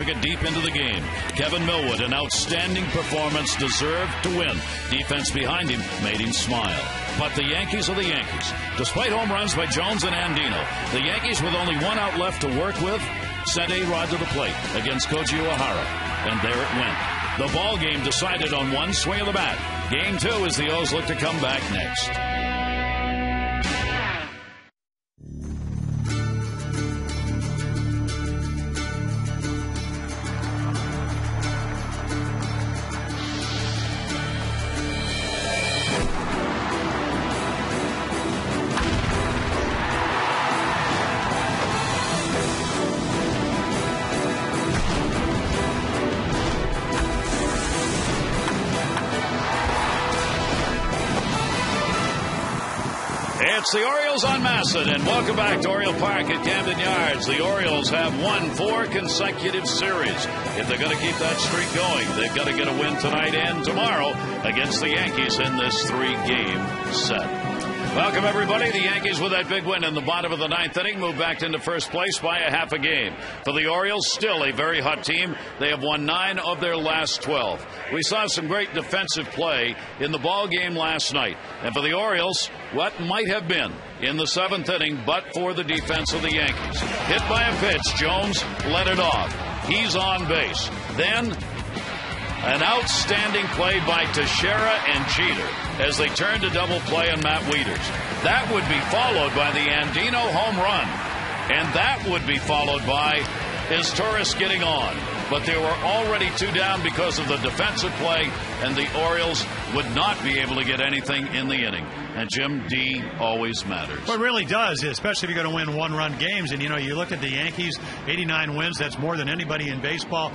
Get deep into the game. Kevin Millwood, an outstanding performance, deserved to win. Defense behind him made him smile. But the Yankees are the Yankees. Despite home runs by Jones and Andino, the Yankees, with only one out left to work with, sent A-Rod to the plate against Koji Uehara. And there it went. The ball game decided on one swing of the bat. Game 2 as the O's look to come back next. It's the Orioles on Masson, and welcome back to Oriole Park at Camden Yards. The Orioles have won 4 consecutive series. If they're going to keep that streak going, they've got to get a win tonight and tomorrow against the Yankees in this 3-game set. Welcome, everybody. The Yankees, with that big win in the bottom of the 9th inning, move back into first place by a half a game. For the Orioles, still a very hot team. They have won 9 of their last 12. We saw some great defensive play in the ball game last night. And for the Orioles, what might have been in the 7th inning, but for the defense of the Yankees. Hit by a pitch, Jones let it off. He's on base. Then an outstanding play by Teixeira and Jeter as they turn to double play on Matt Wieters. That would be followed by the Andino home run. And that would be followed by his Torres getting on. But they were already 2 down because of the defensive play, and the Orioles would not be able to get anything in the inning. And Jim, D always matters. Well, it really does, especially if you're going to win one-run games. And, you look at the Yankees, 89 wins. That's more than anybody in baseball.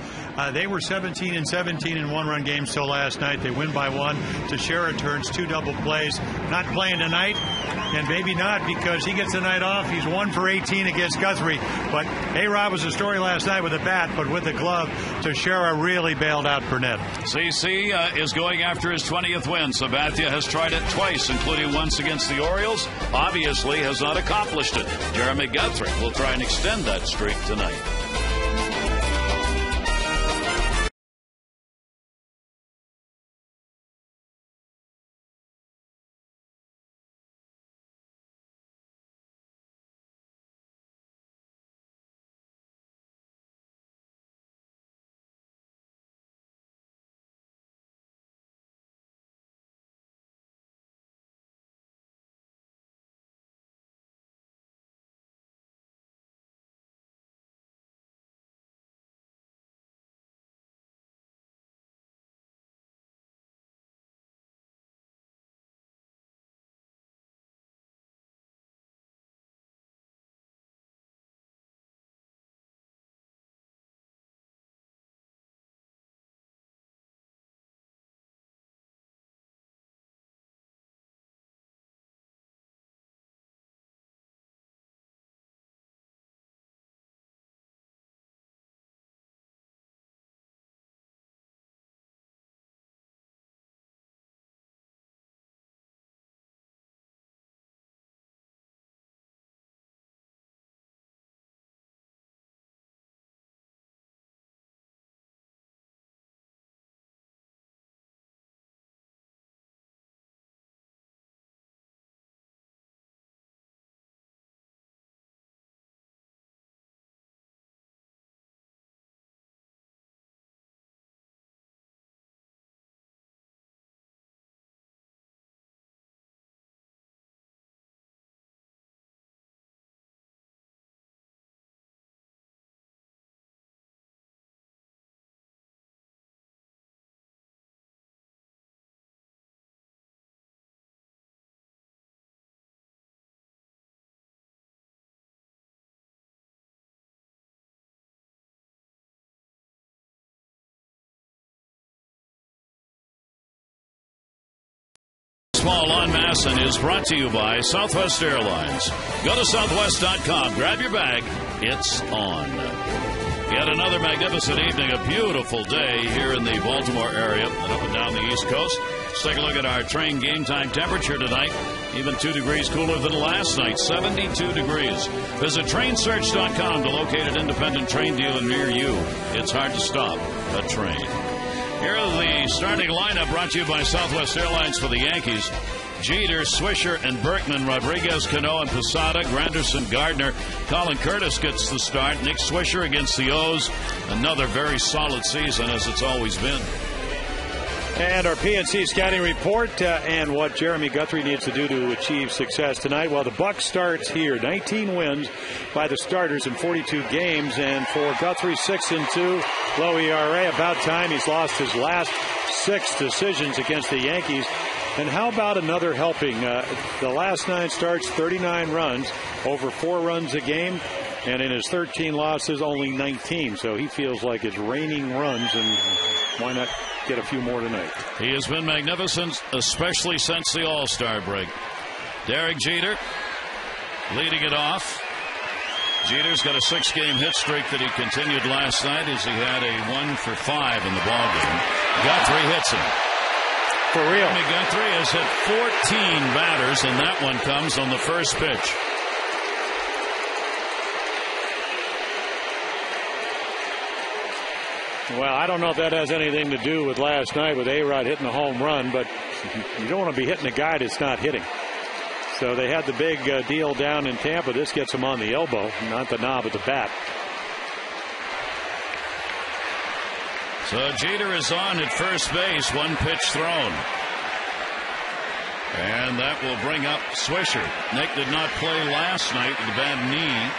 They were 17-17 in one-run games till last night. They win by 1. Teixeira turns 2 double plays. Not playing tonight, and maybe not because he gets the night off. He's 1 for 18 against Guthrie. But A-Rod was a story last night with a bat, but with the glove, Teixeira really bailed out Burnett. CC is going after his 20th win. Sabathia has tried it twice, including once against the Orioles. Obviously has not accomplished it. Jeremy Guthrie will try and extend that streak tonight. Baseball on Masson is brought to you by Southwest Airlines. Go to southwest.com, grab your bag, it's on. Yet another magnificent evening, a beautiful day here in the Baltimore area and up and down the East Coast. Let's take a look at our train game time temperature tonight. Even 2 degrees cooler than last night, 72 degrees. Visit trainsearch.com to locate an independent train dealer near you. It's hard to stop a train. Here are the starting lineup brought to you by Southwest Airlines for the Yankees. Jeter, Swisher, and Berkman, Rodriguez, Cano, and Posada, Granderson, Gardner. Colin Curtis gets the start. Nick Swisher against the O's. Another very solid season, as it's always been. And our PNC scouting report and what Jeremy Guthrie needs to do to achieve success tonight. Well, the buck starts here. 19 wins by the starters in 42 games. And for Guthrie, 6-2. Low ERA. About time. He's lost his last 6 decisions against the Yankees. And how about another helping? The last 9 starts, 39 runs, over 4 runs a game. And in his 13 losses, only 19. So he feels like it's raining runs, and why not get a few more tonight? He has been magnificent, especially since the All-Star break. Derek Jeter leading it off. Jeter's got a 6-game hit streak that he continued last night as he had a 1-for-5 in the ballgame. Guthrie hits him. For real. Guthrie has hit 14 batters, and that one comes on the first pitch. Well, I don't know if that has anything to do with last night with A-Rod hitting the home run, but you don't want to be hitting a guy that's not hitting. So they had the big deal down in Tampa. This gets him on the elbow, not the knob of the bat. So Jeter is on at first base, 1 pitch thrown. And that will bring up Swisher. Nick did not play last night with a bad knee.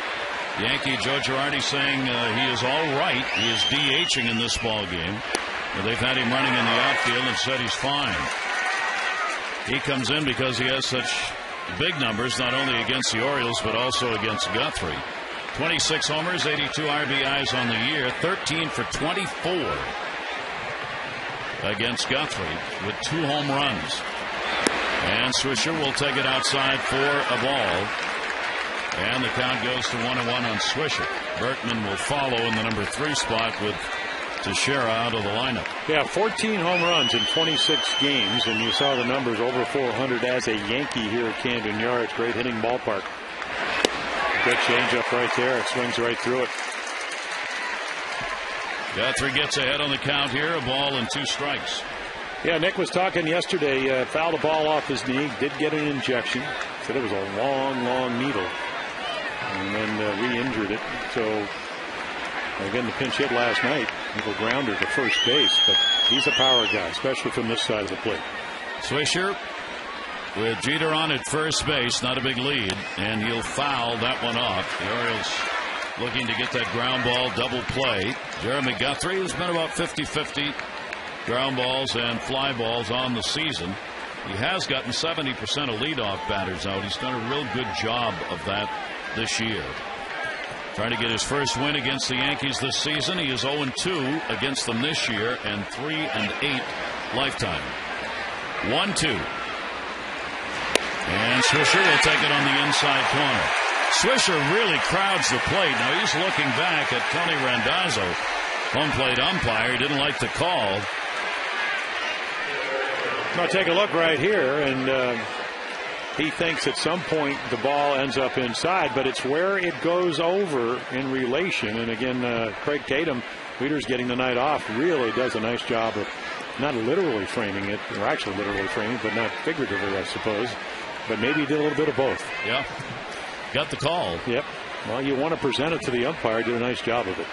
Yankee Joe Girardi saying he is all right. He is DHing in this ball game. They've had him running in the outfield and said he's fine. He comes in because he has such big numbers, not only against the Orioles, but also against Guthrie. 26 homers, 82 RBIs on the year, 13 for 24 against Guthrie with 2 home runs. And Swisher will take it outside for a ball. And the count goes to 1-1 on Swisher. Berkman will follow in the number 3 spot with Teixeira out of the lineup. Yeah, 14 home runs in 26 games, and you saw the numbers over 400 as a Yankee here at Camden Yards. Great hitting ballpark. Good changeup right there. It swings right through it. Guthrie gets ahead on the count here. A ball and 2 strikes. Yeah, Nick was talking yesterday. Fouled the ball off his knee. Did get an injection. Said it was a long needle. And then re-injured it. So, again, the pinch hit last night. Little grounder to first base. But he's a power guy, especially from this side of the plate. Swisher with Jeter on at first base. Not a big lead. And he'll foul that one off. The Orioles looking to get that ground ball double play. Jeremy Guthrie has been about 50-50 ground balls and fly balls on the season. He has gotten 70% of leadoff batters out. He's done a real good job of that this year. Trying to get his first win against the Yankees this season. He is 0-2 against them this year and 3-8 lifetime. 1-2. And Swisher will take it on the inside corner. Swisher really crowds the plate. Now he's looking back at Tony Randazzo, home plate umpire. He didn't like the call. Now take a look right here, and he thinks at some point the ball ends up inside, but it's where it goes over in relation. And again, Craig Tatum, leader's getting the night off, really does a nice job of not literally framing it, or actually literally framing, but not figuratively, I suppose. But maybe he did a little bit of both. Yeah. Got the call. Yep. Well, you want to present it to the umpire. Did a nice job of it.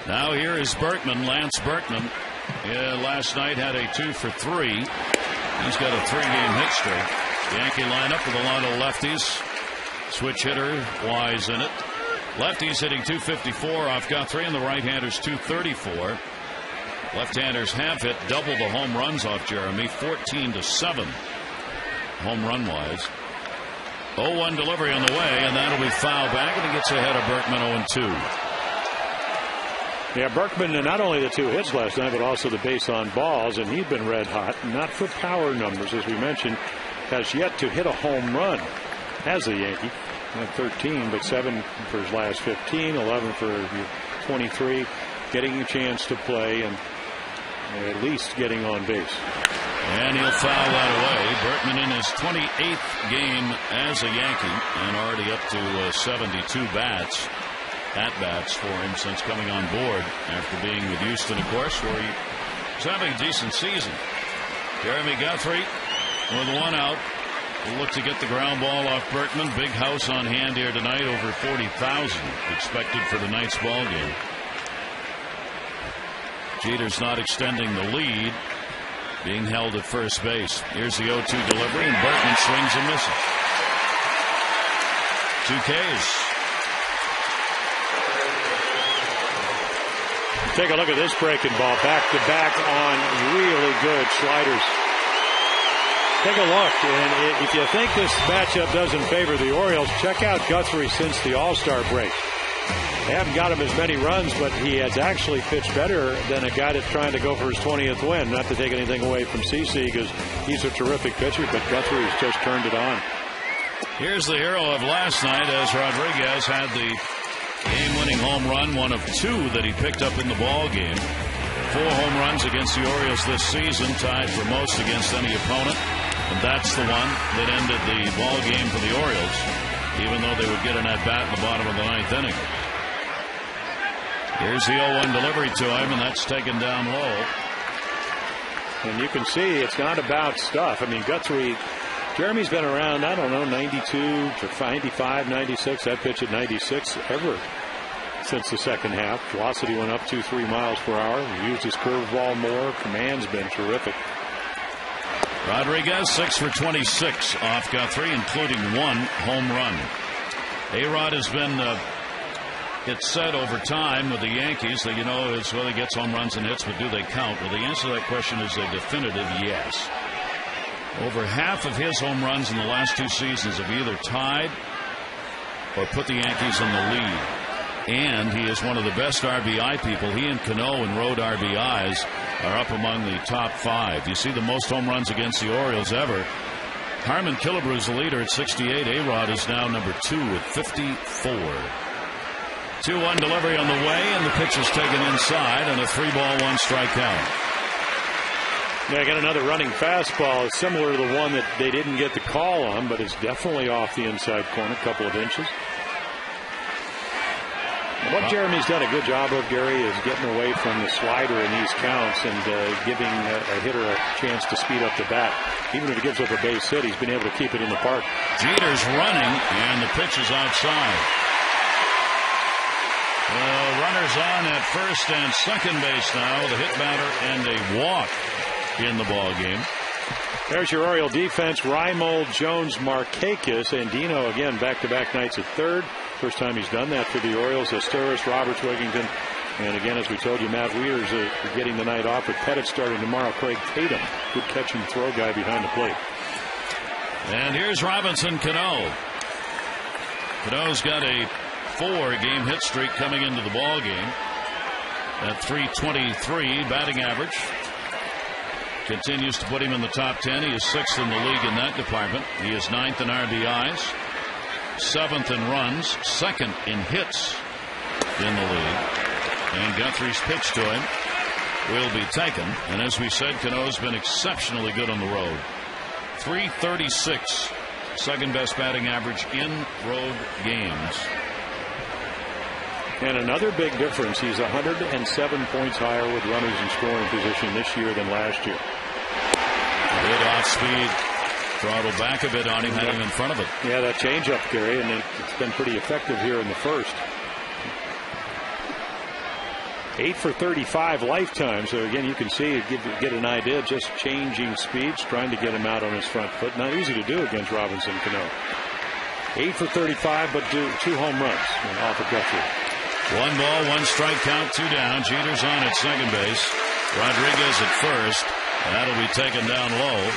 Now here is Berkman, Lance Berkman. Yeah, last night had a 2-for-3. He's got a 3-game hit streak. Yankee lineup with a lot of lefties. Switch hitter wise in it. Lefties hitting 254 off Guthrie, and the right-handers 234. Left-handers have hit double the home runs off Jeremy, 14-7 home run wise. 0-1 delivery on the way, and that'll be fouled back, and he gets ahead of Berkman 0-2. Yeah, Berkman, not only the 2 hits last night, but also the base on balls, and he'd been red hot. Not for power numbers, as we mentioned, has yet to hit a home run as a Yankee. Not 13, but 7 for his last 15, 11 for 23. Getting a chance to play and at least getting on base. And he'll foul that away. Bertman in his 28th game as a Yankee and already up to 72 at-bats for him since coming on board after being with Houston, of course, where he's having a decent season. Jeremy Guthrie with one out. Will look to get the ground ball off Bertman. Big house on hand here tonight. Over 40,000 expected for tonight's ball game. Jeter's not extending the lead. Being held at first base. Here's the 0-2 delivery, and Bertman swings and misses. 2 Ks. Take a look at this breaking ball. Back to back on really good sliders. Take a look, and if you think this matchup doesn't favor the Orioles, check out Guthrie since the All-Star break. They haven't got him as many runs, but he has actually pitched better than a guy that's trying to go for his 20th win. Not to take anything away from CC, because he's a terrific pitcher, but Guthrie has just turned it on. Here's the hero of last night, as Rodriguez had the game-winning home run, one of 2 that he picked up in the ball game. 4 home runs against the Orioles this season, tied for most against any opponent. And that's the one that ended the ball game for the Orioles, even though they would get an at-bat in the bottom of the 9th inning. Here's the 0-1 delivery to him, and that's taken down low. And you can see it's not about stuff. I mean, Guthrie, Jeremy's been around, I don't know, 92 to 95, 96. That pitch at 96 ever since the second half. Velocity went up 2-3 miles per hour. He used his curveball more. Command's been terrific. Rodriguez 6 for 26 off Guthrie, including 1 home run. A-Rod has been it's said over time with the Yankees that, it's whether he gets home runs and hits, but do they count? Well, the answer to that question is a definitive yes. Over half of his home runs in the last 2 seasons have either tied or put the Yankees in the lead. And he is one of the best RBI people. He and Cano in road RBIs are up among the top 5. You see the most home runs against the Orioles ever. Harmon Killebrew is the leader at 68. A-Rod is now number 2 at 54. 2-1 delivery on the way, and the pitch is taken inside, and a 3-ball 1-strike count. Yeah, got another running fastball similar to the one that they didn't get the call on, but it's definitely off the inside corner, a couple of inches. What Jeremy's done a good job of, Gary, is getting away from the slider in these counts and giving a hitter a chance to speed up the bat. Even if he gives up a base hit, he's been able to keep it in the park. Jeter's running, and the pitch is outside. Runners on at first and second base now with a hit batter and a walk in the ball game. There's your Oriole defense. Reimold, Jones, Markakis, and Dino again back-to-back nights at third. First time he's done that for the Orioles. Asteris, Roberts, Wigington, and again, as we told you, Matt Weir's getting the night off with Pettit starting tomorrow. Craig Tatum, good catch and throw guy behind the plate. And here's Robinson Cano. Cano's got a 4-game hit streak coming into the ball game at .323 batting average. Continues to put him in the top 10. He is 6th in the league in that department. He is 9th in RBIs, 7th in runs, 2nd in hits in the league. And Guthrie's pitch to him will be taken. And as we said, Cano's been exceptionally good on the road. .336, second best batting average in road games. And another big difference, he's 107 points higher with runners in scoring position this year than last year. Good off speed. Throttled back a bit on him, had him in front of it. Yeah, that changeup, Gary, and it's been pretty effective here in the first. 8 for 35 lifetime. So again, you can see, get an idea, just changing speeds, trying to get him out on his front foot. Not easy to do against Robinson Cano. 8 for 35, but 2 home runs off of Guthrie. 1 ball, 1 strike count, 2 down. Jeter's on at second base. Rodriguez at first. That'll be taken down low.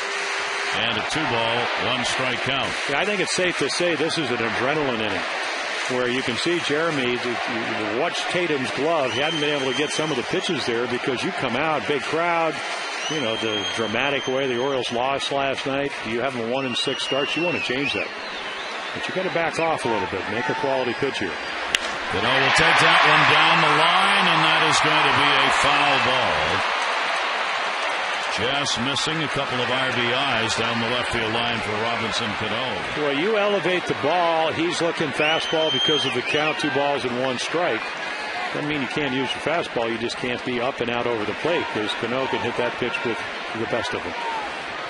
And a 2-ball, 1 strike count. Yeah, I think it's safe to say this is an adrenaline inning where you can see Jeremy, you watch Tatum's glove. He hadn't been able to get some of the pitches there because you come out, big crowd, the dramatic way the Orioles lost last night. You haven't won in 6 starts. You want to change that. But you got to back off a little bit, make a quality pitch here. Cano will take that one down the line, and that is going to be a foul ball. Just missing a couple of RBIs down the left field line for Robinson Cano. Well, you elevate the ball. He's looking fastball because of the count, 2 balls and 1 strike. Doesn't mean you can't use your fastball. You just can't be up and out over the plate because Cano can hit that pitch with the best of them.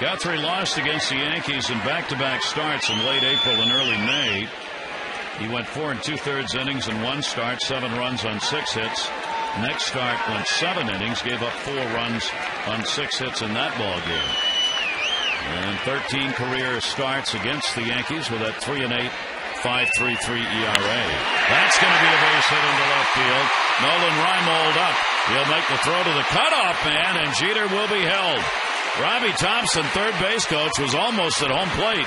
Guthrie lost against the Yankees in back-to-back starts in late April and early May. He went 4 2/3 innings in 1 start, 7 runs on 6 hits. Next start went 7 innings, gave up 4 runs on 6 hits in that ball game. And 13 career starts against the Yankees with that 3-8, 5.33 ERA. That's going to be a base hit into left field. Nolan Reimold up. He'll make the throw to the cutoff man, and Jeter will be held. Robbie Thompson, third base coach, was almost at home plate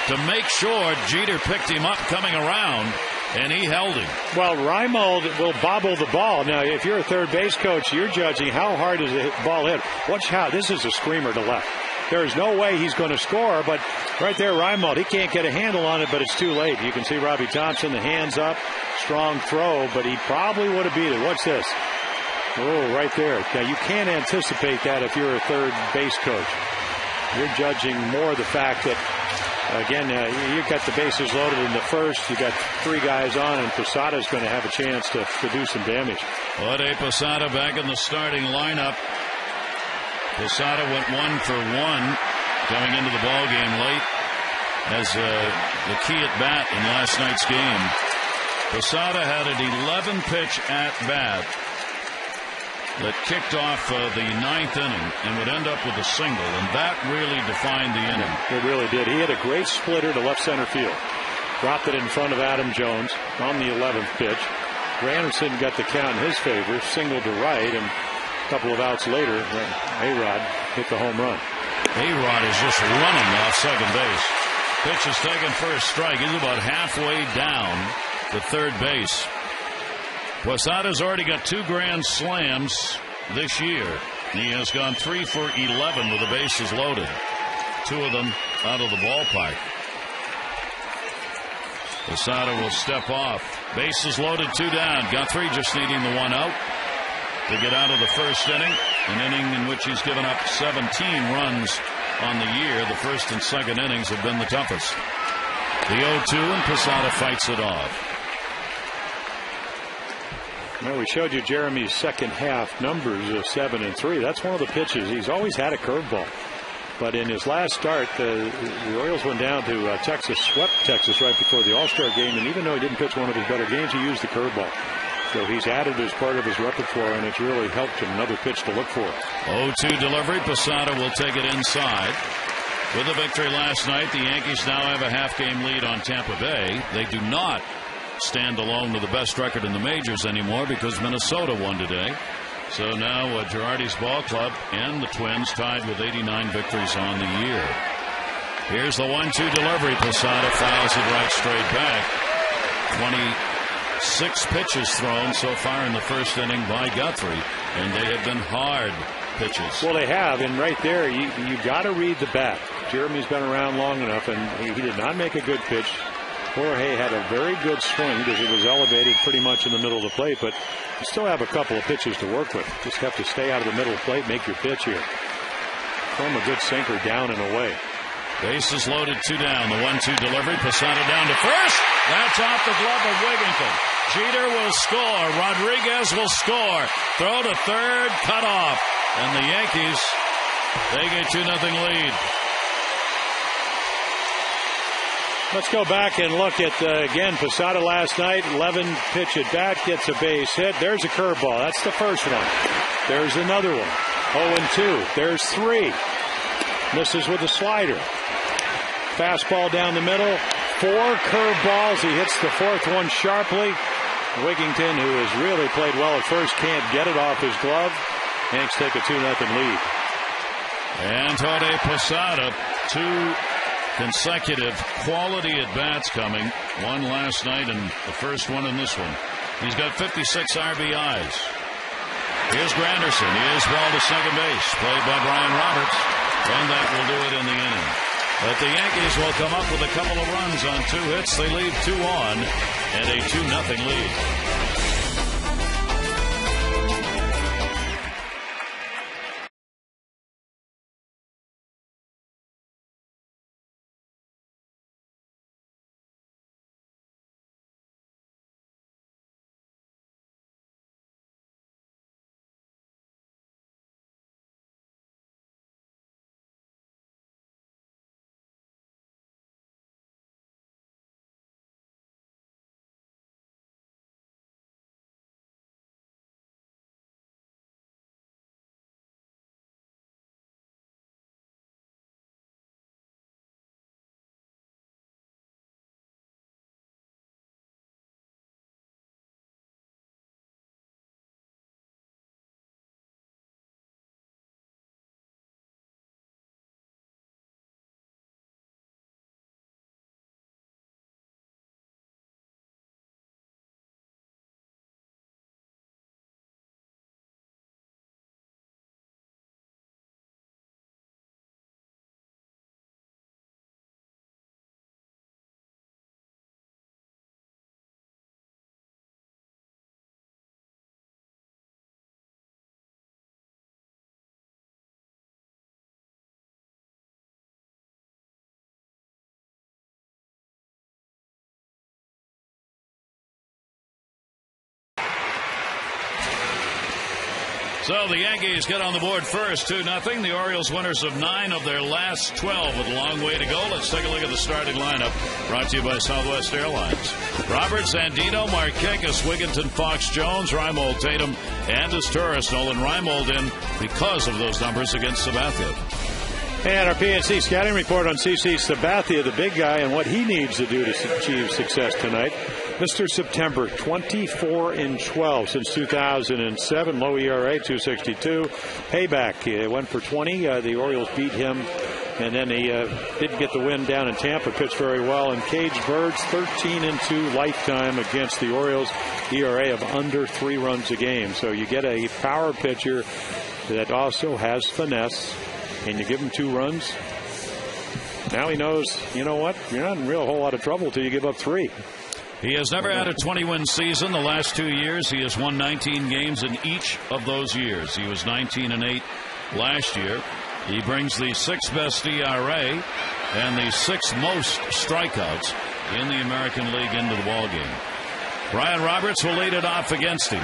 to make sure Jeter picked him up coming around, and he held him. Well, Reimold will bobble the ball. Now, if you're a third base coach, you're judging how hard is the ball hit. Watch how this is a screamer to left. There's no way he's going to score, but right there, Reimold, he can't get a handle on it, but it's too late. You can see Robbie Thompson, the hands up, strong throw, but he probably would have beat it. What's this? Oh, right there. Now, you can't anticipate that if you're a third base coach. You're judging more the fact that, again, you've got the bases loaded in the first. You got 3 guys on, and Posada's going to have a chance to do some damage. Jorge Posada back in the starting lineup. Posada went 1 for 1 coming into the ball game late as the key at bat in last night's game. Posada had an 11-pitch at bat that kicked off the 9th inning and would end up with a single, and that really defined the inning. It really did. He had a great splitter to left center field. Dropped it in front of Adam Jones on the 11th pitch. Granderson got the count in his favor, singled to right, and a couple of outs later, A-Rod hit the home run. A-Rod is just running off second base. Pitch is taken for a strike. He's about halfway down to third base. Posada's already got 2 grand slams this year. He has gone 3 for 11 with the bases loaded. 2 of them out of the ballpark. Posada will step off. Bases loaded, 2 down. Guthrie just needing the 1 out to get out of the first inning. An inning in which he's given up 17 runs on the year. The first and second innings have been the toughest. The 0-2, and Posada fights it off. Well, we showed you Jeremy's second half numbers of 7 and 3. That's one of the pitches. He's always had a curveball. But in his last start, the Orioles went down to Texas, swept Texas right before the All-Star game. And even though he didn't pitch one of his better games, he used the curveball. So he's added as part of his repertoire, and it's really helped him. Another pitch to look for. 0-2 delivery. Posada will take it inside. With the victory last night, the Yankees now have a half-game lead on Tampa Bay. They do not stand alone with the best record in the majors anymore because Minnesota won today. So now Girardi's ball club and the Twins tied with 89 victories on the year. Here's the 1-2 delivery. Posada fouls it right straight back. 26 pitches thrown so far in the first inning by Guthrie, and they have been hard pitches. Well, they have, and right there you got to read the bat. Jeremy's been around long enough, and he did not make a good pitch. Jorge had a very good swing because it was elevated pretty much in the middle of the plate, but you still have a couple of pitches to work with. Just have to stay out of the middle of the plate, make your pitch here. Throw him a good sinker down and away. Bases loaded, 2 down. The 1-2 delivery. Posada down to first. That's off the glove of Wigington. Jeter will score. Rodriguez will score. Throw to third. Cut off. And the Yankees, they get 2-0 lead. Let's go back and look at, again, Posada last night. 11 pitch at bat, gets a base hit. There's a curveball. That's the first one. There's another one. 0-2. There's 3. Misses with a slider. Fastball down the middle. 4 curveballs. He hits the 4th one sharply. Wigington, who has really played well at first, can't get it off his glove. Yanks take a 2-0 lead. And Jorge Posada, 2 consecutive quality at-bats coming. One last night and the first one in this one. He's got 56 RBIs. Here's Granderson. He is well to second base. Played by Brian Roberts. And that will do it in the inning. But the Yankees will come up with a couple of runs on 2 hits. They leave 2 on and a 2-0 lead. So the Yankees get on the board first, 2-0. The Orioles winners of 9 of their last 12 with a long way to go. Let's take a look at the starting lineup brought to you by Southwest Airlines. Roberts, Andino, Markakis, Wigginton, Fox, Jones, Reimold, Tatum, and his tourist Nolan Reimold in because of those numbers against Sabathia. And our PNC scouting report on CC Sabathia, the big guy, and what he needs to do to achieve success tonight. Mr. September, 24-12 since 2007. Low ERA, 2.62. Payback, went for 20. The Orioles beat him, and then he didn't get the win down in Tampa. Pitched very well. And Caged Birds, 13-2 lifetime against the Orioles. ERA of under 3 runs a game. So you get a power pitcher that also has finesse, and you give him 2 runs. Now he knows, you know what? You're not in a real whole lot of trouble till you give up 3. He has never had a 20-win season. The last 2 years, he has won 19 games in each of those years. He was 19-8 last year. He brings the 6th best ERA and the 6th most strikeouts in the American League into the ballgame. Brian Roberts will lead it off against him.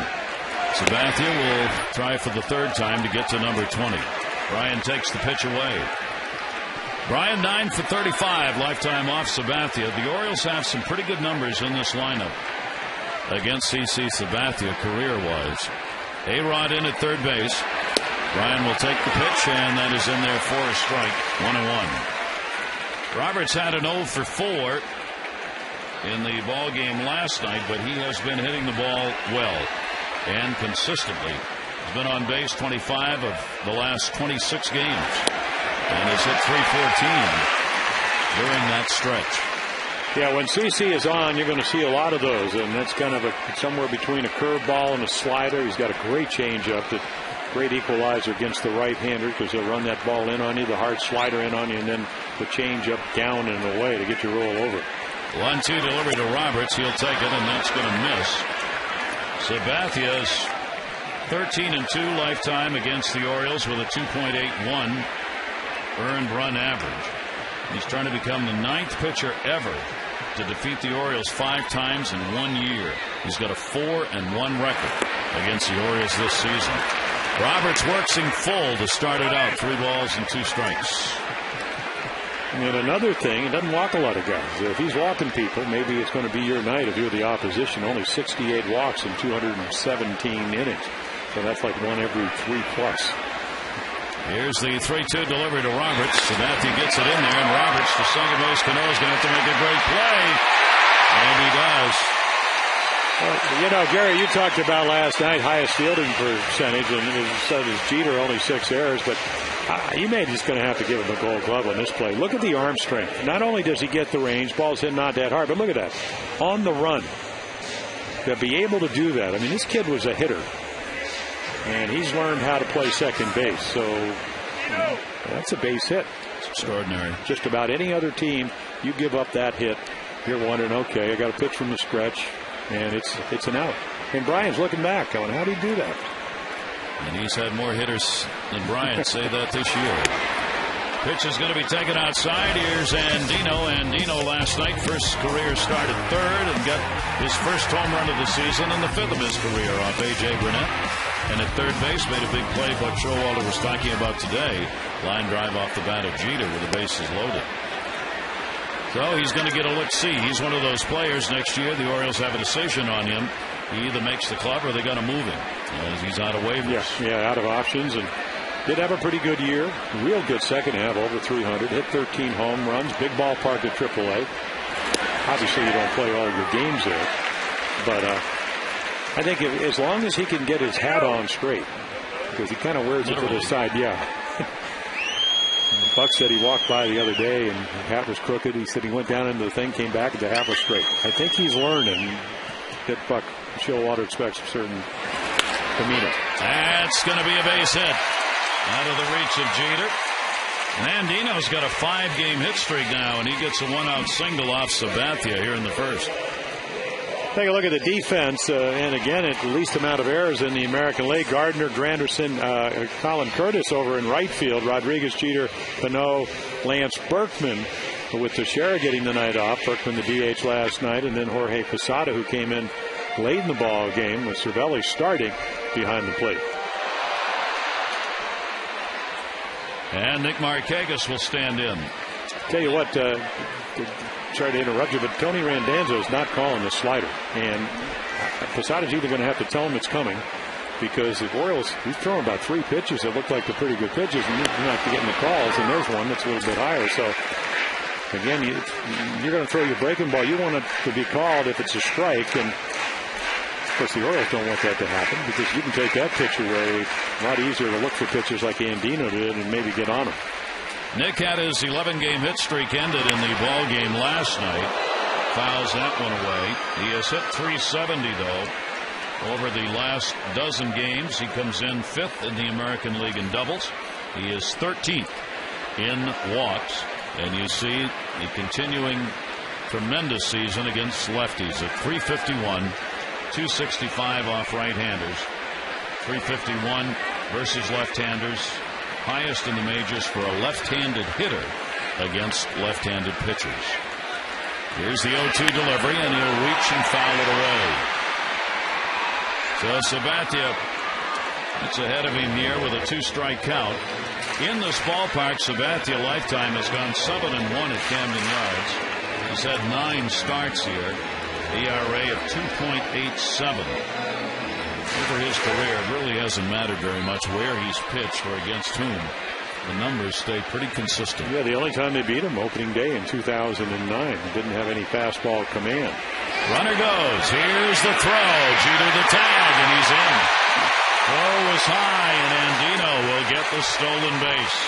Sabathia will try for the 3rd time to get to number 20. Brian takes the pitch away. Brian 9 for 35 lifetime off Sabathia. The Orioles have some pretty good numbers in this lineup against CC Sabathia career-wise. A-Rod in at 3rd base. Brian will take the pitch, and that is in there for a strike. 1-1. Roberts had an 0 for 4 in the ball game last night, but he has been hitting the ball well and consistently. He's been on base 25 of the last 26 games. And has hit .314 during that stretch. Yeah, when CC is on, you're going to see a lot of those, and that's kind of somewhere between a curveball and a slider. He's got a great changeup, that great equalizer against the right-hander, because he'll run that ball in on you, the hard slider in on you, and then the changeup down and away to get you roll over. 1-2 delivery to Roberts. He'll take it, and that's going to miss. Sabathia's 13-2 lifetime against the Orioles with a 2.81 earned run average. He's trying to become the 9th pitcher ever to defeat the Orioles 5 times in 1 year. He's got a 4-1 record against the Orioles this season. Roberts works him full to start it out. 3 balls and 2 strikes. And another thing, he doesn't walk a lot of guys. If he's walking people, maybe it's going to be your night if you're the opposition. Only 68 walks in 217 innings. So that's like 1 every 3 plus. Here's the 3-2 delivery to Roberts. Sabathia gets it in there, and Roberts to second base. Cano's going to have to make a great play. And he does. Well, you know, Gary, you talked about last night highest fielding percentage, and so does Jeter, only 6 errors. But you may just going to have to give him a Gold Glove on this play. Look at the arm strength. Not only does he get the range, ball's hit not that hard, but look at that. On the run. To be able to do that. I mean, this kid was a hitter. And he's learned how to play second base. So that's a base hit. It's extraordinary. Just about any other team, you give up that hit, you're wondering, okay, I got a pitch from the stretch, and it's an out. And Brian's looking back going, how did he do that? And he's had more hitters than Brian say that this year. Pitch is going to be taken outside. Here's Andino. Andino last night, first career start at 3rd, and got his first home run of the season and the 5th of his career off A.J. Burnett. And at 3rd base, made a big play, Buck Showalter was talking about today. Line drive off the bat of Jeter with the bases loaded. So he's going to get a look-see. He's one of those players next year. The Orioles have a decision on him. He either makes the club or they're going to move him, as he's out of waivers. Yeah, out of options. And did have a pretty good year. Real good second half, over 300. Hit 13 home runs. Big ballpark at AAA. Obviously, you don't play all your games there. But I think as long as he can get his hat on straight, because he kind of wears it to the side. Yeah. Buck said he walked by the other day and the hat was crooked. He said he went down into the thing, came back, and the hat was straight. I think he's learning that Buck Showalter expects a certain demeanor. That's going to be a base hit. Out of the reach of Jeter. Andino's got a 5-game hit streak now, and he gets a 1-out single off Sabathia here in the first. Take a look at the defense, and again, at the least amount of errors in the American League. Gardner, Granderson, Colin Curtis over in right field. Rodriguez, Jeter, Cano, Lance Berkman, with Teixeira getting the night off. Berkman the DH last night, and then Jorge Posada, who came in late in the ball game with Cervelli starting behind the plate. And Nick Markakis will stand in. Tell you what, sorry to interrupt you, but Tony Randazzo is not calling the slider. And Posada's either going to have to tell him it's coming, because the Orioles, he's throwing about 3 pitches that look like they're pretty good pitches, and you're not getting the calls, and there's one that's a little bit higher. So, again, you're going to throw your breaking ball. You want it to be called if it's a strike, and of course the Orioles don't want that to happen, because you can take that pitch away. A lot easier to look for pitches like Andino did and maybe get on them. Nick had his 11-game hit streak ended in the ball game last night. Fouls that one away. He has hit .370 though over the last dozen games. He comes in 5th in the American League in doubles. He is 13th in walks, and you see the continuing tremendous season against lefties at .351, .265 off right-handers, .351 versus left-handers. Highest in the majors for a left-handed hitter against left-handed pitchers. Here's the 0-2 delivery, and he'll reach and foul it away. So Sabathia gets ahead of him here with a 2-strike count. In this ballpark, Sabathia lifetime has gone 7-1 at Camden Yards. He's had 9 starts here. ERA of 2.87. Over his career, it really hasn't mattered very much where he's pitched or against whom. The numbers stay pretty consistent. Yeah, the only time they beat him, opening day in 2009. Didn't have any fastball command. Runner goes. Here's the throw. Jeter the tag, and he's in. Throw was high, and Andino will get the stolen base.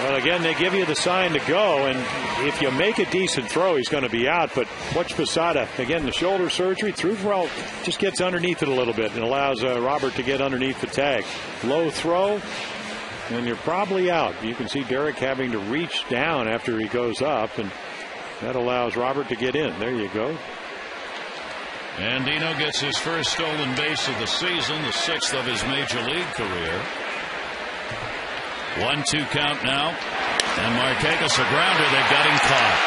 Well, again, they give you the sign to go, and if you make a decent throw, he's going to be out. But watch Posada. Again, the shoulder surgery. Through just gets underneath it a little bit and allows Robert to get underneath the tag. Low throw, and you're probably out. You can see Derek having to reach down after he goes up, and that allows Robert to get in. There you go. Andino gets his first stolen base of the season, the 6th of his major league career. 1-2 count now, and Markakis a grounder. They got him caught.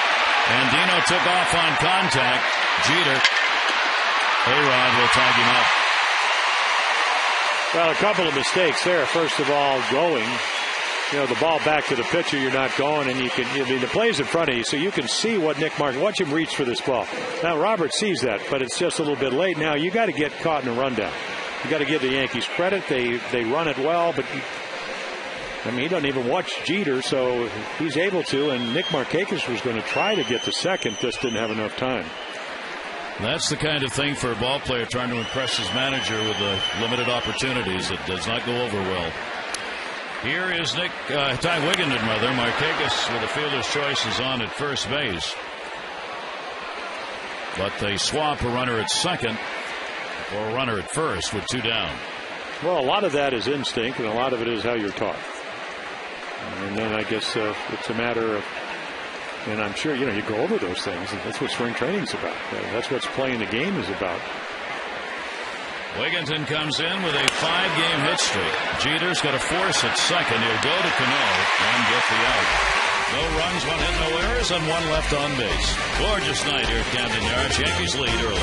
Andino took off on contact. Jeter, A-Rod will tag him up. Well, a couple of mistakes there. First of all, going, the ball back to the pitcher, you're not going, and the play's in front of you, so you can see what Nick Markakis, watch him reach for this ball. Now, Robert sees that, but it's just a little bit late. Now, you got to get caught in a rundown. You got to give the Yankees credit. They run it well, but he doesn't even watch Jeter, so he's able to, and Nick Markakis was going to try to get to second, just didn't have enough time. That's the kind of thing for a ball player trying to impress his manager with the limited opportunities. It does not go over well. Here is Ty Wigginton, rather. Markakis with a fielder's choice is on at first base. But they swap a runner at second for a runner at first with 2 down. Well, a lot of that is instinct, and a lot of it is how you're taught. And then I guess it's a matter of, and I'm sure, you go over those things. And that's what spring training's about. That's what playing the game is about. Wigginton comes in with a 5-game hit streak. Jeter's got a force at second. He'll go to Cano and get the out. No runs, 1 hit, no errors, and 1 left on base. Gorgeous night here at Camden Yards. Yankees lead early.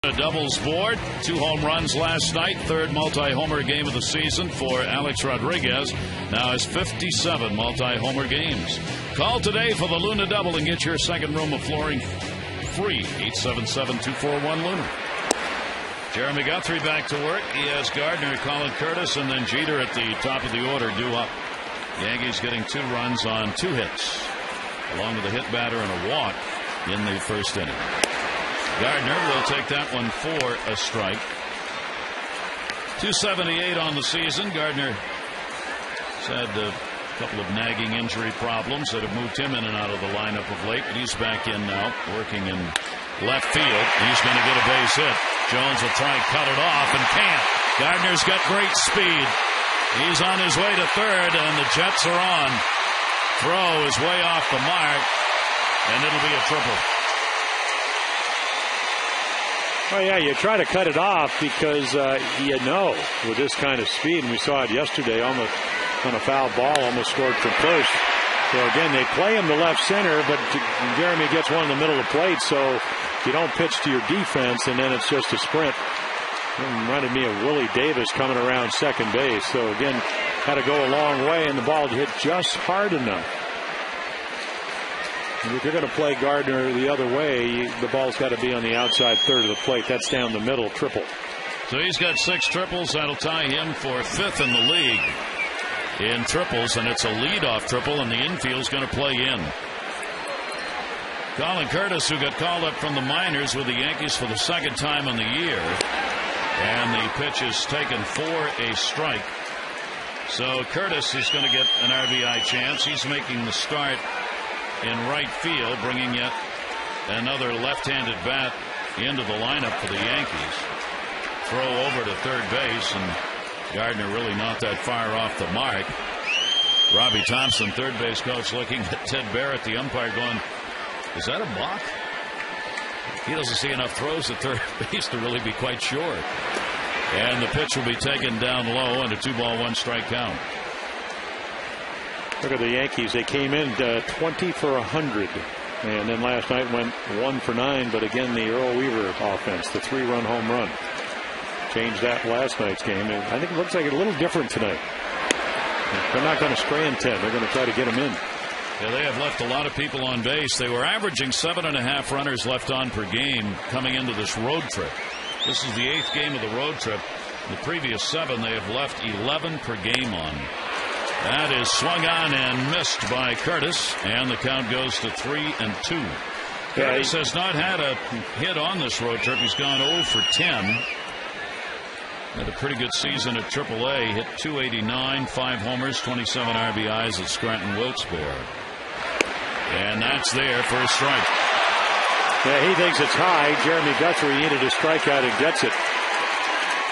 A doubles board, 2 home runs last night, 3rd multi-homer game of the season for Alex Rodriguez. Now has 57 multi-homer games. Call today for the Luna Double and get your second room of flooring free. 877-241-LUNA. Jeremy Guthrie back to work. He has Gardner, Colin Curtis, and then Jeter at the top of the order due up. Yankees getting 2 runs on 2 hits, along with a hit batter and a walk in the first inning. Gardner will take that one for a strike. 278 on the season. Gardner has had a couple of nagging injury problems that have moved him in and out of the lineup of late, but he's back in now, working in left field. He's going to get a base hit. Jones will try and cut it off and can't. Gardner's got great speed. He's on his way to third, and the Jets are on. Throw is way off the mark, and it'll be a triple. Well, yeah, you try to cut it off because with this kind of speed, and we saw it yesterday, almost on a foul ball, almost scored from first. So again, they play him to left center, but Jeremy gets one in the middle of the plate, so you don't pitch to your defense, and then it's just a sprint. It reminded me of Willie Davis coming around second base. So again, had to go a long way, and the ball hit just hard enough. If you're going to play Gardner the other way, the ball's got to be on the outside third of the plate. That's down the middle, triple. So he's got 6 triples. That'll tie him for 5th in the league in triples, and it's a leadoff triple, and the infield's going to play in. Colin Curtis, who got called up from the minors with the Yankees for the 2nd time in the year, and the pitch is taken for a strike. So Curtis is going to get an RBI chance. He's making the start in right field, bringing yet another left-handed bat into the lineup for the Yankees. Throw over to third base, and Gardner really not that far off the mark. Robbie Thompson, third base coach, looking at Ted Barrett, the umpire, going, is that a balk? He doesn't see enough throws at third base to really be quite sure. And the pitch will be taken down low, and a 2-ball, 1-strike count. Look at the Yankees. They came in 20 for 100. And then last night went 1 for 9. But again, the Earl Weaver offense, the 3-run home run, changed that last night's game. And I think it looks like a little different tonight. They're not going to strand 10. They're going to try to get them in. Yeah, they have left a lot of people on base. They were averaging 7.5 runners left on per game coming into this road trip. This is the 8th game of the road trip. The previous 7, they have left 11 per game on. That is swung on and missed by Curtis, and the count goes to 3-2. Curtis has not had a hit on this road trip. He's gone 0 for 10. Had a pretty good season at AAA. Hit .289, 5 homers, 27 RBIs at Scranton Wilkes-Barre. And that's there for a strike. Yeah, he thinks it's high. Jeremy Guthrie needed a strikeout and gets it.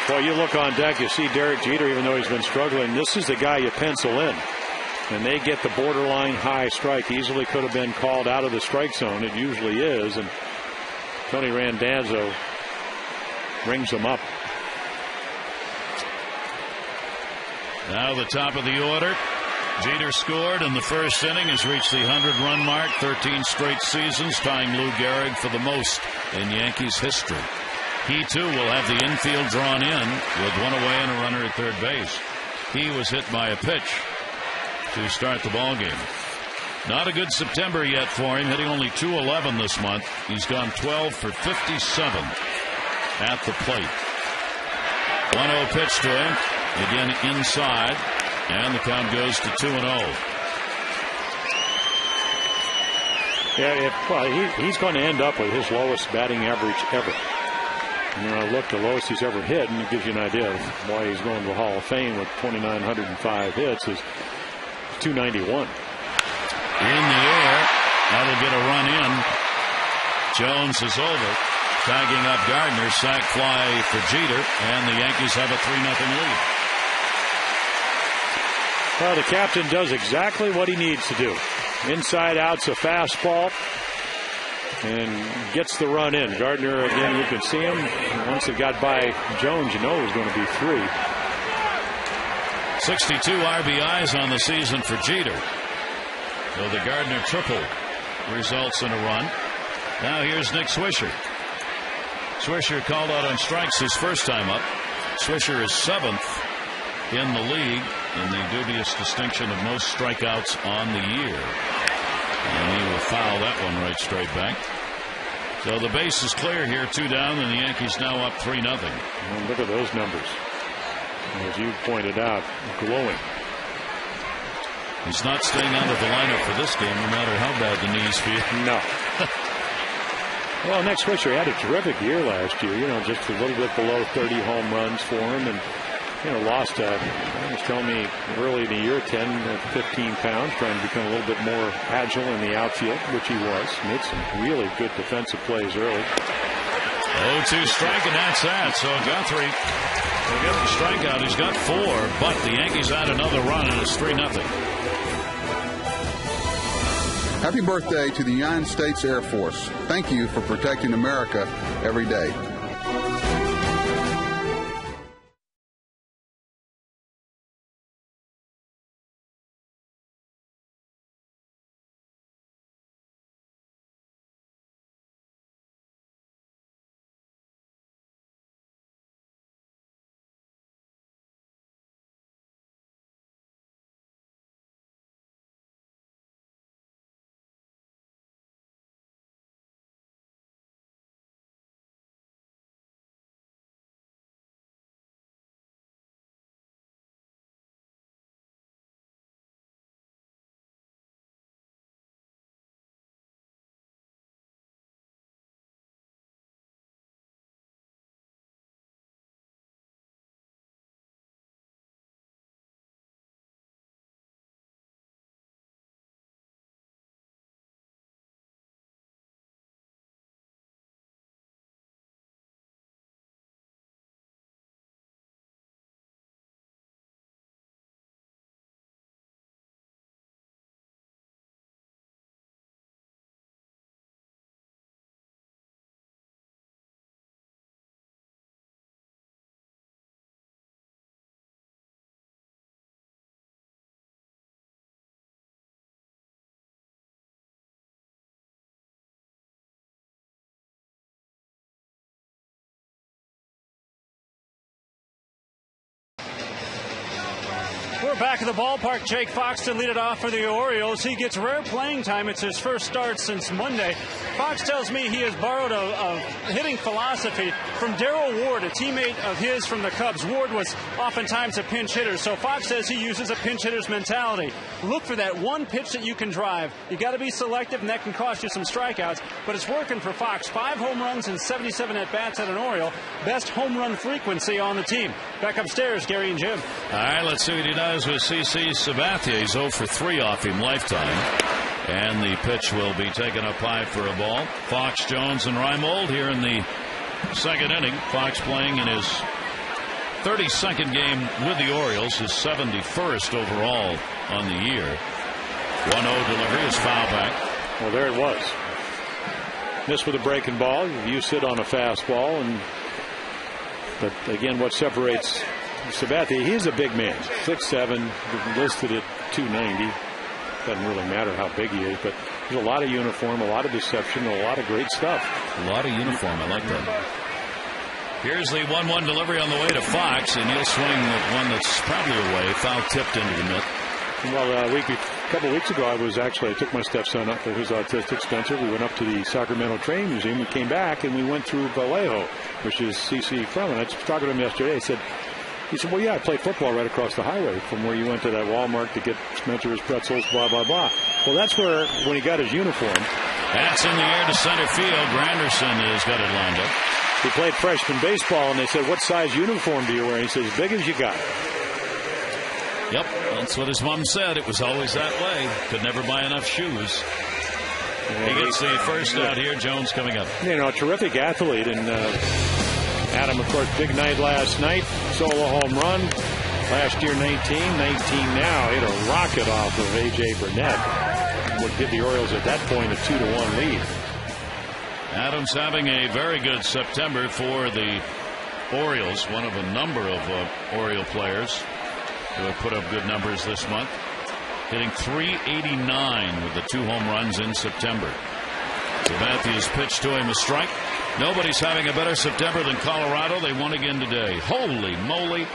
Well, you look on deck, you see Derek Jeter, even though he's been struggling. This is the guy you pencil in. And they get the borderline high strike. Easily could have been called out of the strike zone. It usually is. And Tony Randazzo rings them up. Now the top of the order. Jeter scored in the first inning, has reached the 100-run mark, 13 straight seasons, tying Lou Gehrig for the most in Yankees history. He, too, will have the infield drawn in with 1 away and a runner at third base. He was hit by a pitch to start the ballgame. Not a good September yet for him, hitting only .211 this month. He's gone 12 for 57 at the plate. 1-0 pitch to him, again inside, and the count goes to 2-0. Yeah, he's going to end up with his lowest batting average ever. Look, the lowest he's ever hit, and it gives you an idea of why he's going to the Hall of Fame with 2,905 hits, is 291. In the air, that'll get a run in. Jones is over, tagging up Gardner, sac fly for Jeter, and the Yankees have a 3-0 lead. Well, the captain does exactly what he needs to do. Inside out's a fastball, and gets the run in. Gardner, again, you can see him. Once it got by Jones, you know it was going to be 3. 62 RBIs on the season for Jeter. So the Gardner triple results in a run. Now here's Nick Swisher. Swisher called out on strikes his first time up. Swisher is 7th in the league in the dubious distinction of most strikeouts on the year. And he will foul that one right straight back. So the base is clear here, 2 down, and the Yankees now up 3-0. Well, look at those numbers. As you pointed out, glowing. He's not staying out of the lineup for this game, no matter how bad the knees feel. No. Well, next Swisher had a terrific year last year. Just a little bit below 30 home runs for him, and lost, he was telling me early in the year, 10 or 15 pounds, trying to become a little bit more agile in the outfield, which he was. Made some really good defensive plays early. 0-2 strike, and that's that. So Guthrie will get the strikeout. He's got 4, but the Yankees add another run, and it's 3-0. Happy birthday to the United States Air Force. Thank you for protecting America every day. We're back at the ballpark. Jake Fox to lead it off for the Orioles. He gets rare playing time. It's his first start since Monday. Fox tells me he has borrowed a hitting philosophy from Darryl Ward, a teammate of his from the Cubs. Ward was oftentimes a pinch hitter, so Fox says he uses a pinch hitter's mentality. Look for that one pitch that you can drive. You got to be selective, and that can cost you some strikeouts, but it's working for Fox. 5 home runs and 77 at-bats at an Oriole. Best home run frequency on the team. Back upstairs, Gary and Jim. All right, let's see what he does with CC Sabathia. He's 0 for 3 off him lifetime. And the pitch will be taken up high for a ball. Fox, Jones, and Reimold here in the second inning. Fox playing in his 32nd game with the Orioles, his 71st overall on the year. 1-0 delivery is foul back. Well, there it was. Missed with a breaking ball. You sit on a fastball, but again, what separates Sabathia, he's a big man, 6'7", listed at 290. Doesn't really matter how big he is, but there's a lot of uniform, a lot of deception, a lot of great stuff. A lot of uniform. I like that. Here's the 1-1 delivery on the way to Fox, and he'll swing at one that's probably away, foul tipped into the mitt. Well, a couple of weeks ago, I took my stepson up for his autistic, Spencer. We went up to the Sacramento Training Museum. We came back, and we went through Vallejo, which is CC from. And I was talking to him yesterday. He said, well, yeah, I played football right across the highway from where you went to that Walmart to get Spencer's pretzels, blah, blah, blah. Well, that's where, when he got his uniform. That's in the air to center field. Granderson has got it lined up. He played freshman baseball, and they said, what size uniform do you wear? And he said, as big as you got. Yep, that's what his mom said. It was always that way. Could never buy enough shoes. He gets the first out here. Jones coming up. A terrific athlete. And Adam, of course, big night last night. Solo home run. Last year, 19 now. Hit a rocket off of A.J. Burnett. Would give the Orioles at that point a 2-1 lead. Adams having a very good September for the Orioles. One of a number of Oriole players who have put up good numbers this month. Hitting .389 with the 2 home runs in September. Sabathia's pitch to him a strike. Nobody's having a better September than Colorado. They won again today. Holy moly.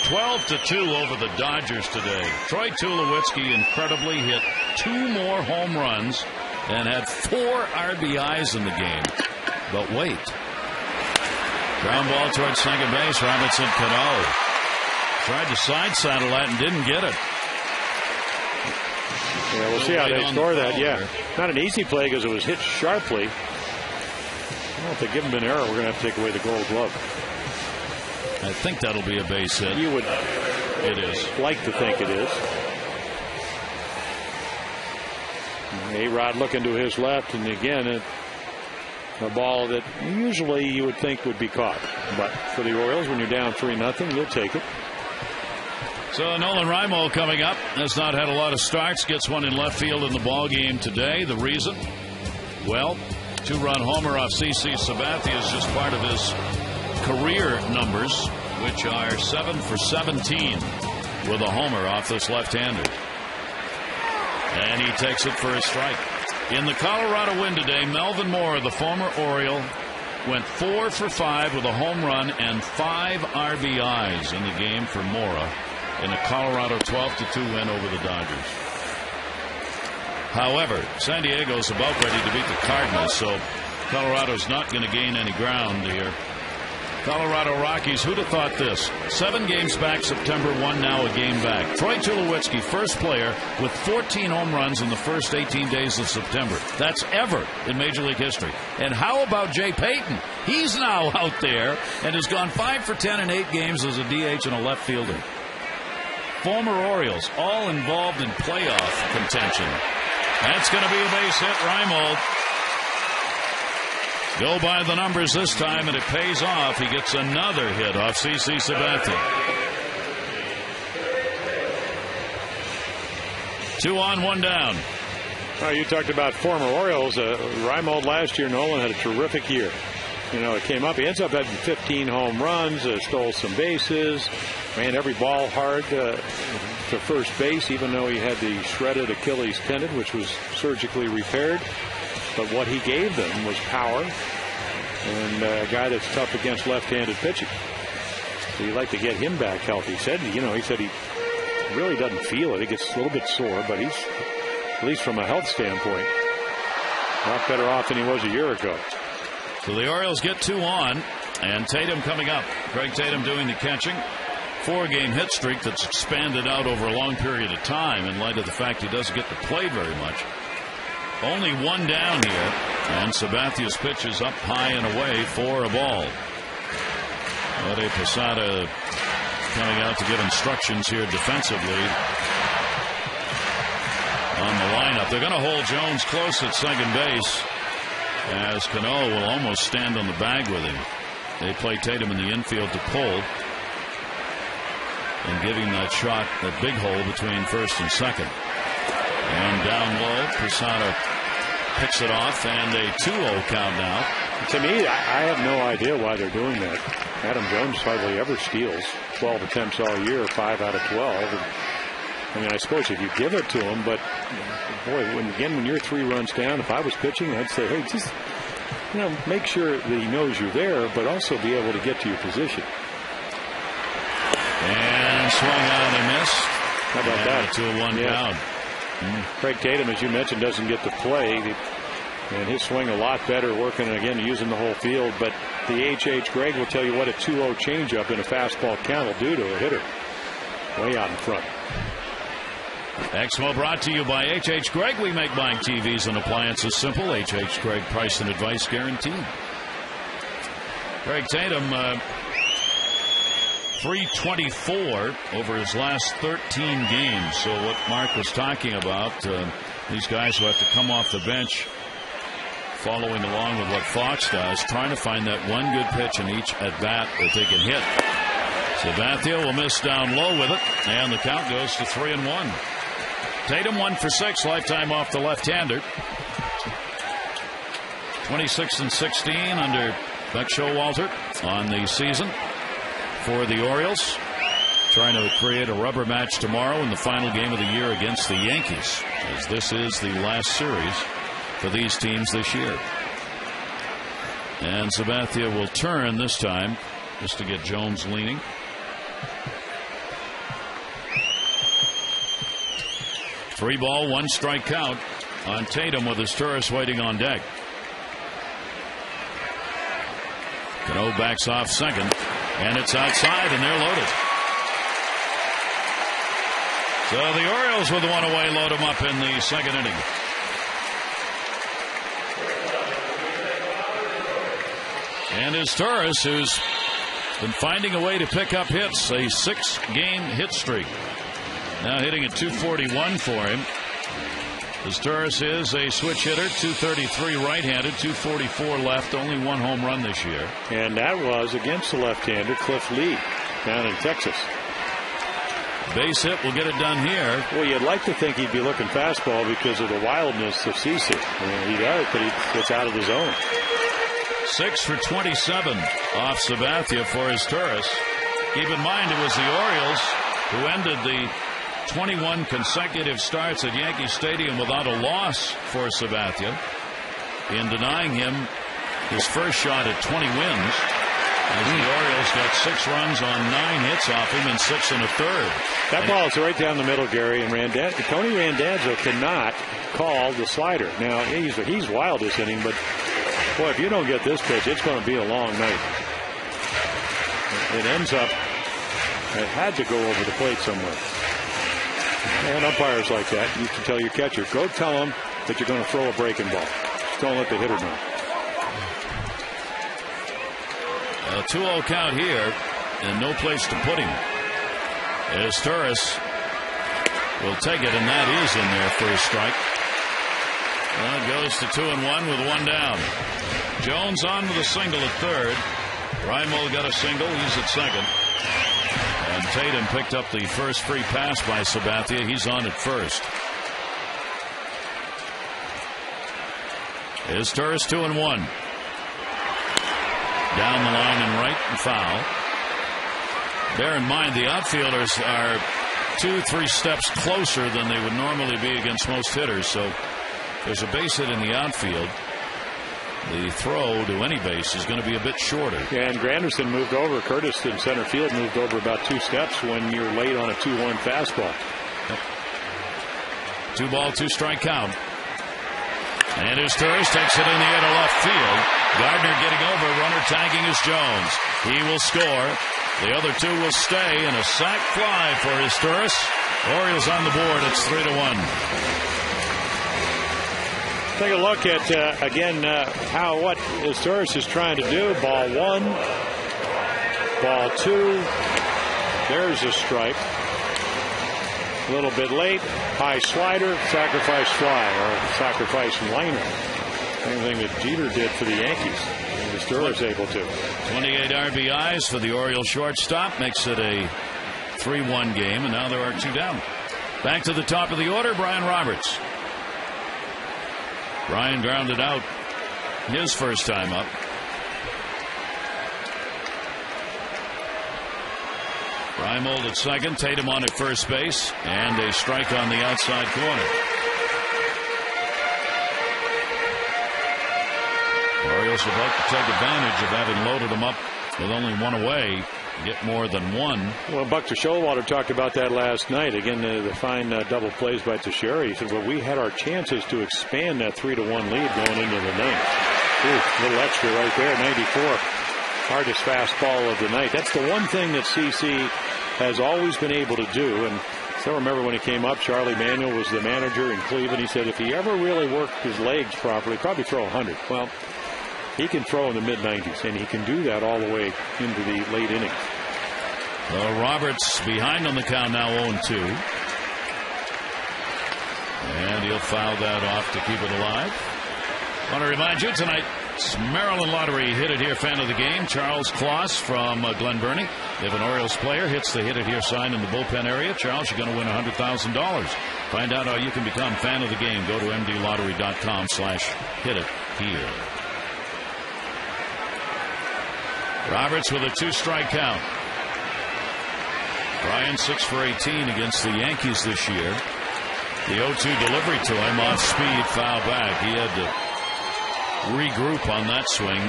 12-2 over the Dodgers today. Troy Tulowitzki incredibly hit 2 more home runs and had 4 RBIs in the game. But wait. Ground ball towards second base. Robinson Cano tried to side saddle that and didn't get it. Yeah, we'll see how they score that. Yeah, not an easy play because it was hit sharply. I don't know if they give him an error. We're going to have to take away the Gold Glove. I think that'll be a base hit. You would. It is. Like to think it is. A-Rod looking to his left, and again, a ball that usually you would think would be caught. But for the Orioles, when you're down 3-0, you'll take it. So Nolan Raimo coming up. Has not had a lot of starts. Gets one in left field in the ball game today. The reason? Well, 2-run homer off CC Sabathia is just part of his career numbers, which are 7 for 17 with a homer off this left-hander. And he takes it for a strike. In the Colorado win today, Melvin Mora, the former Oriole, went 4 for 5 with a home run and 5 RBIs in the game for Mora in a Colorado 12-2 win over the Dodgers. However, San Diego's about ready to beat the Cardinals, so Colorado's not going to gain any ground here. Colorado Rockies, who'd have thought this? 7 games back, September 1, now a game back. Troy Tulowitzki, first player with 14 home runs in the first 18 days of September. That's ever in Major League history. And how about Jay Payton? He's now out there and has gone 5 for 10 in 8 games as a DH and a left fielder. Former Orioles, all involved in playoff contention. That's going to be a base hit. Raimo go by the numbers this time, and it pays off. He gets another hit off CC Sabathia. 2 on, 1 down. Oh, you talked about former Orioles. Raimo last year, Nolan had a terrific year. You know, it came up. He ends up having 15 home runs, stole some bases, ran every ball hard to first base, even though he had the shredded Achilles tendon, which was surgically repaired. But what he gave them was power and a guy that's tough against left-handed pitching. So you'd like to get him back healthy. He said he really doesn't feel it. He gets a little bit sore, but he's, at least from a health standpoint, a lot better off than he was a year ago. So the Orioles get 2 on, and Tatum coming up. Greg Tatum doing the catching. 4-game hit streak that's expanded out over a long period of time in light of the fact he doesn't get to play very much. Only 1 down here, and Sabathia's pitch is up high and away for a ball. Ode Posada coming out to give instructions here defensively on the lineup. They're going to hold Jones close at second base, as Cano will almost stand on the bag with him. They play Tatum in the infield to pull and give him that shot, that big hole between first and second. And down low, Posada picks it off, and a 2-0 count now. To me, I have no idea why they're doing that. Adam Jones hardly ever steals. 12 attempts all year, 5 out of 12. And, I suppose if you give it to him, but boy, when you're 3 runs down, if I was pitching, I'd say, hey, just make sure that he knows you're there, but also be able to get to your position. And swung out and missed. How about that? 2-1 count. Craig Tatum, as you mentioned, doesn't get to play, and his swing a lot better, working again using the whole field. But the H.H. Gregg will tell you what a 2-0 changeup in a fastball count will do to a hitter way out in front. Exmo brought to you by H.H. Gregg. We make buying TVs and appliances simple. H.H. Gregg, price and advice guaranteed. Craig Tatum, 324 over his last 13 games. So what Mark was talking about, these guys who have to come off the bench following along with what Fox does, trying to find that one good pitch in each at bat that they can hit. Sabathia will miss down low with it, and the count goes to 3-1. Tatum 1 for 6 lifetime off the left-hander. 26-16 under Buck Showalter on the season for the Orioles, trying to create a rubber match tomorrow in the final game of the year against the Yankees, as this is the last series for these teams this year. And Sabathia will turn this time just to get Jones leaning. Three ball, one strike count on Tatum with his Turris waiting on deck. Cano backs off second, and it's outside, and they're loaded. So the Orioles with the one away load him up in the second inning. And his Turris, who's been finding a way to pick up hits, a 6-game hit streak. Now hitting at 241 for him. His Turris is a switch hitter, 233 right-handed, 244 left, only one home run this year. And that was against the left-hander Cliff Lee down in Texas. Base hit will get it done here. Well, you'd like to think he'd be looking fastball because of the wildness of CC. He does, but he gets out of the zone. 6 for 27 off Sabathia for his Turris. Keep in mind it was the Orioles who ended the 21 consecutive starts at Yankee Stadium without a loss for Sabathia in denying him his first shot at 20 wins, as the Orioles got 6 runs on 9 hits off him and 6 and a third. That ball is right down the middle, Gary, and Tony Randazzo cannot call the slider. Now he's wild this inning, but boy, if you don't get this pitch, it's going to be a long night. It ends up, it had to go over the plate somewhere. And umpires like that, you can tell your catcher, go tell him that you're going to throw a breaking ball. Just don't let the hitter know. A 2-0 count here, and no place to put him. As Turris will take it, and that is in there for a strike. Well, it goes to 2-1 with one down. Jones on with a single at third. Reimold got a single. He's at second. And Tatum picked up the first free pass by Sabathia. He's on at first. Is Turris 2-1. Down the line and right and foul. Bear in mind the outfielders are 2-3 steps closer than they would normally be against most hitters. So there's a base hit in the outfield. The throw to any base is going to be a bit shorter. Yeah, and Granderson moved over. Curtis in center field moved over about 2 steps when you're late on a 2-1 fastball. Yep. 2-ball, 2-strike count. And his Turris takes it in the air to left field. Gardner getting over. Runner tagging is Jones. He will score. The other two will stay, and a sac fly for his Turris. Orioles on the board. It's 3-1. Take a look at, again, what Turris is trying to do. Ball 1, ball 2. There's a strike. A little bit late. High slider, sacrifice fly, or sacrifice liner. Same thing that Jeter did for the Yankees. And Turris able to. 28 RBIs for the Orioles shortstop. Makes it a 3-1 game, and now there are 2 down. Back to the top of the order, Brian Roberts. Brian grounded out his first time up. Reimold at second, Tatum on at first base, and a strike on the outside corner. Orioles would like to take advantage of having loaded them up with only one away. Get more than one. Well, Buck Showalter talked about that last night. Again, the fine double plays by Teixeira. He said, well, we had our chances to expand that 3-1 lead going into the ninth. Ooh, little extra right there, 94. Hardest fastball of the night. That's the one thing that CC has always been able to do. And still remember when he came up, Charlie Manuel was the manager in Cleveland. He said if he ever really worked his legs properly, probably throw 100. Well, he can throw in the mid-90s, and he can do that all the way into the late innings. Roberts behind on the count now, 0-2. And he'll foul that off to keep it alive. I want to remind you tonight's Maryland Lottery Hit It Here fan of the game, Charles Kloss from Glen Burnie. If an Orioles player hits the Hit It Here sign in the bullpen area, Charles, you're going to win $100,000. Find out how you can become fan of the game. Go to mdlottery.com/hitithere. Roberts with a 2-strike count. Brian 6 for 18 against the Yankees this year. The 0-2 delivery to him off speed, foul back. He had to regroup on that swing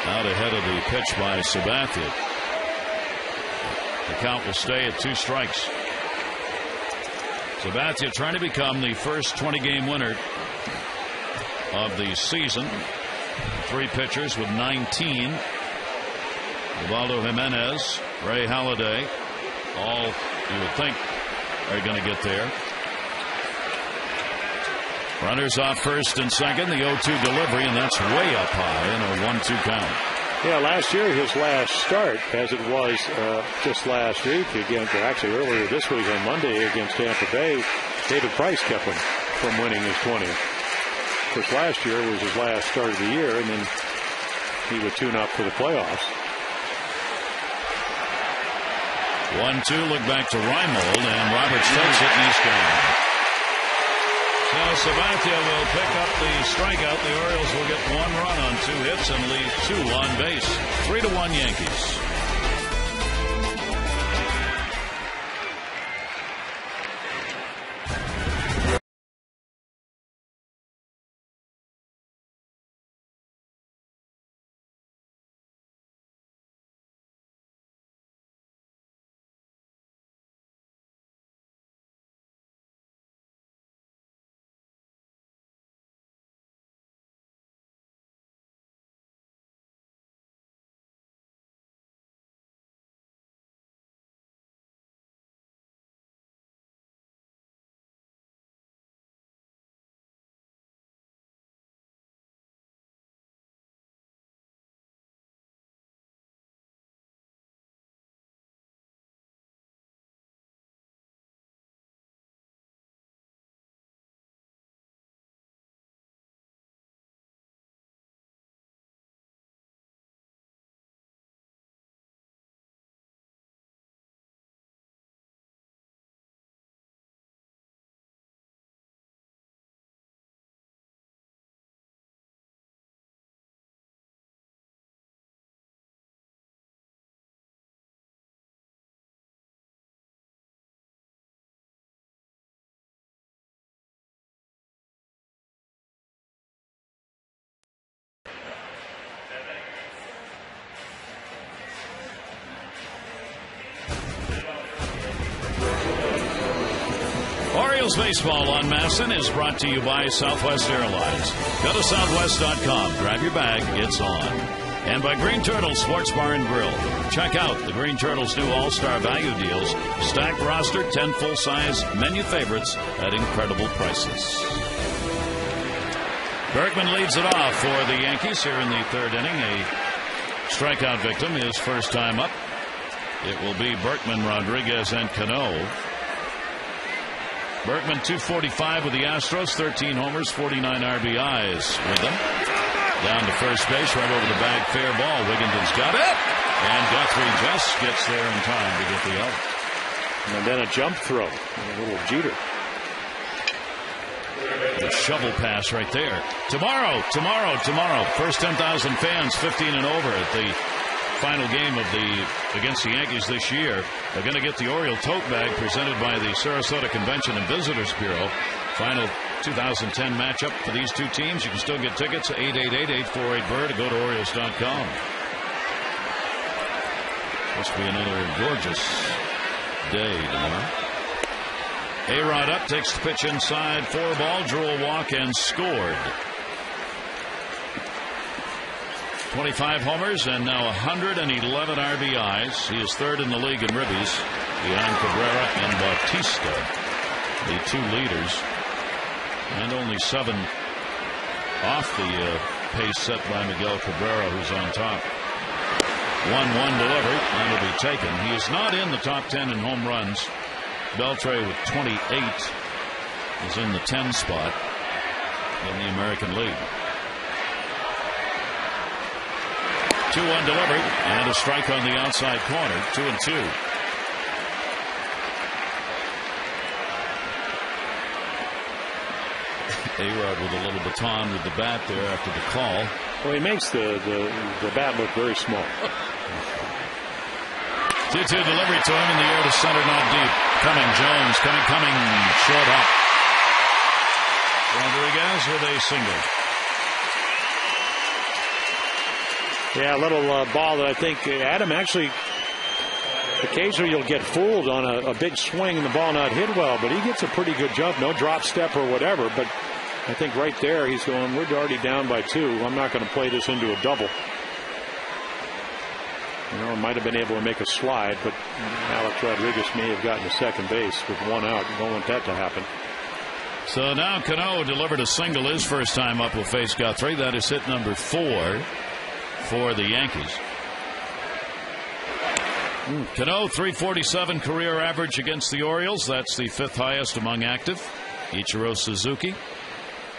out ahead of the pitch by Sabathia. The count will stay at 2 strikes. Sabathia trying to become the first 20-game winner of the season. 3 pitchers with 19. Ubaldo Jimenez, Ray Halladay, all you would think are going to get there. Runners off first and second. The 0-2 delivery, and that's way up high in a 1-2 count. Yeah, last year his last start, as it was just last week against, or actually earlier this week on Monday against Tampa Bay, David Price kept him from winning his 20. Of course, last year was his last start of the year, and then he would tune up for the playoffs. 1-2, look back to Reimold, and Roberts takes it, and he's gone. So Sabathia will pick up the strikeout. The Orioles will get 1 run on 2 hits and leave 2 on base. 3-1 Yankees. Orioles baseball on MASN is brought to you by Southwest Airlines. Go to southwest.com. Grab your bag. It's on. And by Green Turtle Sports Bar and Grill. Check out the Green Turtle's new All-Star Value Deals. Stacked roster, 10 full-size menu favorites at incredible prices. Berkman leads it off for the Yankees here in the 3rd inning. A strikeout victim, his first time up. It will be Berkman, Rodriguez, and Cano. Berkman 245 with the Astros, 13 homers, 49 RBIs with them. Down to first base, right over the bag, fair ball. Wigginton's got it, and Guthrie just gets there in time to get the out. And then a jump throw, a little Jeter. The shovel pass right there. Tomorrow. First 10,000 fans, 15 and over at the final game against the Yankees this year. They're going to get the Oriole tote bag presented by the Sarasota Convention and Visitors Bureau. Final 2010 matchup for these two teams. You can still get tickets at 888-848-BIRD to go to Orioles.com. Must be another gorgeous day tomorrow. A-Rod up, takes the pitch inside, 4 ball, drew a walk and scored. 25 homers and now 111 RBIs. He is 3rd in the league in ribbies behind Cabrera and Bautista, the 2 leaders, and only 7 off the pace set by Miguel Cabrera, who's on top. 1-1 delivered, and will be taken. He is not in the top 10 in home runs. Beltre with 28 is in the 10 spot in the American League. 2-1 delivered, and a strike on the outside corner. 2-2. A-Rod with a little baton with the bat there after the call. Well, he makes the bat look very small. 2-2 delivery to him in the air to center, not deep. Coming, Jones coming, short up. Rodriguez with a single. Yeah, a little ball that I think Adam actually, occasionally you'll get fooled on a big swing and the ball not hit well, but he gets a pretty good jump. No drop step or whatever, but I think right there he's going, we're already down by 2. I'm not going to play this into a double. Might have been able to make a slide, but Alex Rodriguez may have gotten to second base with 1 out. You don't want that to happen. So now Cano delivered a single his first time up will face Guthrie. That is hit number 4 for the Yankees. Cano, .347 career average against the Orioles. That's the 5th highest among active. Ichiro Suzuki,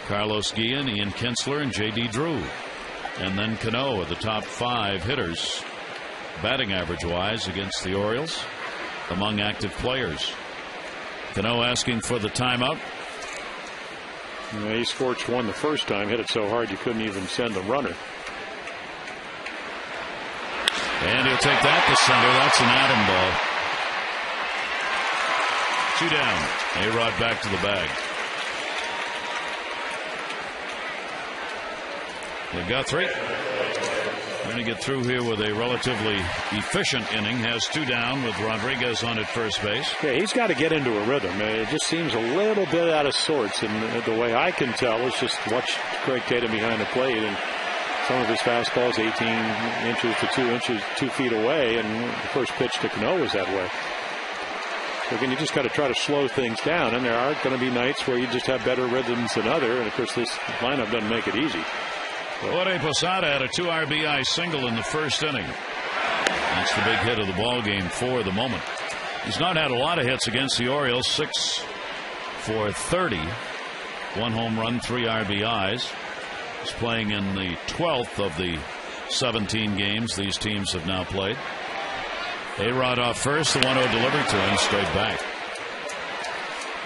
Carlos Guillen, Ian Kinsler, and J.D. Drew. And then Cano are the top 5 hitters, batting average-wise, against the Orioles among active players. Cano asking for the timeout. He scorched one the first time, hit it so hard you couldn't even send the runner. And he'll take that to center. That's an Adam ball. 2 down. A-Rod back to the bag. And Guthrie trying to get through here with a relatively efficient inning. Has 2 down with Rodriguez on at first base. Yeah, he's got to get into a rhythm. It just seems a little bit out of sorts. And the way I can tell is just watch Craig Tatum behind the plate. And some of his fastballs 18 inches to 2 feet away. And the first pitch to Cano was that way. So again, you just got to try to slow things down. And there are going to be nights where you just have better rhythms than other. And of course, this lineup doesn't make it easy. Jorge Posada had a 2 RBI single in the first inning. That's the big hit of the ball game for the moment. He's not had a lot of hits against the Orioles. 6 for 30. 1 home run, 3 RBIs. He's playing in the 12th of the 17 games these teams have now played. A-Rod off first. The 1-0 delivery to him straight back.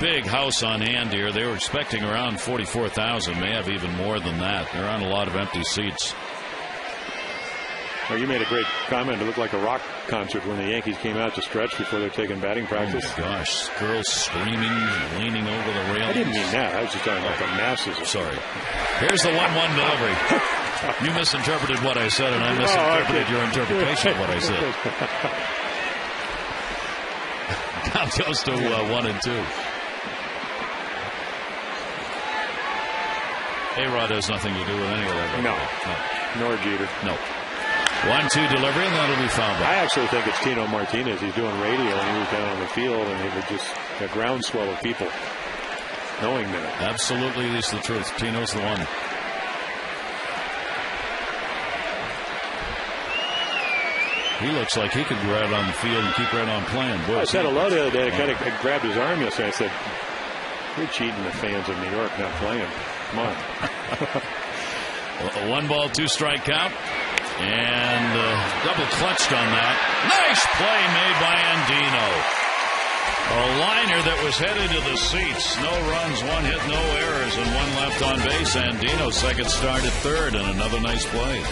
Big house on hand here. They were expecting around 44,000, may have even more than that. There aren't a lot of empty seats. Well, you made a great comment. It looked like a rock concert when the Yankees came out to stretch before they're taking batting practice. Oh my gosh, girls screaming, leaning over the railings. I didn't mean that. I was just talking about the masses. Sorry. Here's the 1-1 delivery. You misinterpreted what I said, and I misinterpreted your interpretation of what I said. Count goes to 1-2. A-Rod has nothing to do with any of that. No. Nor Jeter. No. 1-2 delivery, and that'll be fouled back. I actually think it's Tino Martinez. He's doing radio, and he was down on the field, and they were just a groundswell of people knowing that. Absolutely, it's the truth. Tino's the one. He looks like he could go right on the field and keep right on playing. Boy, I said hello the other day. I kind of grabbed his arm yesterday. I said, "You're cheating the fans of New York not playing. Come on." A 1-ball, 2-strike count. And double clutched on that. Nice play made by Andino. A liner that was headed to the seats. No runs, 1 hit, no errors, and 1 left on base. Andino second start at third, and another nice play.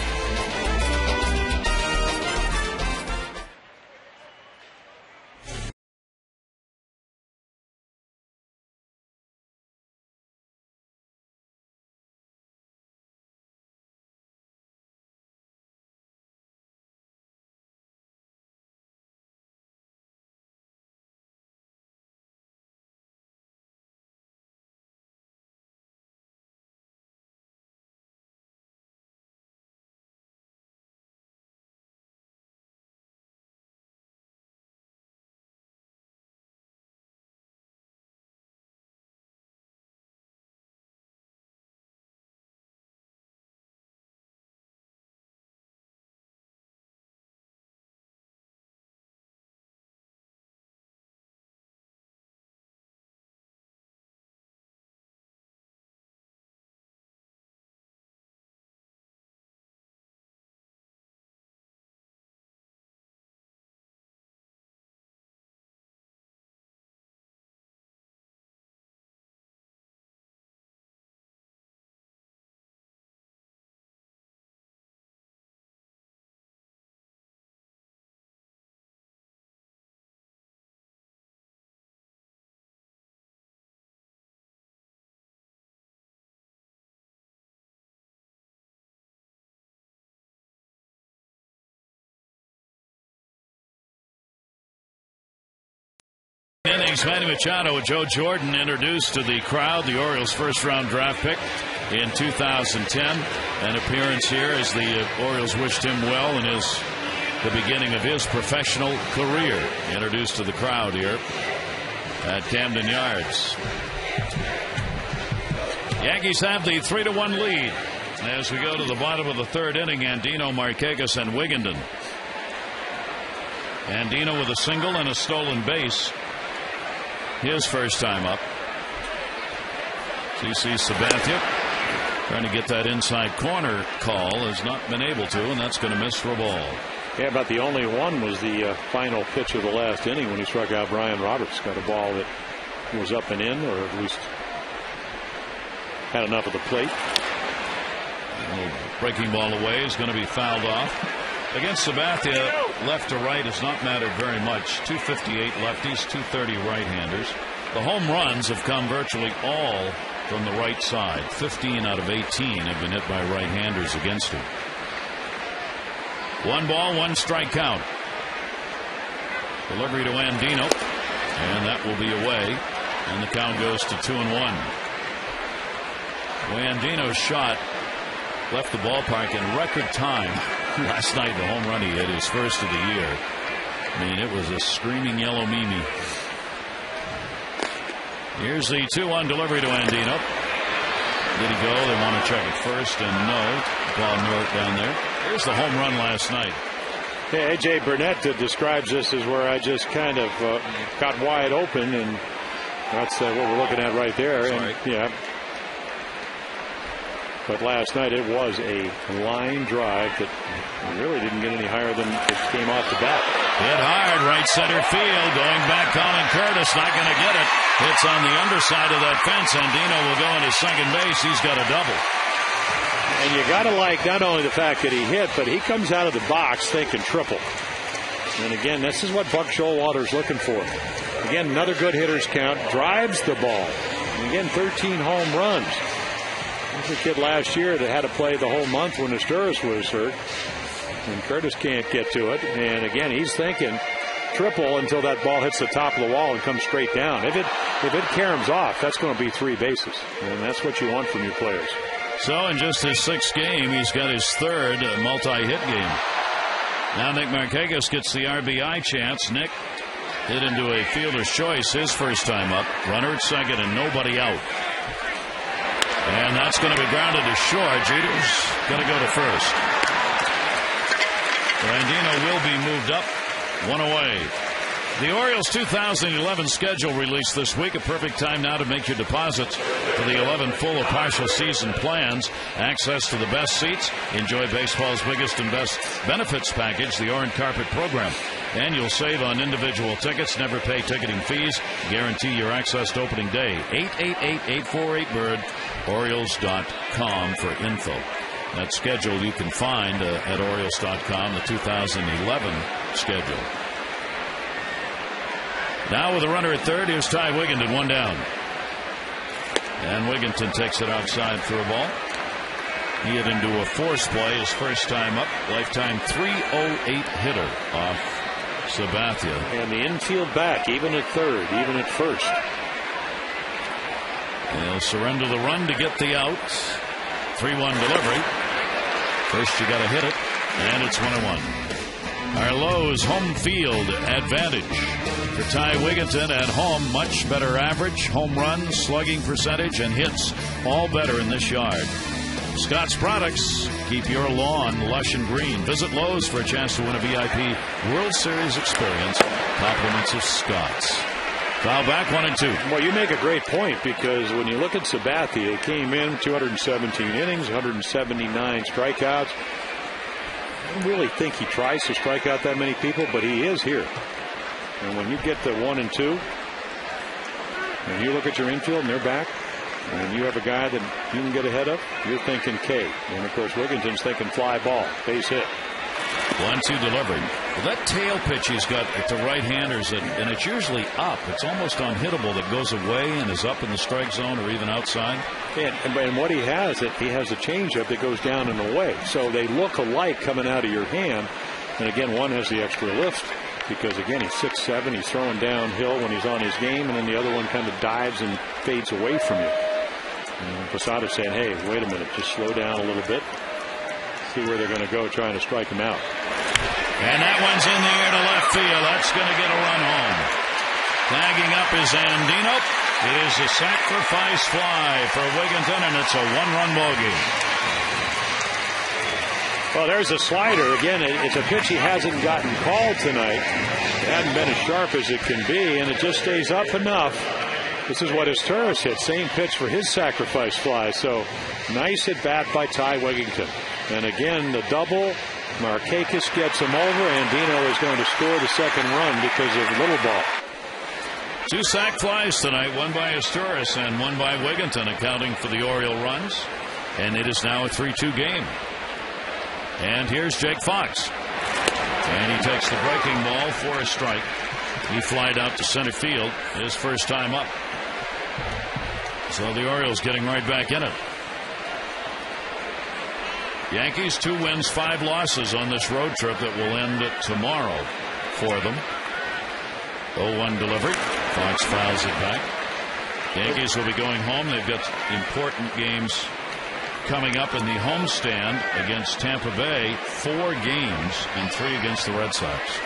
Yanks Manny Machado with Joe Jordan introduced to the crowd, the Orioles' first-round draft pick in 2010. An appearance here as the Orioles wished him well in the beginning of his professional career. Introduced to the crowd here at Camden Yards. Yankees have the 3-1 lead as we go to the bottom of the third inning. Andino, Markakis, and Wigginton. Andino with a single and a stolen base. His first time up. CC Sabathia trying to get that inside corner call, has not been able to, and that's going to miss for a ball. Yeah, about the only one was the final pitch of the last inning when he struck out Brian Roberts. Got a ball that was up and in, or at least had enough of the plate. Breaking ball away is going to be fouled off. Against Sabathia, left to right has not mattered very much. 258 lefties, 230 right-handers. The home runs have come virtually all from the right side. 15 out of 18 have been hit by right-handers against him. 1 ball, 1 strike count. Delivery to Andino, and that will be away, and the count goes to 2-1. Andino's shot left the ballpark in record time last night. The home run he hit, his first of the year. I mean, it was a screaming yellow Mimi. Here's the 2-1 delivery to Andino. Did he go? They want to check it first, and no. Ball north down there. Here's the home run last night. Yeah, A.J. Burnett describes this as where I just kind of got wide open, and that's what we're looking at right there. And, yeah. But last night it was a line drive that really didn't get any higher than it came off the bat. Hit hard, right center field. Going back, Colin Curtis not going to get it. It's on the underside of that fence. Andino will go into second base. He's got a double. And you got to like not only the fact that he hit, but he comes out of the box thinking triple. And again, this is what Buck Showalter's looking for. Again, another good hitter's count. Drives the ball. And again, 13 home runs. There's a kid last year that had to play the whole month when Asturis was hurt. And Curtis can't get to it. And again, he's thinking triple until that ball hits the top of the wall and comes straight down. If it caroms off, that's going to be 3 bases. And that's what you want from your players. So in just his 6th game, he's got his 3rd multi-hit game. Now Nick Markakis gets the RBI chance. Nick hit into a fielder's choice his first time up. Runner at second and nobody out. And that's going to be grounded to short. Jeter's going to go to first. Andino will be moved up. 1 away. The Orioles 2011 schedule released this week. A perfect time now to make your deposits for the 11 full or partial season plans. Access to the best seats. Enjoy baseball's biggest and best benefits package, the Orange Carpet Program. And you'll save on individual tickets. Never pay ticketing fees. Guarantee your access to opening day. 888-848-BIRD. Orioles.com for info. That schedule you can find at Orioles.com, the 2011 schedule. Now with a runner at third, here's Ty Wigginton, 1 down. And Wigginton takes it outside for a ball. He hit into a force play his first time up. Lifetime .308 hitter off Sabathia. And the infield back, even at third, even at first. They'll surrender the run to get the out. 3-1 delivery. First you got to hit it, and it's 1-1. Our Lowe's home field advantage for Ty Wigginton at home. Much better average, home runs, slugging percentage, and hits. All better in this yard. Scott's Products. Keep your lawn lush and green. Visit Lowe's for a chance to win a VIP World Series experience. Compliments of Scott's. Foul back, 1-2. Well, you make a great point, because when you look at Sabathia, he came in 217 innings, 179 strikeouts. I don't really think he tries to strike out that many people, but he is here. And when you get to 1 and 2, and you look at your infield and they're back, and you have a guy that you can get ahead of, you're thinking K. And of course, Wigginton's thinking fly ball, base hit. 1-2 delivery. Well, that tail pitch he's got to right-handers, and it's usually up. It's almost unhittable that goes away and is up in the strike zone or even outside. And what he has a changeup that goes down and away. So they look alike coming out of your hand. And again, one has the extra lift because, again, he's 6'7". He's throwing downhill when he's on his game, and then the other one kind of dives and fades away from you. And Posada's saying, hey, wait a minute, just slow down a little bit. See where they're going to go trying to strike him out. And that one's in the air to left field. That's going to get a run home. Tagging up is Andino. It is a sacrifice fly for Wigginton, and it's a one-run ball game. Well, there's a slider. Again, it's a pitch he hasn't gotten called tonight. It hasn't been as sharp as it can be, and it just stays up enough. This is what his Turris hit. Same pitch for his sacrifice fly. So nice at bat by Ty Wigginton. And again, the double. Markakis gets him over. Andino is going to score the second run because of little ball. 2 sac flies tonight, one by Asturias and one by Wigginton, accounting for the Oriole runs. And it is now a 3-2 game. And here's Jake Fox. And he takes the breaking ball for a strike. He flied out to center field his first time up. So the Orioles getting right back in it. Yankees 2 wins, 5 losses on this road trip that will end tomorrow for them. 0-1 delivered. Fox fouls it back. Yankees will be going home. They've got important games coming up in the homestand against Tampa Bay. 4 games and 3 against the Red Sox.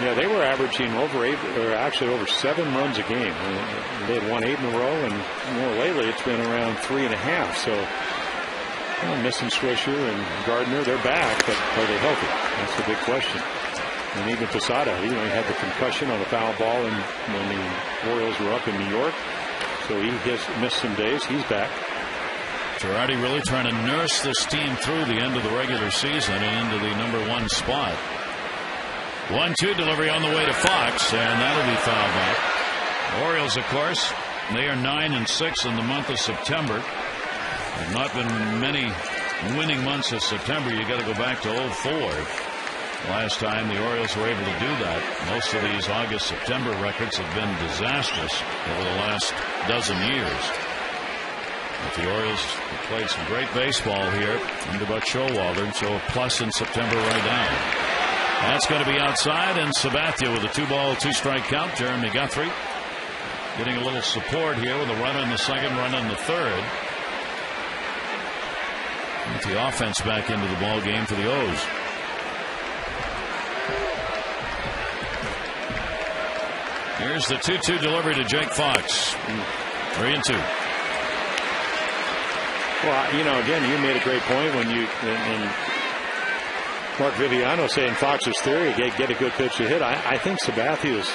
Yeah, they were averaging over 8, or actually over 7 runs a game. They had won 8 in a row, and more lately it's been around 3.5. So missing Swisher and Gardner, they're back, but are they healthy? That's the big question. And even Posada, he had the concussion on a foul ball when the Orioles were up in New York. So he has missed some days. He's back. Girardi really trying to nurse this team through the end of the regular season and into the #1 spot. 1-2 delivery on the way to Fox, and that'll be fouled back. Orioles, of course, they are 9-6 in the month of September. There have not been many winning months of September. You got to go back to 2004. Last time the Orioles were able to do that. Most of these August-September records have been disastrous over the last dozen years. But the Orioles have played some great baseball here under Buck Showalter, so a plus in September right now. That's going to be outside, and Sabathia with a 2-ball, 2-strike count. Jeremy Guthrie getting a little support here with a run in the second, run in the third. Get the offense back into the ball game for the O's. Here's the 2-2 delivery to Jake Fox. 3-2. Well, again, you made a great point when you and Mark Viviano saying Fox's theory, get a good pitch to hit. I think Sabathia is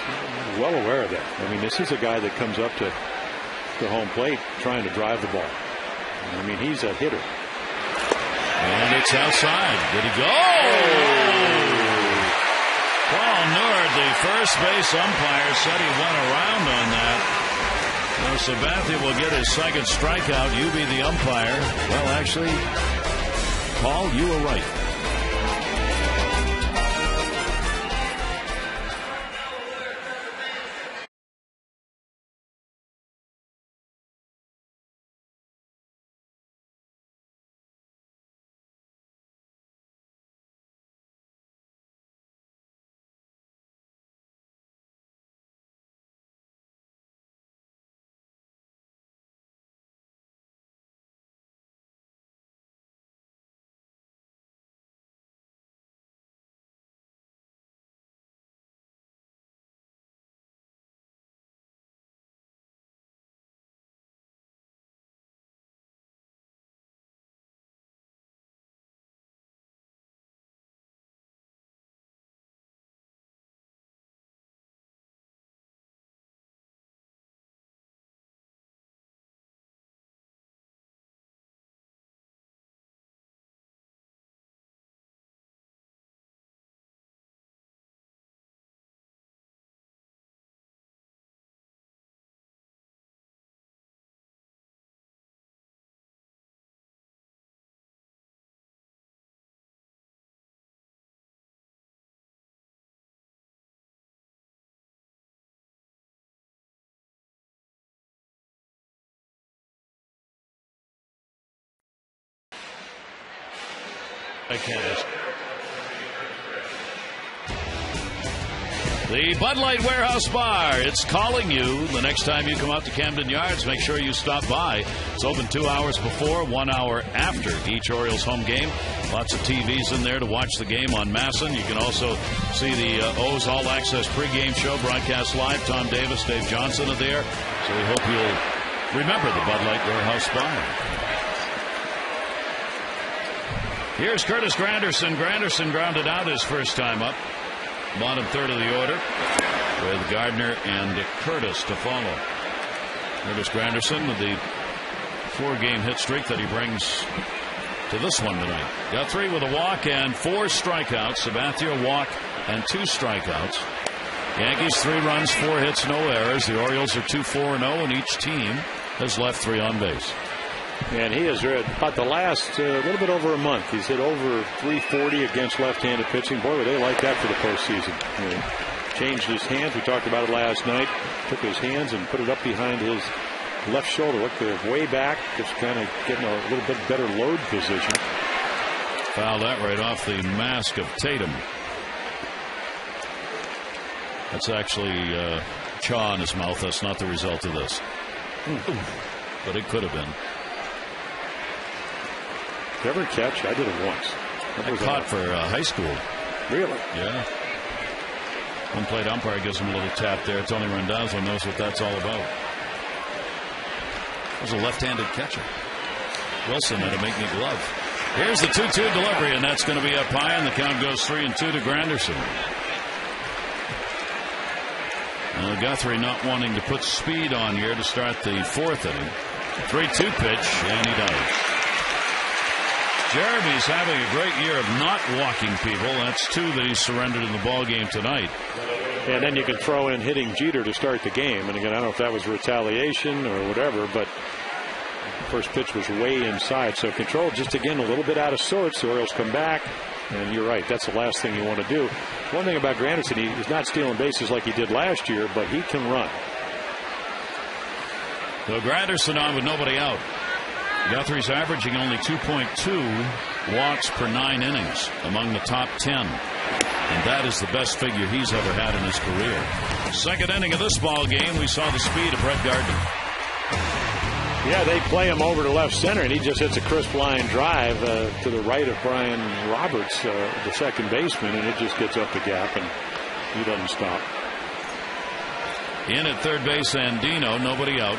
well aware of that. I mean, this is a guy that comes up to the home plate trying to drive the ball. I mean, he's a hitter. And it's outside. Did he go? Paul Nord, the first base umpire, said he went around on that. So Sabathia will get his second strikeout. You be the umpire. Well, actually, Paul, you were right. The Bud Light Warehouse Bar, it's calling you. The next time you come out to Camden Yards, make sure you stop by. It's open 2 hours before, 1 hour after each Orioles home game. Lots of TVs in there to watch the game on Masson. You can also see the O's All Access pregame show broadcast live. Tom Davis, Dave Johnson are there. So we hope you'll remember the Bud Light Warehouse Bar. Here's Curtis Granderson. Granderson grounded out his first time up. Bottom third of the order with Gardner and Curtis to follow. Curtis Granderson with the 4-game hit streak that he brings to this one tonight. Guthrie with a walk and 4 strikeouts. Sabathia a walk and 2 strikeouts. Yankees 3 runs, 4 hits, no errors. The Orioles are 2-4-0, and each team has left 3 on base. And he has read about the last little bit over a month. He's hit over 340 against left-handed pitching. Boy, would they like that for the postseason. Changed his hands. We talked about it last night. Took his hands and put it up behind his left shoulder. Looked way back. Just kind of getting a little bit better load position. Fouled that right off the mask of Tatum. That's actually chaw in his mouth. That's not the result of this. But it could have been. Did you ever catch? I did it once. I caught for high school. Really? Yeah. One plate umpire gives him a little tap there. Tony Randazzo knows what that's all about. It was a left-handed catcher. Wilson had to make me glove. Here's the 2-2 delivery, and that's going to be up high, and the count goes 3-2 to Granderson. Guthrie not wanting to put speed on here to start the 4th inning. 3-2 pitch, and he does. Jeremy's having a great year of not walking people. That's 2 that he surrendered in the ball game tonight. And then you can throw in hitting Jeter to start the game. And again, I don't know if that was retaliation or whatever, but the first pitch was way inside. So control just again a little bit out of sorts. The Orioles come back. And you're right, that's the last thing you want to do. One thing about Granderson, he's not stealing bases like he did last year, but he can run. So Granderson on with nobody out. Guthrie's averaging only 2.2 walks per 9 innings, among the top 10. And that is the best figure he's ever had in his career. Second inning of this ball game, we saw the speed of Brett Gardner. Yeah, they play him over to left center, and he just hits a crisp line drive to the right of Brian Roberts, the second baseman, and it just gets up the gap, and he doesn't stop. In at third base, Andino, nobody out.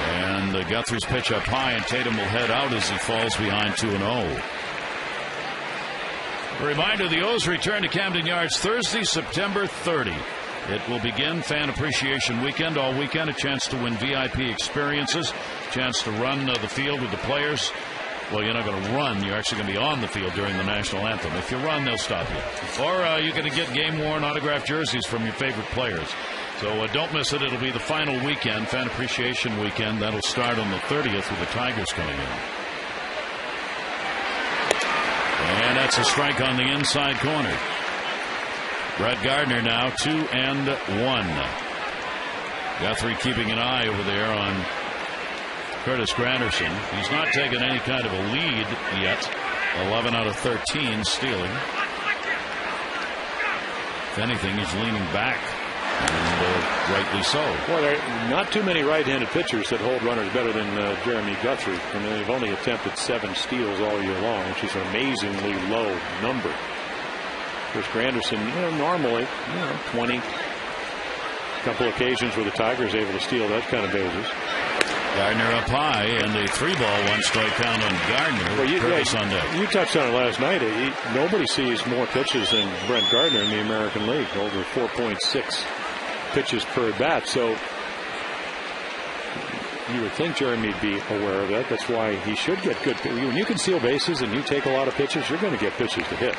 And Guthrie's pitch up high, and Tatum will head out as he falls behind 2-0. A reminder, the O's return to Camden Yards Thursday, September 30. It will begin Fan Appreciation Weekend all weekend. A chance to win VIP experiences, a chance to run the field with the players. Well, you're not going to run. You're actually going to be on the field during the national anthem. If you run, they'll stop you. Or you're going to get game-worn autographed jerseys from your favorite players. So don't miss it. It'll be the final weekend, Fan Appreciation Weekend. That'll start on the 30th with the Tigers coming in. And that's a strike on the inside corner. Brett Gardner now 2-1. Guthrie keeping an eye over there on Curtis Granderson. He's not taken any kind of a lead yet. 11 out of 13 stealing. If anything, he's leaning back. And rightly so. Well, there are not too many right-handed pitchers that hold runners better than Jeremy Guthrie. I mean, they've only attempted 7 steals all year long, which is an amazingly low number. Chris Granderson, normally, 20. A couple occasions where the Tigers able to steal that kind of bases. Gardner up high, and a 3-ball, 1-strike count on Gardner. Well, you touched on it last night. Nobody sees more pitches than Brent Gardner in the American League, over 4.6 pitches per bat. So you would think Jeremy'd be aware of that. That's why he should get good. When you can steal bases and you take a lot of pitches, you're going to get pitches to hit.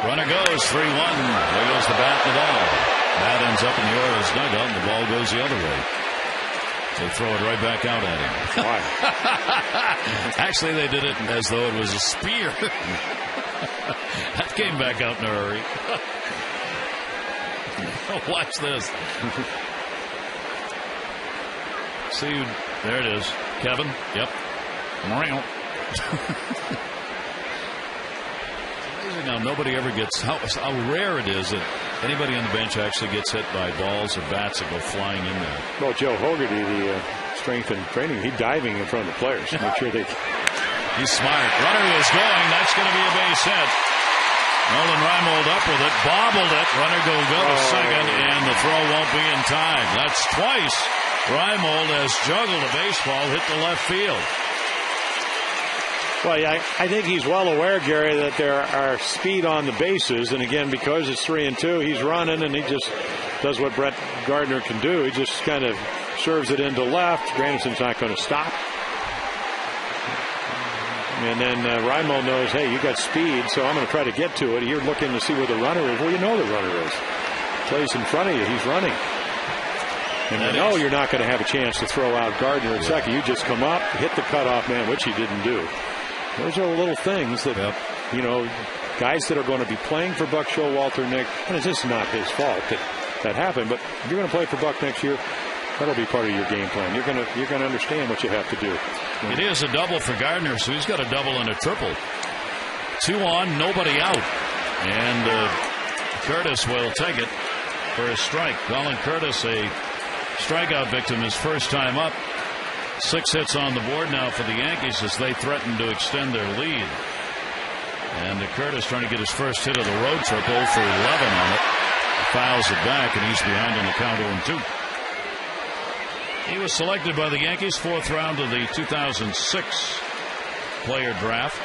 Runner goes 3-1. There goes the bat and the ball. Bat ends up in the Orioles dugout, and the ball goes the other way. They throw it right back out at him. Why? Actually, they did it as though it was a spear. That came back out in a hurry. Watch this. See, there it is. Kevin. Yep. amazing how nobody ever gets, how rare it is that anybody on the bench actually gets hit by balls or bats that go flying in there. Well, Joe Hogarty, the strength and training, he's diving in front of the players to make sure they. He's smart. Runner is going. That's going to be a base hit. Nolan Reimold up with it, bobbled it. Runner go to second, and the throw won't be in time. That's twice Reimold has juggled a baseball, hit the left field. Well, yeah, I think he's well aware, Gary, that there are speed on the bases. And again, because it's 3-2, he's running and he just does what Brett Gardner can do. He just kind of serves it into left. Granderson's not going to stop. And then Reimold knows, hey, you got speed, so I'm going to try to get to it. You're looking to see where the runner is. Well, you know the runner is. Plays in front of you. He's running. And you know you're not going to have a chance to throw out Gardner in second. You just come up, hit the cutoff man, which he didn't do. Those are little things that, you know, guys that are going to be playing for Buck Showalter next, and it's just not his fault that happened, but if you're going to play for Buck next year, that'll be part of your game plan. You're going to understand what you have to do. It is a double for Gardner, so he's got a double and a triple. 2 on, nobody out. And Curtis will take it for a strike. Colin Curtis, a strikeout victim, his first time up. 6 hits on the board now for the Yankees as they threaten to extend their lead. And Curtis trying to get his first hit of the road trip, 0 for 11 on it. Fouls it back, and he's behind on the count 0-2. He was selected by the Yankees 4th round of the 2006 player draft.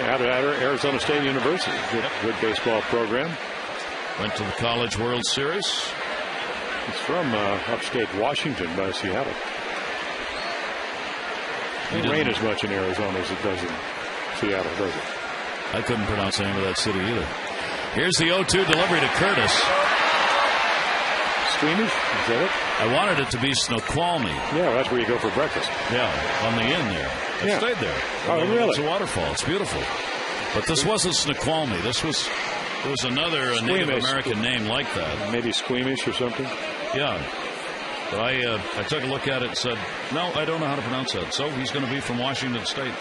Out of Arizona State University. Good baseball program. Went to the College World Series. It's from upstate Washington by Seattle. It doesn't rain as much in Arizona as it does in Seattle, does it? I couldn't pronounce the name of that city either. Here's the 0-2 delivery to Curtis. Squeamish? Is that it? I wanted it to be Snoqualmie. Yeah, that's where you go for breakfast. Yeah, on the inn there. I stayed there. Oh, really? It's a waterfall. It's beautiful. But this wasn't Snoqualmie. There was another Native American name like that. Maybe Squeamish or something? Yeah. But I took a look at it and said, no, I don't know how to pronounce that. So he's going to be from Washington State.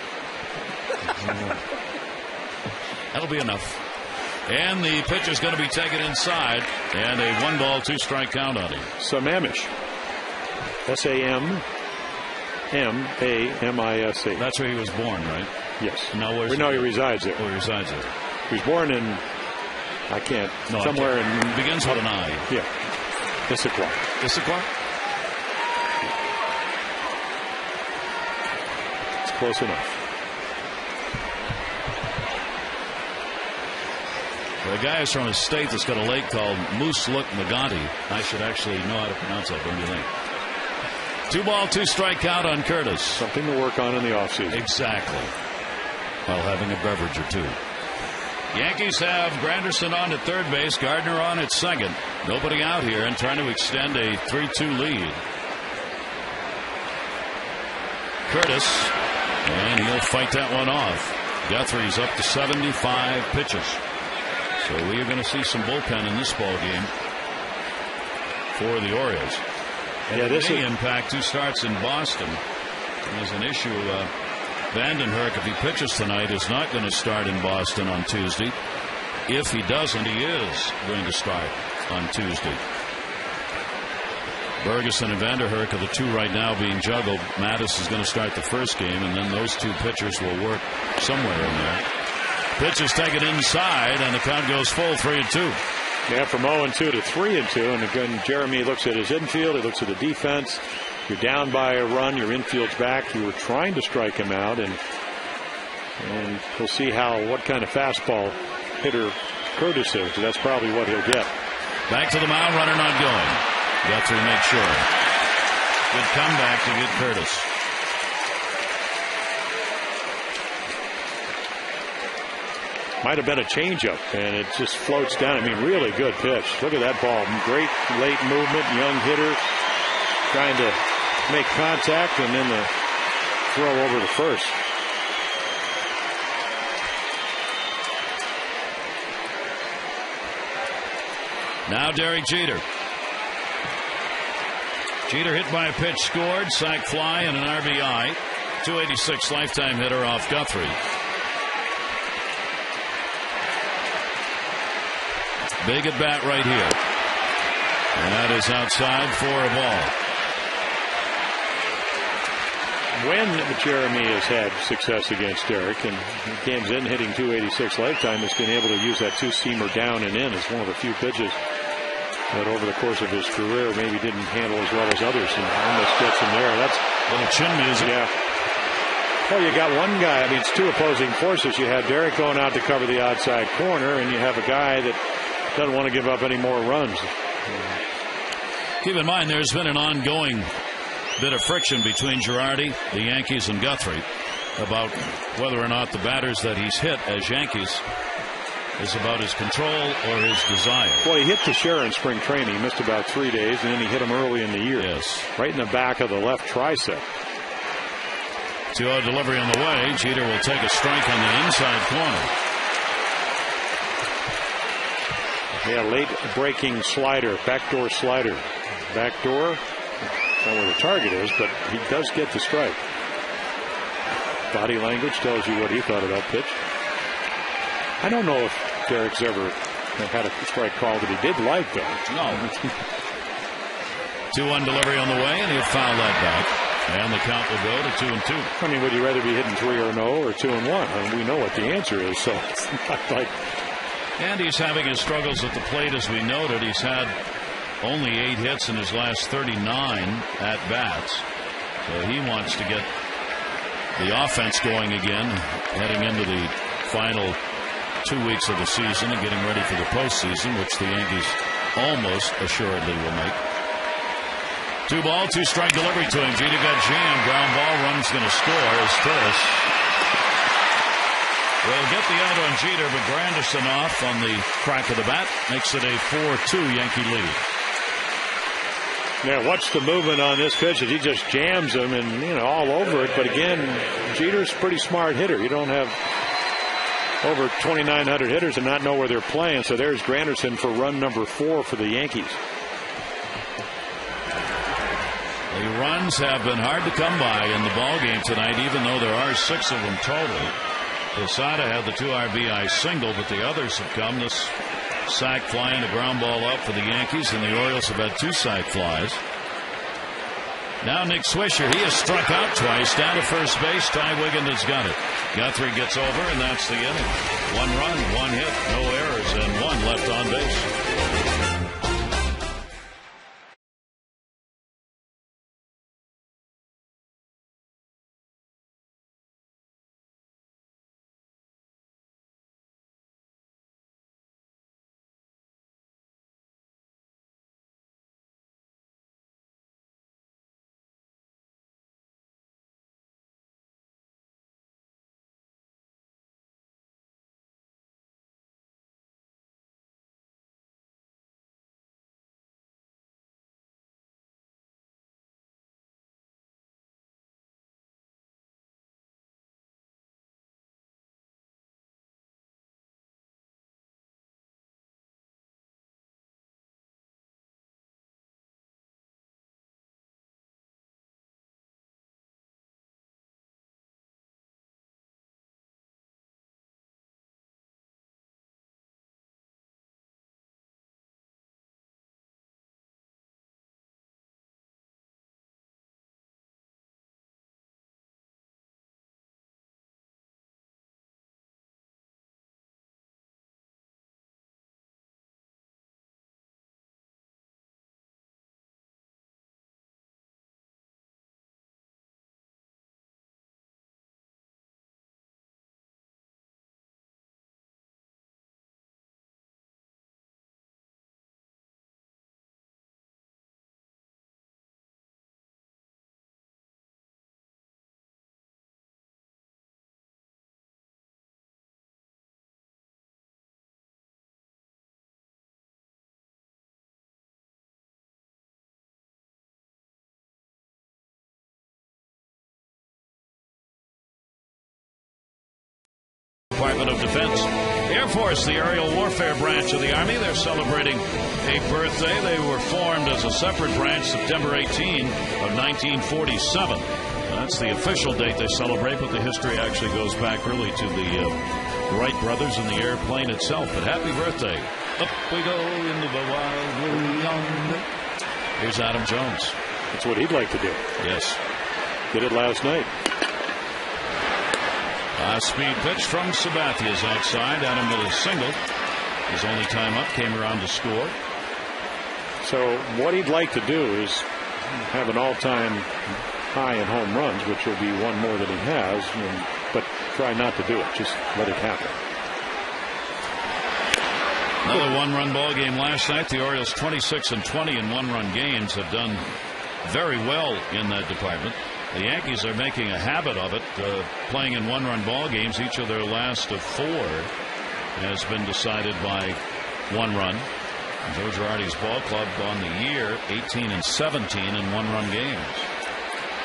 That'll be enough. And the pitch is going to be taken inside. And a 1-ball, 2-strike count on him. Sammamish. S-A-M-M-A-M-I-S-H. That's where he was born, right? Yes. Now where's he resides there. Oh, he resides there. He was born in, somewhere in. Begins with an I. Yeah. Issaquah. Issaquah? It's close enough. The guy is from a state that's got a lake called Mooselook Magati. I should actually know how to pronounce that, don't you think? 2-ball, 2-strike count on Curtis. Something to work on in the offseason. Exactly. While having a beverage or two. Yankees have Granderson on at third base, Gardner on at second. Nobody out here and trying to extend a 3-2 lead. Curtis, and he'll fight that one off. Guthrie's up to 75 pitches. So we are going to see some bullpen in this ball game for the Orioles. And this may impact 2 starts in Boston. There's an issue. Vandenherk, if he pitches tonight, is not going to start in Boston on Tuesday. If he doesn't, he is going to start on Tuesday. Bergeson and Vanderherk are the 2 right now being juggled. Mattis is going to start the first game, and then those 2 pitchers will work somewhere in there. Pitch is taken inside, and the count goes full 3-2. Yeah, from 0-2 to 3-2. And again, Jeremy looks at his infield. He looks at the defense. You're down by a run. Your infield's back. You were trying to strike him out, and we'll see what kind of fastball hitter Curtis is. That's probably what he'll get. Back to the mound. Runner not going. Guthrie makes sure. Good comeback to get Curtis. Might have been a changeup, and it just floats down. I mean, really good pitch. Look at that ball. Great late movement. Young hitter trying to make contact, and then the throw over to first. Now Derek Jeter. Jeter hit by a pitch, scored, sac fly, and an RBI. 286 lifetime hitter off Guthrie. Big at bat right here. And that is outside for a ball. When Jeremy has had success against Derek, and games in hitting 286 lifetime, has been able to use that two-seamer down and in as one of the few pitches that over the course of his career maybe didn't handle as well as others, and almost gets him there. That's a little chin music. Yeah. Well, you got one guy. I mean, it's two opposing forces. You have Derek going out to cover the outside corner, and you have a guy that doesn't want to give up any more runs. Keep in mind, there's been an ongoing bit of friction between Girardi, the Yankees, and Guthrie about whether or not the batters that he's hit as Yankees is about his control or his desire. Well, he hit Teixeira in spring training. He missed about 3 days, and then he hit him early in the year. Yes. Right in the back of the left tricep. 2-0 delivery on the way. Jeter will take a strike on the inside corner. Yeah, late breaking slider, backdoor slider. Backdoor, not where the target is, but he does get the strike. Body language tells you what he thought of that pitch. I don't know if Derek's ever had a strike call that he did like, though. No. 2-1 delivery on the way, and he'll foul that back. And the count will go to 2-2. I mean, would you rather be hitting 3-0 or 2-1? I mean, we know what the answer is, so it's not like. And he's having his struggles at the plate, as we noted. He's had only 8 hits in his last 39 at-bats. So he wants to get the offense going again, heading into the final 2 weeks of the season and getting ready for the postseason, which the Yankees almost assuredly will make. 2-ball, 2-strike delivery to him. Jeter got jammed. Ground ball. Run's going to score as Torres will get the out on Jeter, but Granderson off on the crack of the bat makes it a 4-2 Yankee lead. Yeah, watch the movement on this pitch. He just jams him and, all over it. But again, Jeter's a pretty smart hitter. You don't have over 2,900 hitters and not know where they're playing. So there's Granderson for run number 4 for the Yankees. The runs have been hard to come by in the ball game tonight, even though there are 6 of them total. Posada had the 2 RBI single, but the others have come. This sac fly and a ground ball up for the Yankees, and the Orioles have had 2 sac flies. Now Nick Swisher, he has struck out twice, down to first base. Ty Wigginton has got it. Guthrie gets over, and that's the inning. 1 run, 1 hit, no errors, and 1 left on base. Department of Defense. Air Force, the aerial warfare branch of the Army. They're celebrating a birthday. They were formed as a separate branch September 18 of 1947. That's the official date they celebrate, but the history actually goes back really to the Wright brothers and the airplane itself. But happy birthday Up we go into the wild blue yonder. Here's Adam Jones. That's what he'd like to do. Yes. Did it last night. Speed pitch from Sabathia's outside. Adam with a single. His only time up came around to score. So what he'd like to do is have an all-time high in home runs, which will be one more than he has, but try not to do it. Just let it happen. Another one-run ball game last night. The Orioles 26-20 in one-run games have done very well in that department. The Yankees are making a habit of it, playing in one-run ball games. Each of their last of 4 has been decided by one run. Joe Girardi's ball club on the year 18-17 in one-run games.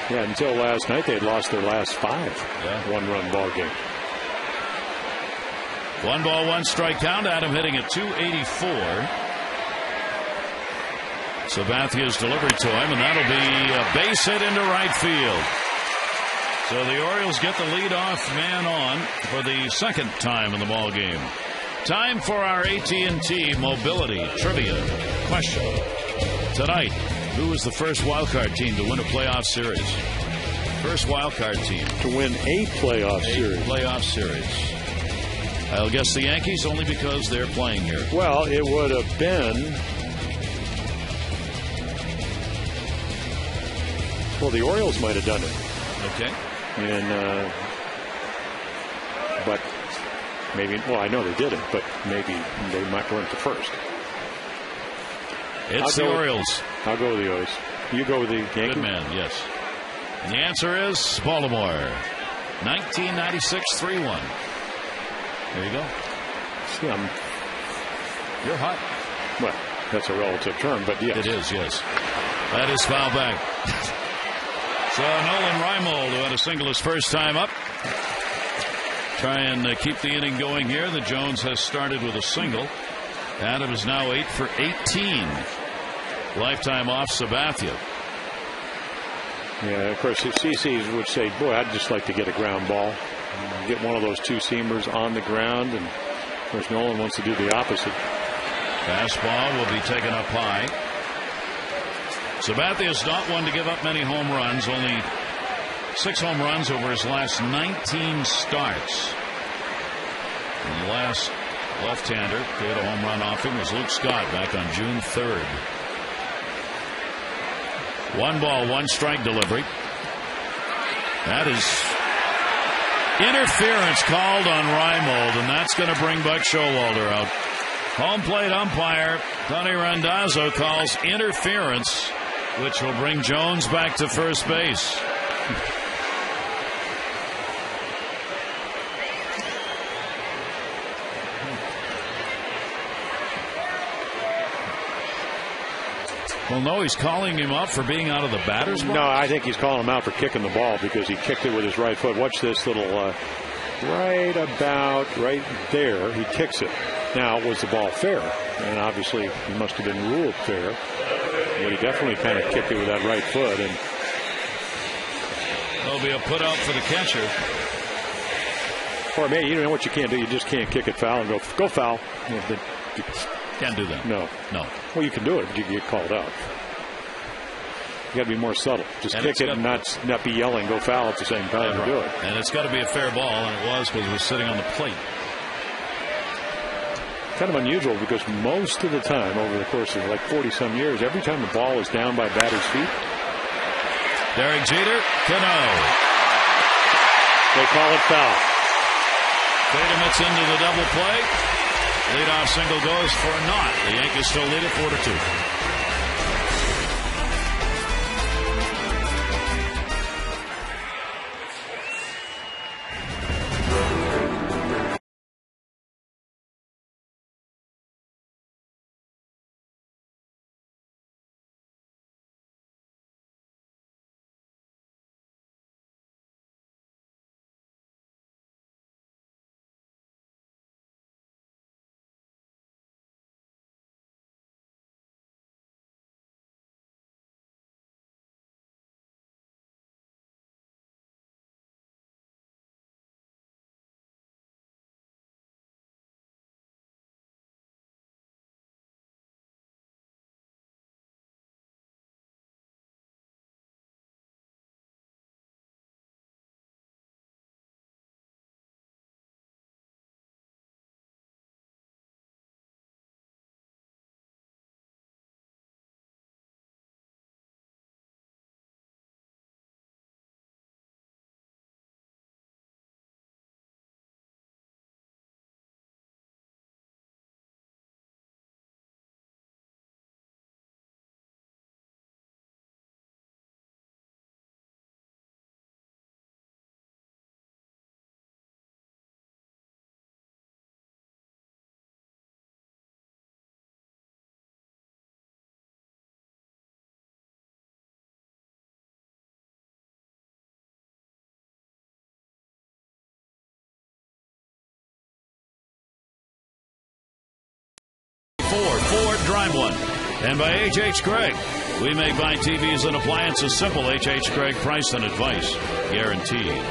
Yeah, until last night they'd lost their last 5 one-run ball games. 1 ball, 1 strike count. Adam hitting at .284. Sabathia's delivery to him, and that'll be a base hit into right field. So the Orioles get the leadoff man on for the second time in the ball game. Time for our AT&T Mobility Trivia question. Tonight, who was the first wildcard team to win a playoff series? First wildcard team to win a playoff series. Playoff series. I'll guess the Yankees, only because they're playing here. Well, it would have been. Well, the Orioles might have done it. Okay. And but maybe. Well, I know they did it, but maybe they weren't the first. It's the Orioles. I'll go with the Orioles. You go with the Yankees? Good man, yes. And the answer is Baltimore. 1996-3-1. There you go. See, you're hot. Well, that's a relative term, but yes. It is, yes. That is foul back. So Nolan Reimold, who had a single his first time up. Try and keep the inning going here. The Jones has started with a single. Adam is now 8 for 18. Lifetime off Sabathia. Yeah, of course, CC would say, boy, I'd just like to get a ground ball. Get one of those 2-seamers on the ground. And, of course, Nolan wants to do the opposite. Fastball will be taken up high. Sabathia's not one to give up many home runs. Only 6 home runs over his last 19 starts. And the last left-hander to hit a home run off him was Luke Scott back on June 3rd. 1 ball, 1 strike delivery. That is interference called on Reimold, and that's going to bring Buck Showalter out. Home plate umpire Tony Randazzo calls interference, which will bring Jones back to first base. Well, no, he's calling him up for being out of the batter's box. No, I think he's calling him out for kicking the ball because he kicked it with his right foot. Watch this little right there. He kicks it. Now, was the ball fair? And obviously, he must have been ruled fair. But he definitely kind of kicked it with that right foot. And there'll be a put out for the catcher. Or maybe, you know what you can't do? You just can't kick it foul and go foul. Can't do that. No. Well, you can do it, but you can get called out. You got to be more subtle. Just kick it and not be yelling, go foul at the same time to do it. And it's got to be a fair ball, and it was because it was sitting on the plate. Kind of unusual because most of the time over the course of like 40-some years, every time the ball is down by batter's feet. Derek Jeter, Cano. They call it foul. Tatum hits into the double play. Leadoff single goes for naught. The Yankees still lead it 4-2. Drive One. And by H.H. Gregg. We make buying TVs and appliances simple. H.H. Gregg, price and advice guaranteed.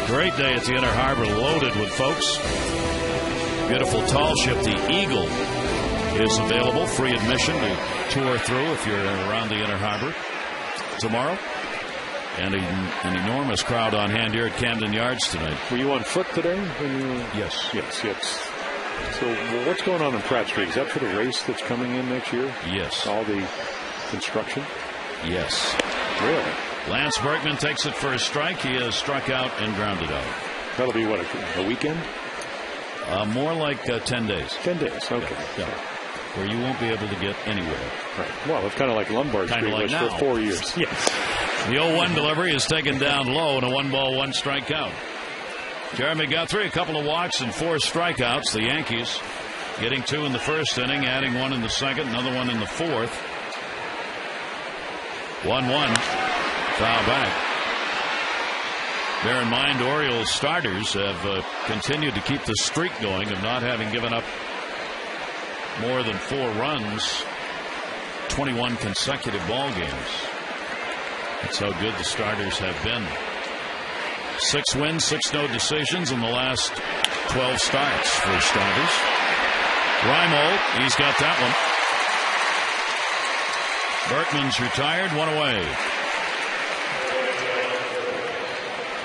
Great day at the Inner Harbor, loaded with folks. Beautiful tall ship, the Eagle, is available. Free admission to tour through if you're around the Inner Harbor tomorrow. And an enormous crowd on hand here at Camden Yards tonight. Were you on foot today? Yes. Yes. So what's going on in Pratt Street? Is that for the race that's coming in next year? Yes. All the construction? Yes. Really? Lance Berkman takes it for a strike. He is struck out and grounded out. That'll be what, a weekend? More like 10 days. 10 days, okay. Yeah. Where you won't be able to get anywhere. Right. Well, it's kind of like Lombard Street was for 4 years. Yes. The 0-1 delivery is taken down low and a 1-ball, 1 strikeout. Jeremy Guthrie, a couple of walks and 4 strikeouts. The Yankees getting 2 in the first inning, adding 1 in the second, another 1 in the fourth. 1-1. Foul back. Bear in mind, Orioles starters have continued to keep the streak going of not having given up more than 4 runs 21 consecutive ball games. That's how good the starters have been. 6 wins, 6 no decisions in the last 12 starts for starters. Reimold, he's got that one. Berkman's retired, 1 away.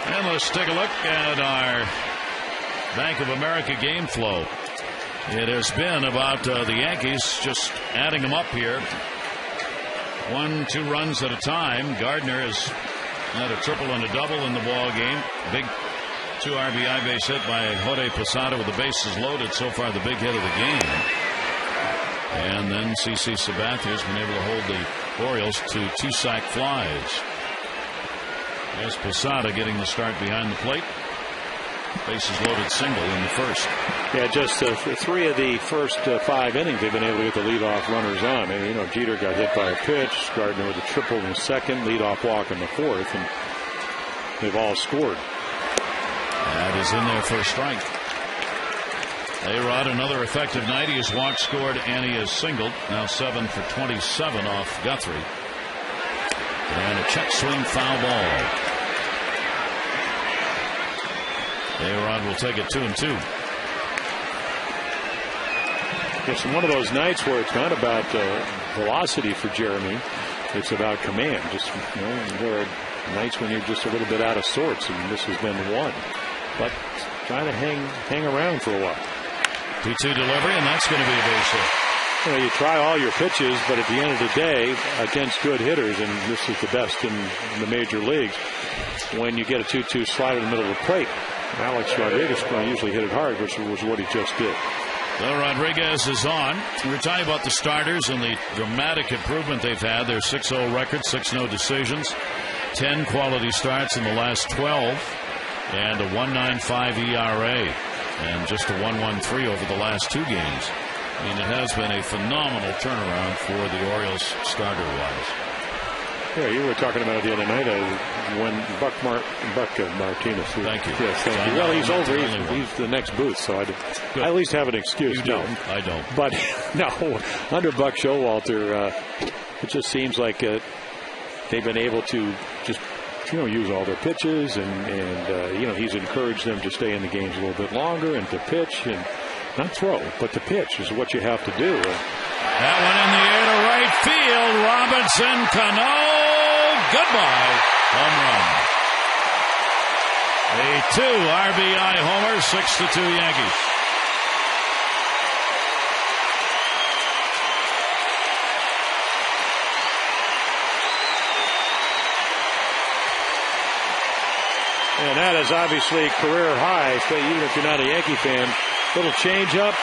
And let's take a look at our Bank of America game flow. It has been about the Yankees just adding them up here. 1, 2 runs at a time. Gardner has had a triple and a double in the ball game. Big 2 RBI base hit by Jorge Posada with the bases loaded. So far, the big hit of the game. And then CC Sabathia has been able to hold the Orioles to 2 sac flies. As Posada getting the start behind the plate. Bases loaded single in the first. Yeah, just 3 of the first 5 innings they've been able to get the leadoff runners on. And, Jeter got hit by a pitch. Gardner with a triple in the second, leadoff walk in the fourth, and they've all scored. That is in there for a strike. A-Rod, another effective night. He has walked, scored, and he has singled. Now 7 for 27 off Guthrie. And a check swing foul ball. A-Rod will take it 2-2. It's one of those nights where it's not about velocity for Jeremy. It's about command. Just there are nights when you're just a little bit out of sorts, and this has been one. But trying to hang around for a while. 2-2 delivery, and that's going to be a base hit. You try all your pitches, but at the end of the day, against good hitters, and this is the best in the major leagues, when you get a 2-2 slide in the middle of the plate, Alex Rodriguez can usually hit it hard, which was what he just did. Well, Rodriguez is on. We're talking about the starters and the dramatic improvement they've had. Their 6-0 record, 6 no decisions, 10 quality starts in the last 12, and a 1.95 ERA, and just a 1.13 over the last 2 games. I mean, it has been a phenomenal turnaround for the Orioles starter-wise. Yeah, you were talking about it the other night when Buck Martinez. Thank you. Yes, thank you. Well, he's over. He's the next booth, so I at least have an excuse. You don't. I don't. But no, under Buck Showalter, it just seems like they've been able to just use all their pitches, and he's encouraged them to stay in the games a little bit longer and to pitch and not throw, but to pitch is what you have to do. That one in the air to right field. Robinson Cano. Goodbye. Home run. A 2 RBI homer, 6-2 Yankees. And that is obviously career high, so even if you're not a Yankee fan. Little change up.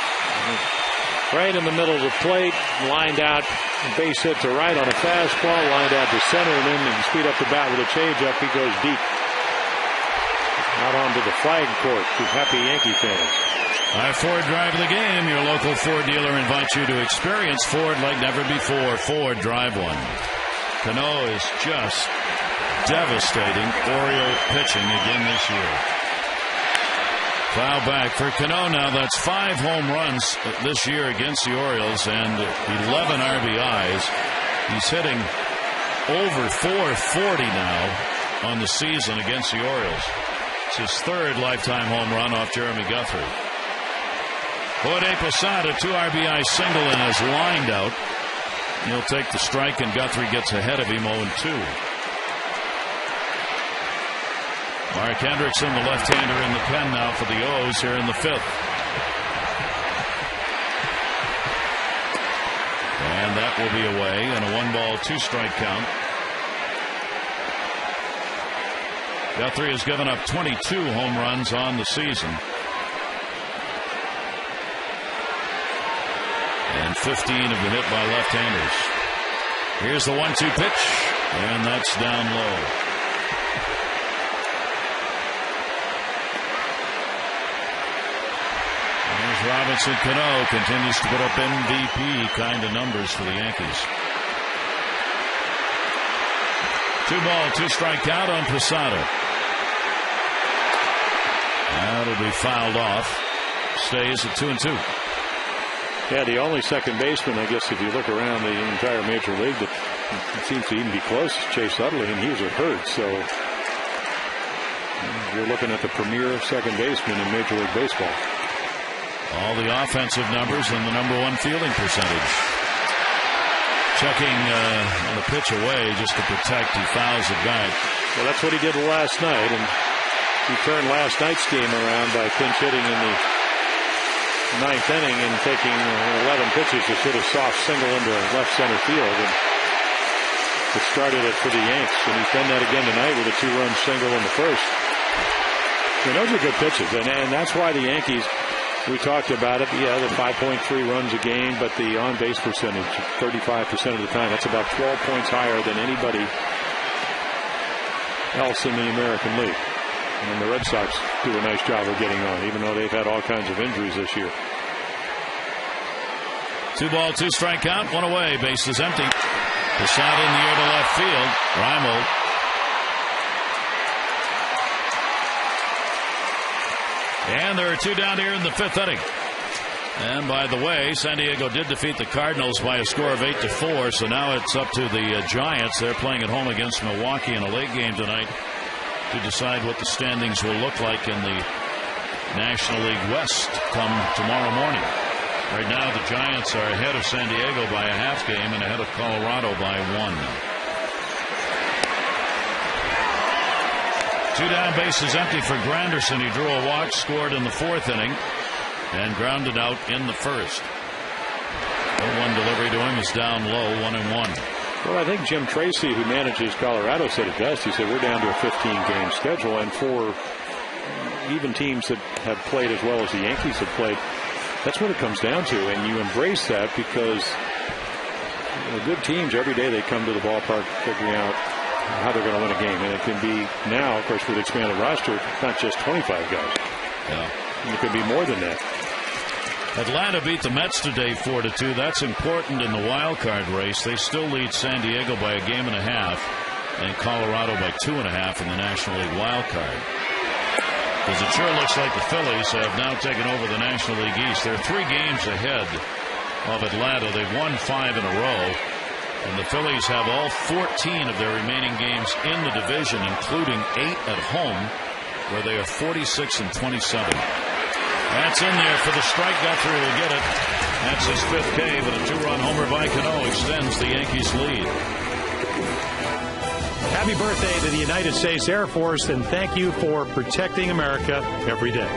Right in the middle of the plate, lined out, base hit to right on a fastball, lined out to center, and then you speed up the bat with a changeup. He goes deep. Out onto the flag court to happy Yankee fans. Our Ford Drive of the game. Your local Ford dealer invites you to experience Ford like never before. Ford Drive One. Cano is just devastating Oriole pitching again this year. Foul back for Cano now. That's 5 home runs this year against the Orioles and 11 RBIs. He's hitting over 440 now on the season against the Orioles. It's his 3rd lifetime home run off Jeremy Guthrie. Jorge Posada, 2 RBI single and is lined out. He'll take the strike and Guthrie gets ahead of him 0-2. Mark Hendrickson, the left-hander in the pen now for the O's here in the 5th. And that will be away and a 1-ball, 2-strike count. Guthrie has given up 22 home runs on the season. And 15 have been hit by left-handers. Here's the 1-2 pitch, and that's down low. Robinson Cano continues to put up MVP kind of numbers for the Yankees. 2-ball, 2-strike count on Posada. That'll be fouled off. Stays at 2-2. Yeah, the only second baseman, I guess, if you look around the entire major league that seems to even be close, is Chase Utley, and he's hurt. So you're looking at the premier second baseman in Major League Baseball. All the offensive numbers and the #1 fielding percentage. Checking the pitch away just to protect. He fouls it back. Well, that's what he did last night, and he turned last night's game around by pinch hitting in the 9th inning and taking 11 pitches to hit a soft single into left center field. And it started it for the Yanks, and he's done that again tonight with a 2-run single in the 1st. And those are good pitches, and that's why the Yankees. We talked about it. Yeah, the 5.3 runs a game, but the on-base percentage, 35% of the time. That's about 12 points higher than anybody else in the American League. And the Red Sox do a nice job of getting on, even though they've had all kinds of injuries this year. 2-ball, 2-strike count, 1 away. Base is empty. Posada in the air to left field. Reimold. And there are 2 down here in the 5th inning. And by the way, San Diego did defeat the Cardinals by a score of 8-4. So now it's up to the Giants. They're playing at home against Milwaukee in a late game tonight to decide what the standings will look like in the National League West come tomorrow morning. Right now, the Giants are ahead of San Diego by a half game and ahead of Colorado by 1. 2 down, bases empty for Granderson. He drew a walk, scored in the 4th inning, and grounded out in the 1st. 0-1 delivery to him is down low, 1-1. Well, I think Jim Tracy, who manages Colorado, said it best. He said, we're down to a 15-game schedule, and for even teams that have played as well as the Yankees have played, that's what it comes down to, and you embrace that because good teams, every day they come to the ballpark figuring out how they're going to win a game. And it can be now, of course, with expanded roster, not just 25 guys. Yeah. And it could be more than that. Atlanta beat the Mets today 4-2. That's important in the wild card race. They still lead San Diego by a game and a half and Colorado by 2.5 in the National League wild card. Because it sure looks like the Phillies have now taken over the National League East. They're 3 games ahead of Atlanta. They've won 5 in a row. And the Phillies have all 14 of their remaining games in the division, including 8 at home, where they are 46-27. That's in there for the strike. Guthrie will get it. That's his 5th K, but a 2-run homer by Cano extends the Yankees' lead. Happy birthday to the United States Air Force, and thank you for protecting America every day.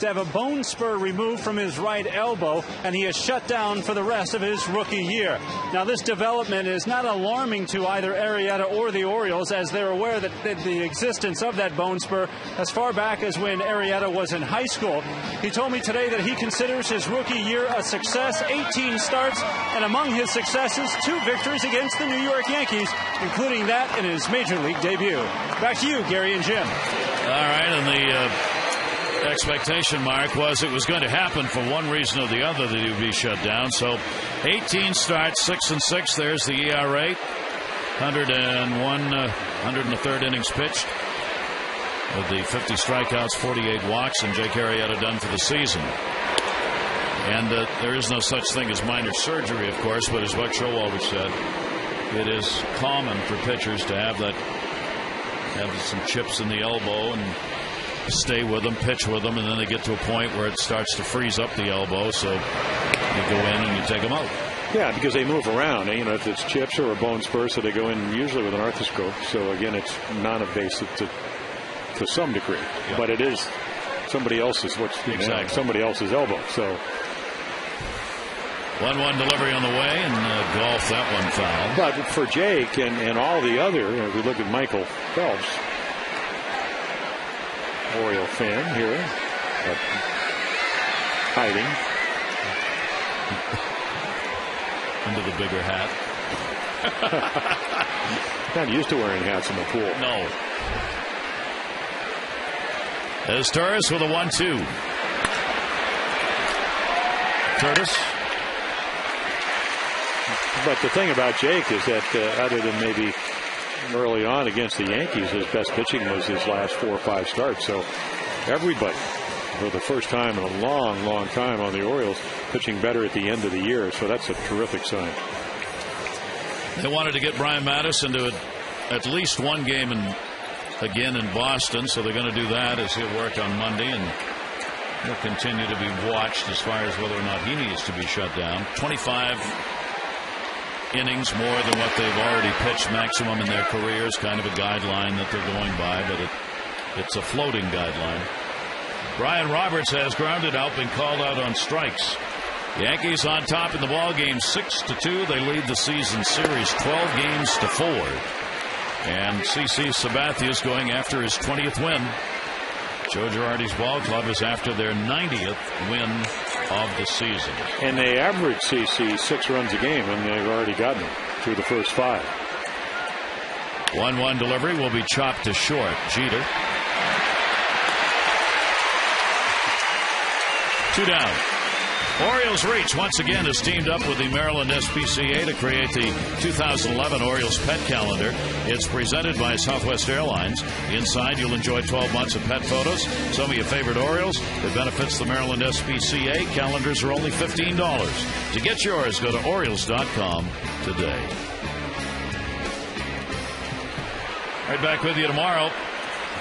to have a bone spur removed from his right elbow, and he is shut down for the rest of his rookie year. Now, this development is not alarming to either Arrieta or the Orioles, as they're aware that the existence of that bone spur as far back as when Arrieta was in high school. He told me today that he considers his rookie year a success, 18 starts, and among his successes, 2 victories against the New York Yankees, including that in his Major League debut. Back to you, Gary and Jim. All right, and the expectation mark was it was going to happen for one reason or the other that he would be shut down. So 18 starts, 6-6. There's the ERA. 103rd innings pitched. With the 50 strikeouts, 48 walks, and Jake Arrieta done for the season. And there is no such thing as minor surgery, of course, but as Buck Showalter said, it is common for pitchers to have some chips in the elbow and stay with them, pitch with them, and then they get to a point where it starts to freeze up the elbow, so you go in and you take them out. Yeah, because they move around. You know, if it's chips or a bone spur, so they go in usually with an arthroscope. So again, it's non-invasive to some degree, yeah. But it is somebody else's somebody else's elbow. So 1-1 delivery on the way, and golf that one foul. But for Jake and all the other, if we look at Michael Phelps, Oriole fan here, hiding under the bigger hat. Not used to wearing hats in the pool. No. There's Torres with a 1-2. Curtis. But the thing about Jake is that other than maybe early on against the Yankees, his best pitching was his last 4 or 5 starts. So everybody, for the first time in a long, long time on the Orioles, pitching better at the end of the year. So that's a terrific sign. They wanted to get Brian Madison to at least one game again in Boston, so they're going to do that as he'll work on Monday, and he'll continue to be watched as far as whether or not he needs to be shut down. 25 innings more than what they've already pitched maximum in their careers, kind of a guideline that they're going by, but it's a floating guideline. Brian Roberts has grounded out, been called out on strikes. Yankees on top in the ball game 6-2. They lead the season series 12 games to 4. And CC Sabathia is going after his 20th win. Joe Girardi's ball club is after their 90th win of the season. And they average CC 6 runs a game, and they've already gotten it through the first 5. 1-1 delivery will be chopped to short. Jeter. 2 down. Orioles Reach once again has teamed up with the Maryland SPCA to create the 2011 Orioles Pet Calendar. It's presented by Southwest Airlines. Inside, you'll enjoy 12 months of pet photos, some of your favorite Orioles. It benefits the Maryland SPCA. Calendars are only $15. To get yours, go to Orioles.com today. Right back with you tomorrow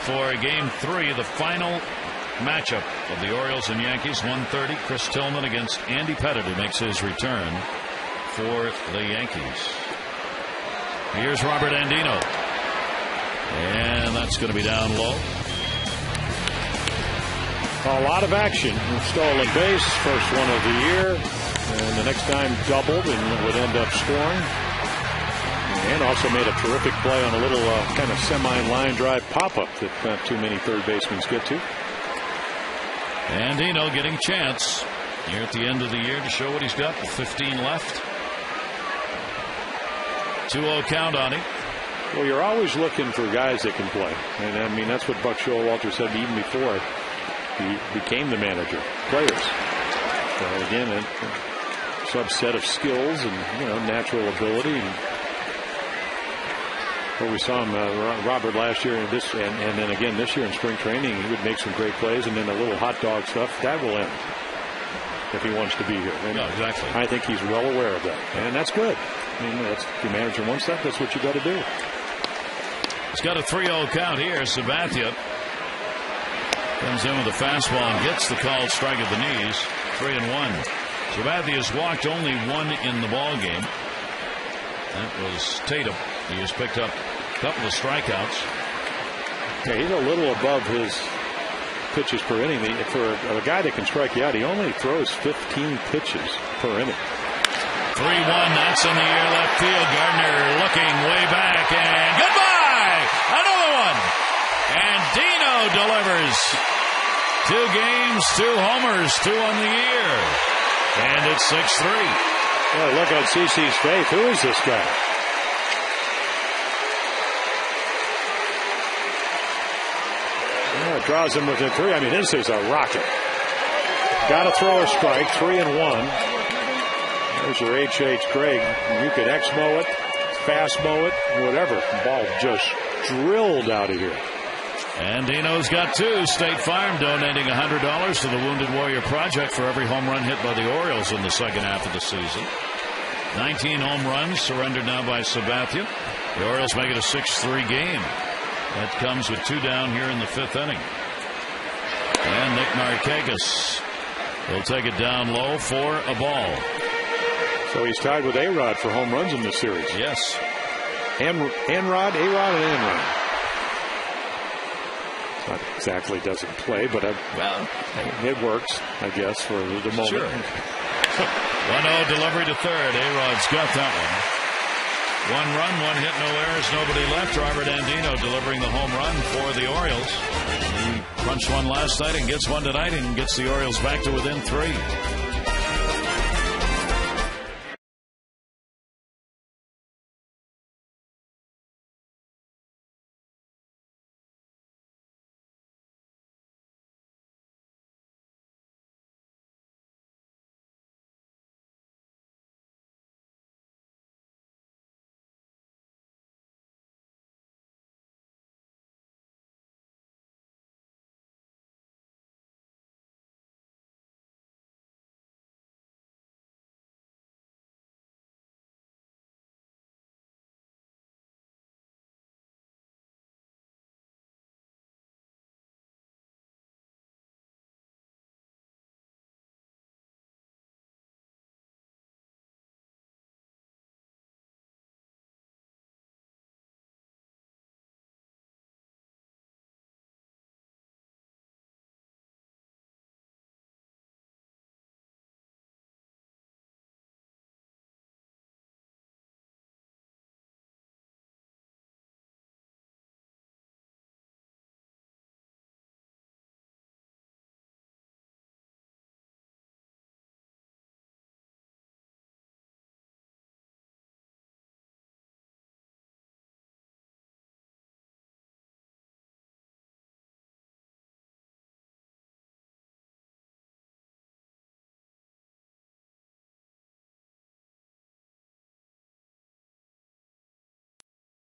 for Game 3, the final matchup of the Orioles and Yankees. 1:30. Chris Tillman against Andy Pettit, who makes his return for the Yankees. Here's Robert Andino, and that's going to be down low. A lot of action. Stolen base, first one of the year, and the next time doubled and would end up scoring. And also made a terrific play on a little kind of semi-line drive pop-up that not too many third basemen get to. Andino getting a chance here at the end of the year to show what he's got with 15 left. 2-0 count on him. Well, you're always looking for guys that can play. And I mean, that's what Buck Showalter said even before he became the manager. Players. So again, a subset of skills and, natural ability. And well, we saw him, Robert, last year and then again this year in spring training. He would make some great plays, and then the little hot dog stuff that will end if he wants to be here. And no, exactly. I think he's well aware of that, and that's good. I mean, if the manager wants that, that's what you got to do. He's got a 3-0 count here. Sabathia comes in with a fastball and gets the called strike at the knees. 3-1. Sabathia's walked only 1 in the ball game. That was Tatum. He has picked up a couple of strikeouts. Yeah, he's a little above his pitches per inning. For a guy that can strike you out, he only throws 15 pitches per inning. 3-1, that's in the air, left field. Gardner looking way back, and goodbye! Another one! And Dino delivers. 2 games, 2 homers, 2 on the year. And it's 6-3. Yeah, look on CC's face. Who is this guy? Well, it draws him within 3. I mean, this is a rocket. Got to throw a strike, 3-1. There's your H.H. Craig. You could X-mow it, fast-mow it, whatever. The ball just drilled out of here. And Dino's got 2. State Farm donating $100 to the Wounded Warrior Project for every home run hit by the Orioles in the second half of the season. 19 home runs surrendered now by Sabathia. The Orioles make it a 6-3 game. That comes with 2 down here in the 5th inning. And Nick Markakis will take it down low for a ball. So he's tied with A-Rod for home runs in this series. Yes. A-Rod. Not exactly doesn't play, but it works, I guess, for the moment. Sure. 1-0 delivery to third. A-Rod's got that one. 1 run, 1 hit, no errors, nobody left. Robert Andino delivering the home run for the Orioles. He punched one last night and gets one tonight and gets the Orioles back to within 3.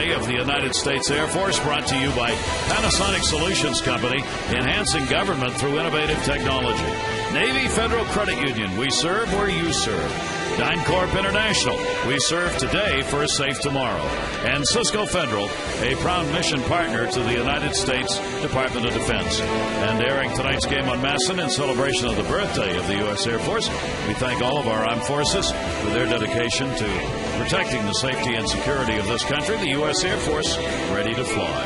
Of the United States Air Force, brought to you by Panasonic Solutions Company, enhancing government through innovative technology. Navy Federal Credit Union, we serve where you serve. DynCorp International, we serve today for a safe tomorrow. And Cisco Federal, a proud mission partner to the United States Department of Defense. And airing tonight's game on Masson in celebration of the birthday of the U.S. Air Force, we thank all of our armed forces for their dedication to protecting the safety and security of this country. The U.S. Air Force ready to fly.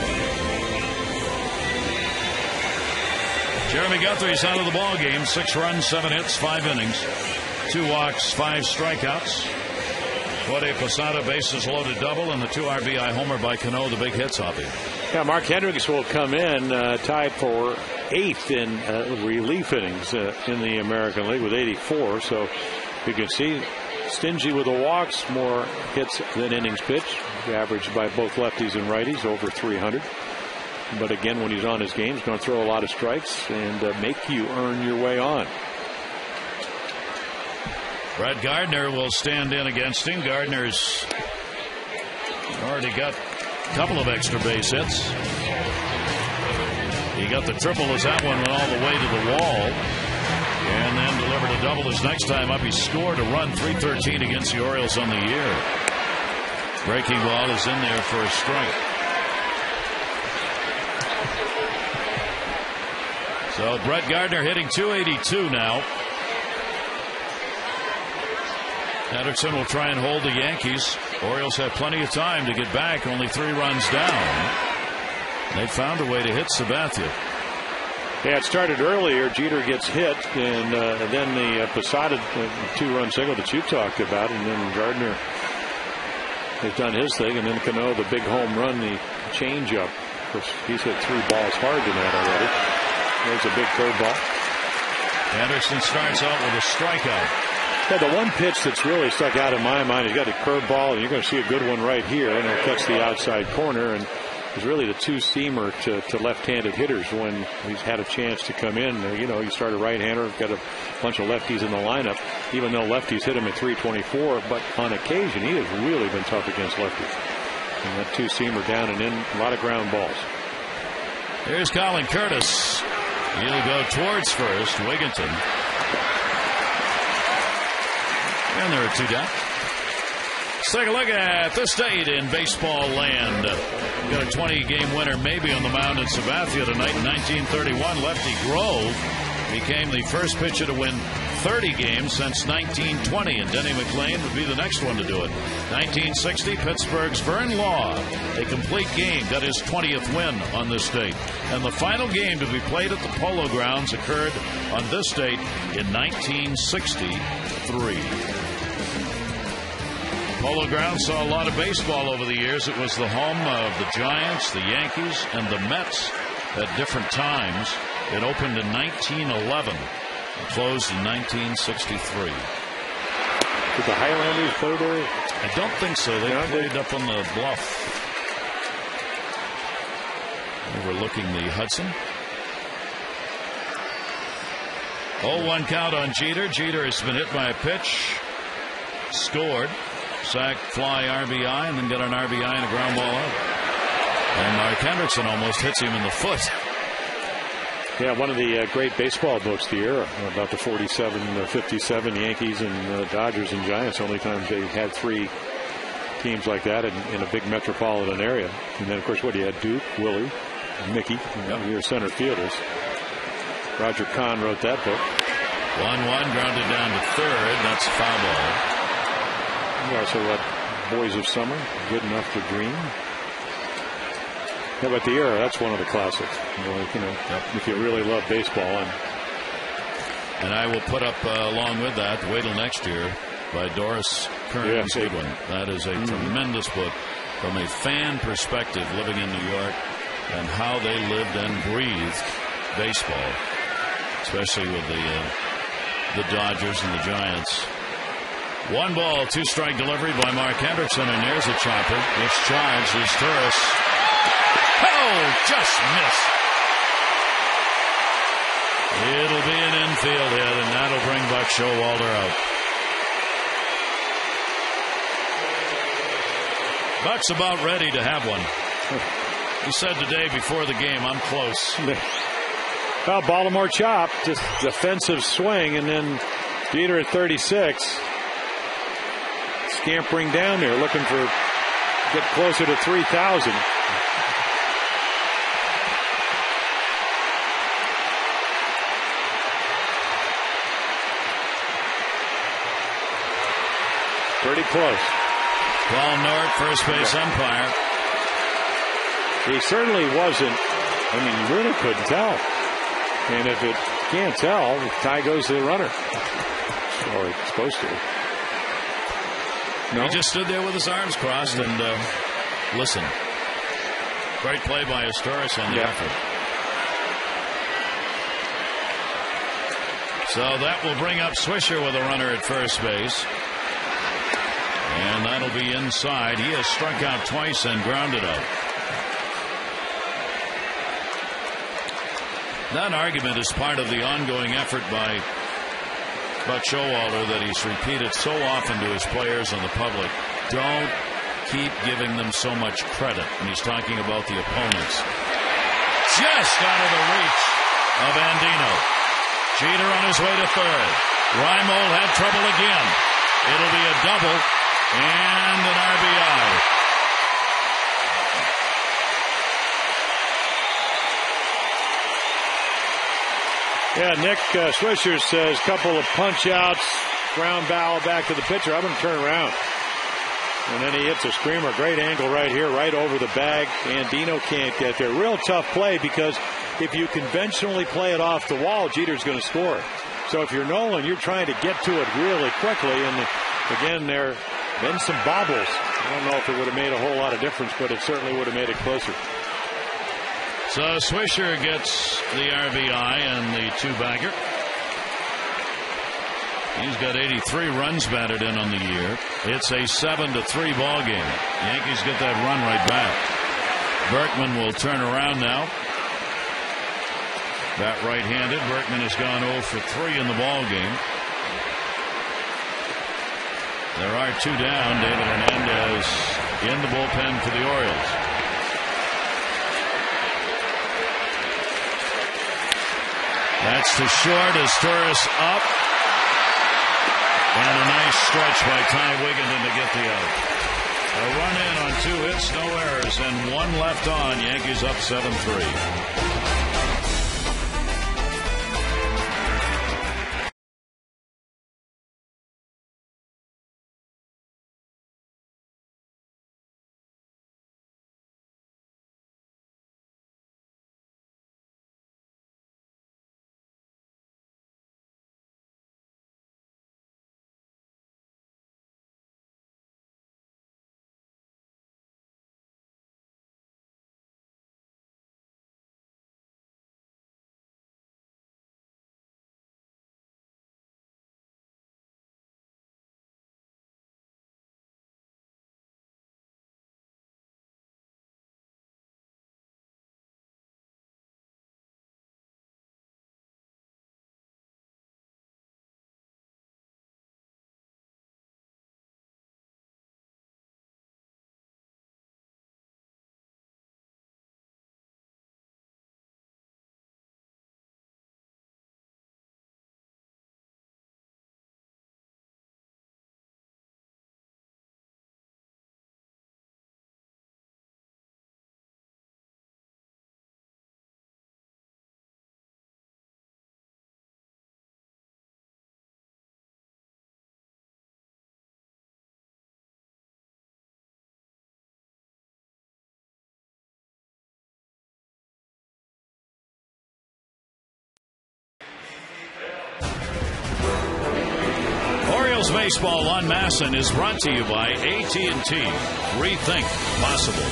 Jeremy Guthrie's out of the ball game. 6 runs, 7 hits, 5 innings, 2 walks, 5 strikeouts. Jorge Posada bases loaded double, and the 2 RBI homer by Cano, the big hits hobby. Yeah, Mark Hendricks will come in tied for 8th in relief innings in the American League with 84. So you can see stingy with the walks, more hits than innings pitched, averaged by both lefties and righties, over 300. But again, when he's on his game, he's going to throw a lot of strikes and make you earn your way on. Brett Gardner will stand in against him. Gardner's already got a couple of extra base hits. He got the triple as that one went all the way to the wall. And then delivered a double his next time up. He scored a run, 313 against the Orioles on the year. Breaking ball is in there for a strike. So Brett Gardner hitting .282 now. Hendrickson will try and hold the Yankees. Orioles have plenty of time to get back, only 3 runs down. They found a way to hit Sabathia. Yeah, it started earlier. Jeter gets hit, and then the Posada 2-run single that you talked about, and then Gardner has done his thing, and then Cano, the big home run, the changeup. Of course, he's hit 3 balls hard tonight already. There's a big curveball. Anderson starts out with a strikeout. Yeah, the one pitch that's really stuck out in my mind, he's got a curveball, and you're going to see a good one right here, and it'll catch the outside corner, and it's really the 2-seamer to left-handed hitters when he's had a chance to come in. You start a right-hander, got a bunch of lefties in the lineup, even though lefties hit him at 324, but on occasion he has really been tough against lefties. And that 2-seamer down and in, a lot of ground balls. Here's Colin Curtis. He'll go towards first. Wigginton. And there are 2 down. Let's take a look at this date in baseball land. Got a 20-game winner maybe on the mound in Sabathia tonight. In 1931, Lefty Grove became the first pitcher to win 30 games since 1920, and Denny McLean would be the next one to do it. 1960, Pittsburgh's Vern Law, a complete game, got his 20th win on this date. And the final game to be played at the Polo Grounds occurred on this date in 1963. Polo Grounds saw a lot of baseball over the years. It was the home of the Giants, the Yankees, and the Mets at different times. It opened in 1911 and closed in 1963. Did the Highlanders play there? I don't think so. They played up on the bluff, overlooking the Hudson. 0-1 count on Jeter. Jeter has been hit by a pitch, scored. Sack, fly, RBI, and then get an RBI and a ground ball out. And Mark Hendrickson almost hits him in the foot. Yeah, one of the great baseball books of the era about the 47-57 Yankees and Dodgers and Giants. Only times they had 3 teams like that in a big metropolitan area. And then, of course, you had Duke, Willie, Mickey, your center fielders. Roger Kahn wrote that book. 1-1, grounded down to third. That's foul ball. You also had Boys of Summer, Good Enough to Dream. Yeah, but the era, that's one of the classics. If you really love baseball. And I will put up, along with that, Wait Till Next Year by Doris Kearns Goodwin. That is a tremendous book from a fan perspective, living in New York, and how they lived and breathed baseball, especially with the Dodgers and the Giants. 1 ball, 2-strike delivery by Mark Hendrickson, and there's a chopper. It's charged. It's Turris. Oh, just missed. It'll be an infield hit, and that'll bring Buck Showalter out. Buck's about ready to have one. He said today before the game, I'm close. Well, Baltimore chop, just defensive swing, and then Jeter at 36. Scampering down there, looking for get closer to 3,000. Pretty close. Paul Nort, first base umpire. He certainly wasn't. I mean, you really couldn't tell. And if it can't tell, the tie goes to the runner. Or it's supposed to. No? He just stood there with his arms crossed and listened. Great play by Astoris on the effort. So that will bring up Swisher with a runner at first base. And that'll be inside. He has struck out twice and grounded out. That argument is part of the ongoing effort by Buck Showalter that he's repeated so often to his players and the public. Don't keep giving them so much credit. And he's talking about the opponents. Just out of the reach of Andino. Jeter on his way to third. Reimold had trouble again. It'll be a double and an RBI. Yeah, Nick Swisher says couple of punch outs, ground ball back to the pitcher. I'm going to turn around. And then he hits a screamer. Great angle right here, right over the bag. Andino can't get there. Real tough play because if you conventionally play it off the wall, Jeter's going to score. So if you're Nolan, you're trying to get to it really quickly. And again, there have been some bobbles. I don't know if it would have made a whole lot of difference, but it certainly would have made it closer. So Swisher gets the RBI and the two-bagger. He's got 83 runs batted in on the year. It's a 7-3 ball game. Yankees get that run right back. Berkman will turn around now. Bat right-handed. Berkman has gone 0 for 3 in the ball game. There are 2 down. David Hernandez in the bullpen for the Orioles. That's to short as Torres up. And a nice stretch by Ty Wigginton to get the out. A run in on 2 hits, no errors, and 1 left on. Yankees up 7-3. Orioles baseball on Masson is brought to you by AT&T. Rethink possible.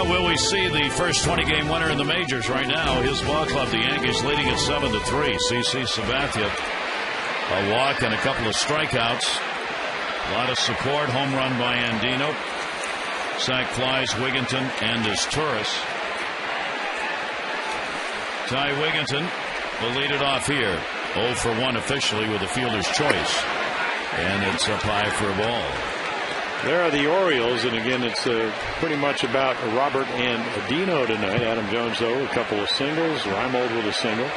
Will we see the first 20-game winner in the majors right now? His ball club, the Yankees, leading at 7-3. CC Sabathia, a walk and a couple of strikeouts. A lot of support. Home run by Andino. Sac flies Wigginton and his Torres. Ty Wigginton will lead it off here. 0 for 1 officially with a fielder's choice. And it's up high for a ball. There are the Orioles, and again, it's pretty much about Robert and Adino tonight. Adam Jones, though, a couple of singles. Reimold with a single.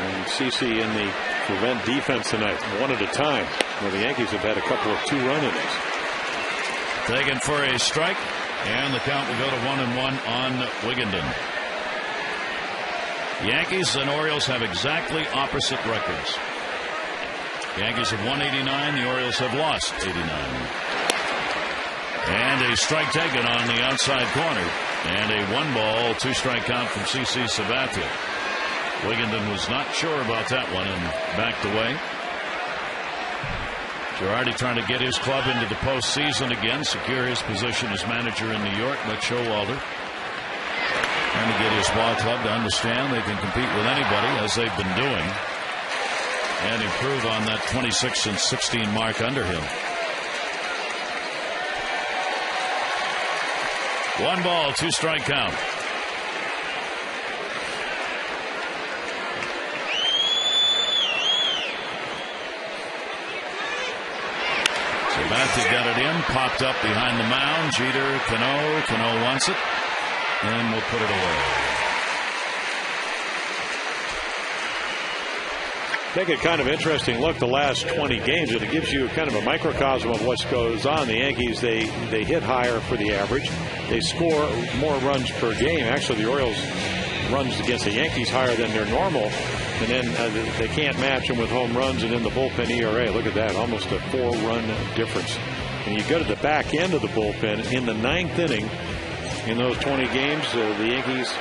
And CC in the prevent defense tonight, 1 at a time, where the Yankees have had a couple of 2-run innings. Taken for a strike, and the count will go to 1-1 on Wigginton. Yankees and Orioles have exactly opposite records. Yankees have won 89. The Orioles have lost 89. And a strike taken on the outside corner. And a 1-ball, 2-strike count from CC Sabathia. Wigginton was not sure about that one and backed away. Girardi trying to get his club into the postseason again, secure his position as manager in New York. But Showalter trying to get his ball club to understand they can compete with anybody, as they've been doing, and improve on that 26-16 mark under him. 1-ball, 2-strike count. Sabathia got it in, popped up behind the mound. Jeter, Cano wants it, and we'll put it away. Take a kind of interesting look the last 20 games, and it gives you kind of a microcosm of what goes on. The Yankees, they hit higher for the average. They score more runs per game. Actually, the Orioles runs against the Yankees higher than their normal, and then they can't match them with home runs and in the bullpen ERA. Look at that, almost a 4-run difference. And you go to the back end of the bullpen in the 9th inning. In those 20 games, the Yankees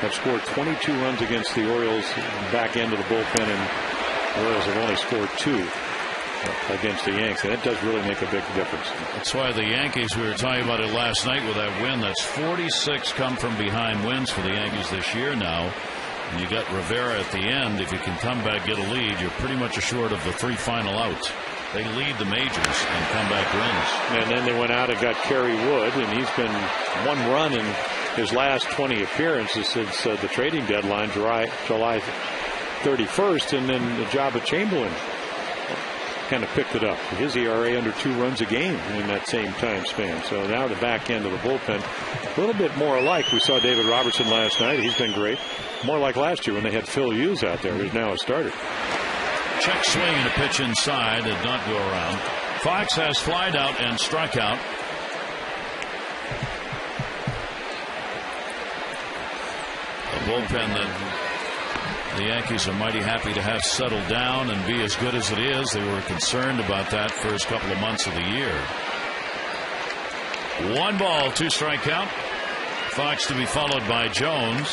have scored 22 runs against the Orioles back end of the bullpen, and the Orioles have only scored 2 against the Yanks, and it does really make a big difference. That's why the Yankees, we were talking about it last night with that win. That's 46 come from behind wins for the Yankees this year now. And you got Rivera at the end. If you can come back, get a lead, you're pretty much assured of the 3 final outs. They lead the majors and comeback wins. And then they went out and got Kerry Wood, and he's been 1 run in his last 20 appearances since the trading deadline, July 31st, and then the job at Chamberlain kind of picked it up. His ERA under 2 runs a game in that same time span. So now the back end of the bullpen, a little bit more alike. We saw David Robertson last night. He's been great. More like last year when they had Phil Hughes out there, who's now a starter. Check swing and a pitch inside did not go around. Fox has flied out and struck out. A bullpen that the Yankees are mighty happy to have settled down and be as good as it is. They were concerned about that first couple of months of the year. 1 ball, 2 strike count. Fox to be followed by Jones.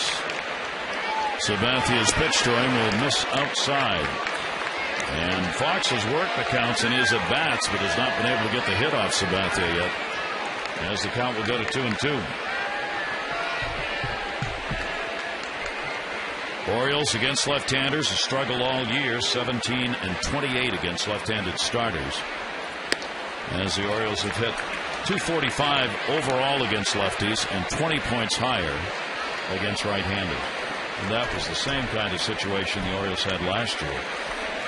Sabathia's pitch to him will miss outside. And Fox has worked the counts in his at-bats, but has not been able to get the hit off Sabathia yet, as the count will go to 2-2. Orioles against left-handers have struggled all year, 17 and 28 against left-handed starters, as the Orioles have hit .245 overall against lefties and 20 points higher against right-handers. And that was the same kind of situation the Orioles had last year.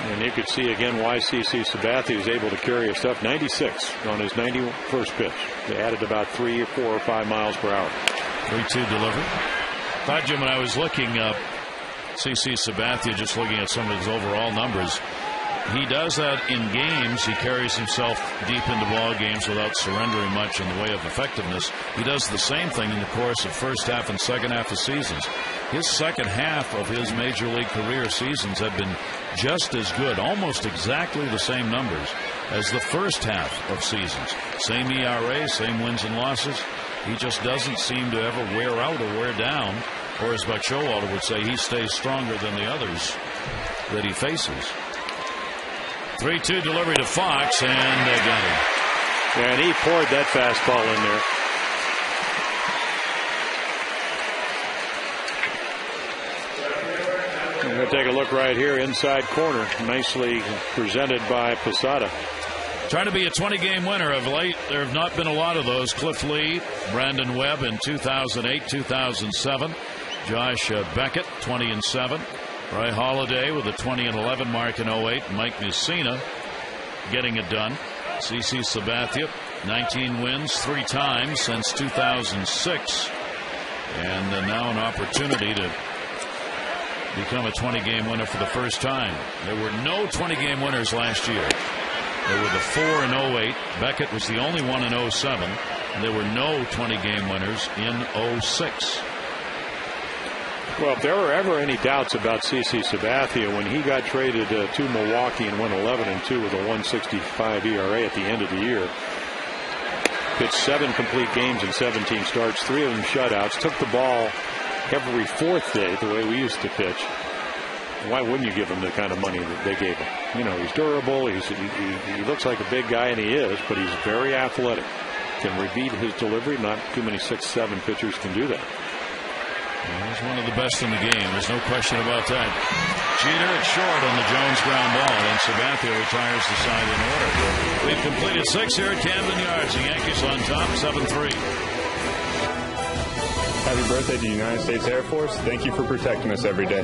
And you could see again why CC Sabathia was able to carry his stuff. 96 on his 91st pitch. They added about 3 or 4 or 5 miles per hour. 3-2 delivery. Thought, Jim, when I was looking up CC Sabathia, just looking at some of his overall numbers, he does that in games. He carries himself deep into ball games without surrendering much in the way of effectiveness. He does the same thing in the course of first half and second half of seasons. His second half of his major league career seasons have been just as good, almost exactly the same numbers as the first half of seasons. Same ERA, same wins and losses. He just doesn't seem to ever wear out or wear down, or as Buck Showalter would say, he stays stronger than the others that he faces. 3-2 delivery to Fox, and they got him. And he poured that fastball in there. We're going to take a look right here, inside corner, nicely presented by Posada. Trying to be a 20-game winner of late. There have not been a lot of those. Cliff Lee, Brandon Webb in 2008, 2007. Josh Beckett, 20-7. Roy Halladay with a 20-11 mark in 08. Mike Mussina getting it done. CC Sabathia, 19 wins 3 times since 2006. And now an opportunity to become a 20-game winner for the first time. There were no 20-game winners last year. There were the 4 in 08. Beckett was the only one in 07. And there were no 20-game winners in 06. Well, if there were ever any doubts about CC Sabathia, when he got traded to Milwaukee and went 11-2 with a 1.65 ERA at the end of the year, pitched 7 complete games in 17 starts, 3 of them shutouts, took the ball every 4th day the way we used to pitch. Why wouldn't you give him the kind of money that they gave him? You know, he's durable, he looks like a big guy, and he is, but he's very athletic. Can repeat his delivery. Not too many 6-7 pitchers can do that. Well, he's one of the best in the game. There's no question about that. Jeter at short on the Jones ground ball, and Sabathia retires the side in order. We've completed 6 here at Camden Yards. The Yankees on top, 7-3. Happy birthday to the United States Air Force. Thank you for protecting us every day.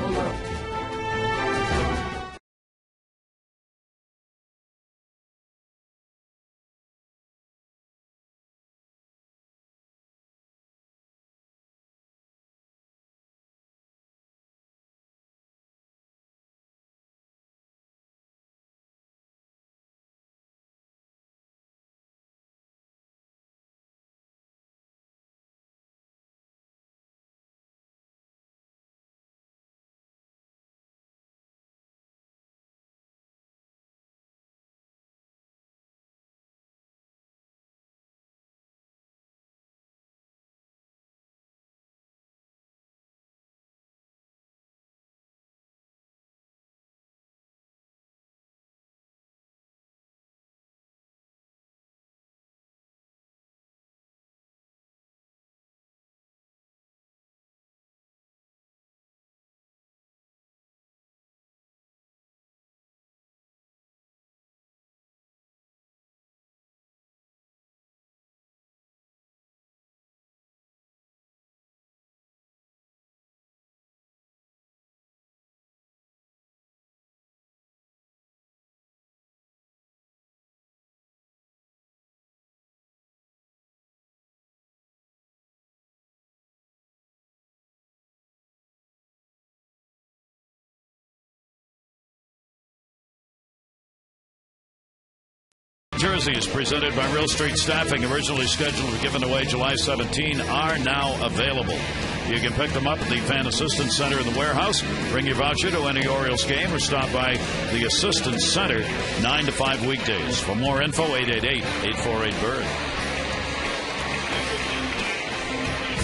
jerseys presented by Real Street Staffing, originally scheduled to be given away July 17, are now available. You can pick them up at the Fan Assistance Center in the warehouse. Bring your voucher to any Orioles game or stop by the Assistance Center 9 to 5 weekdays. For more info, 888-848-BIRD.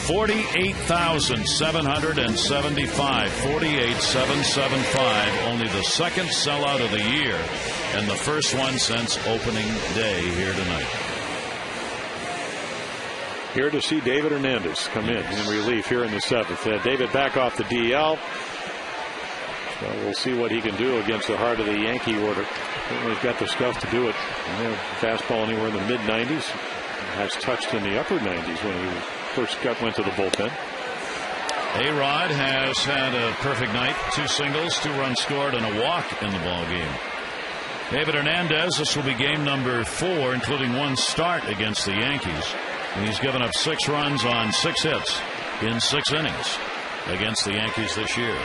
48,775. 48,775. Only the second sellout of the year and the first one since opening day here tonight. Here to see David Hernandez come in relief here in the 7th. David back off the DL. So we'll see what he can do against the heart of the Yankee order. He's got the stuff to do it. Fastball anywhere in the mid-90s. Has touched in the upper 90s when he first went to the bullpen. A-Rod has had a perfect night. 2 singles, 2 runs scored, and a walk in the ball game. David Hernandez, this will be game number 4, including 1 start against the Yankees. And he's given up 6 runs on 6 hits in 6 innings against the Yankees this year.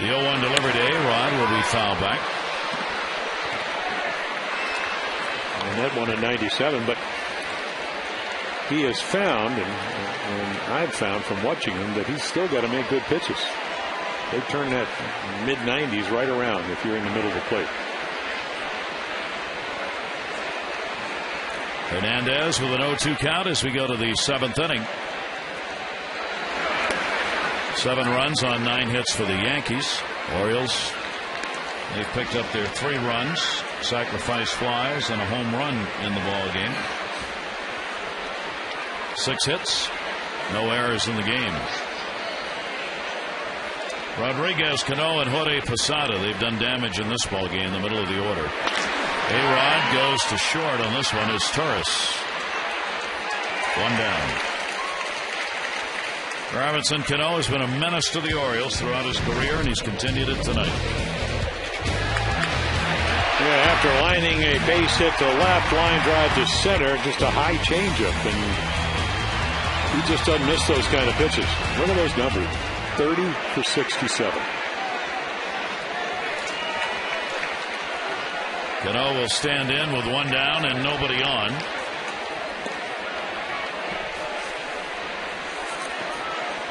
The 0-1 delivery to A-Rod will be foul back. And that one in 97, but he has found, and I've found from watching him, that he's still got to make good pitches. They turn that mid-90s right around if you're in the middle of the plate. Hernandez with an 0-2 count as we go to the 7th inning. 7 runs on 9 hits for the Yankees. Orioles, they've picked up their 3 runs, sacrifice flies, and a home run in the ball game. 6 hits, no errors in the game. Rodriguez, Cano, and Jorge Posada, they've done damage in this ball game in the middle of the order. A-Rod goes to short on this one. Is Torres. 1 down. Robinson Cano has been a menace to the Orioles throughout his career, and he's continued it tonight. Yeah, after lining a base hit to left, line drive to center, just a high changeup, and he just doesn't miss those kind of pitches. Look at those numbers: 30 for 67. Cano will stand in with 1 down and nobody on.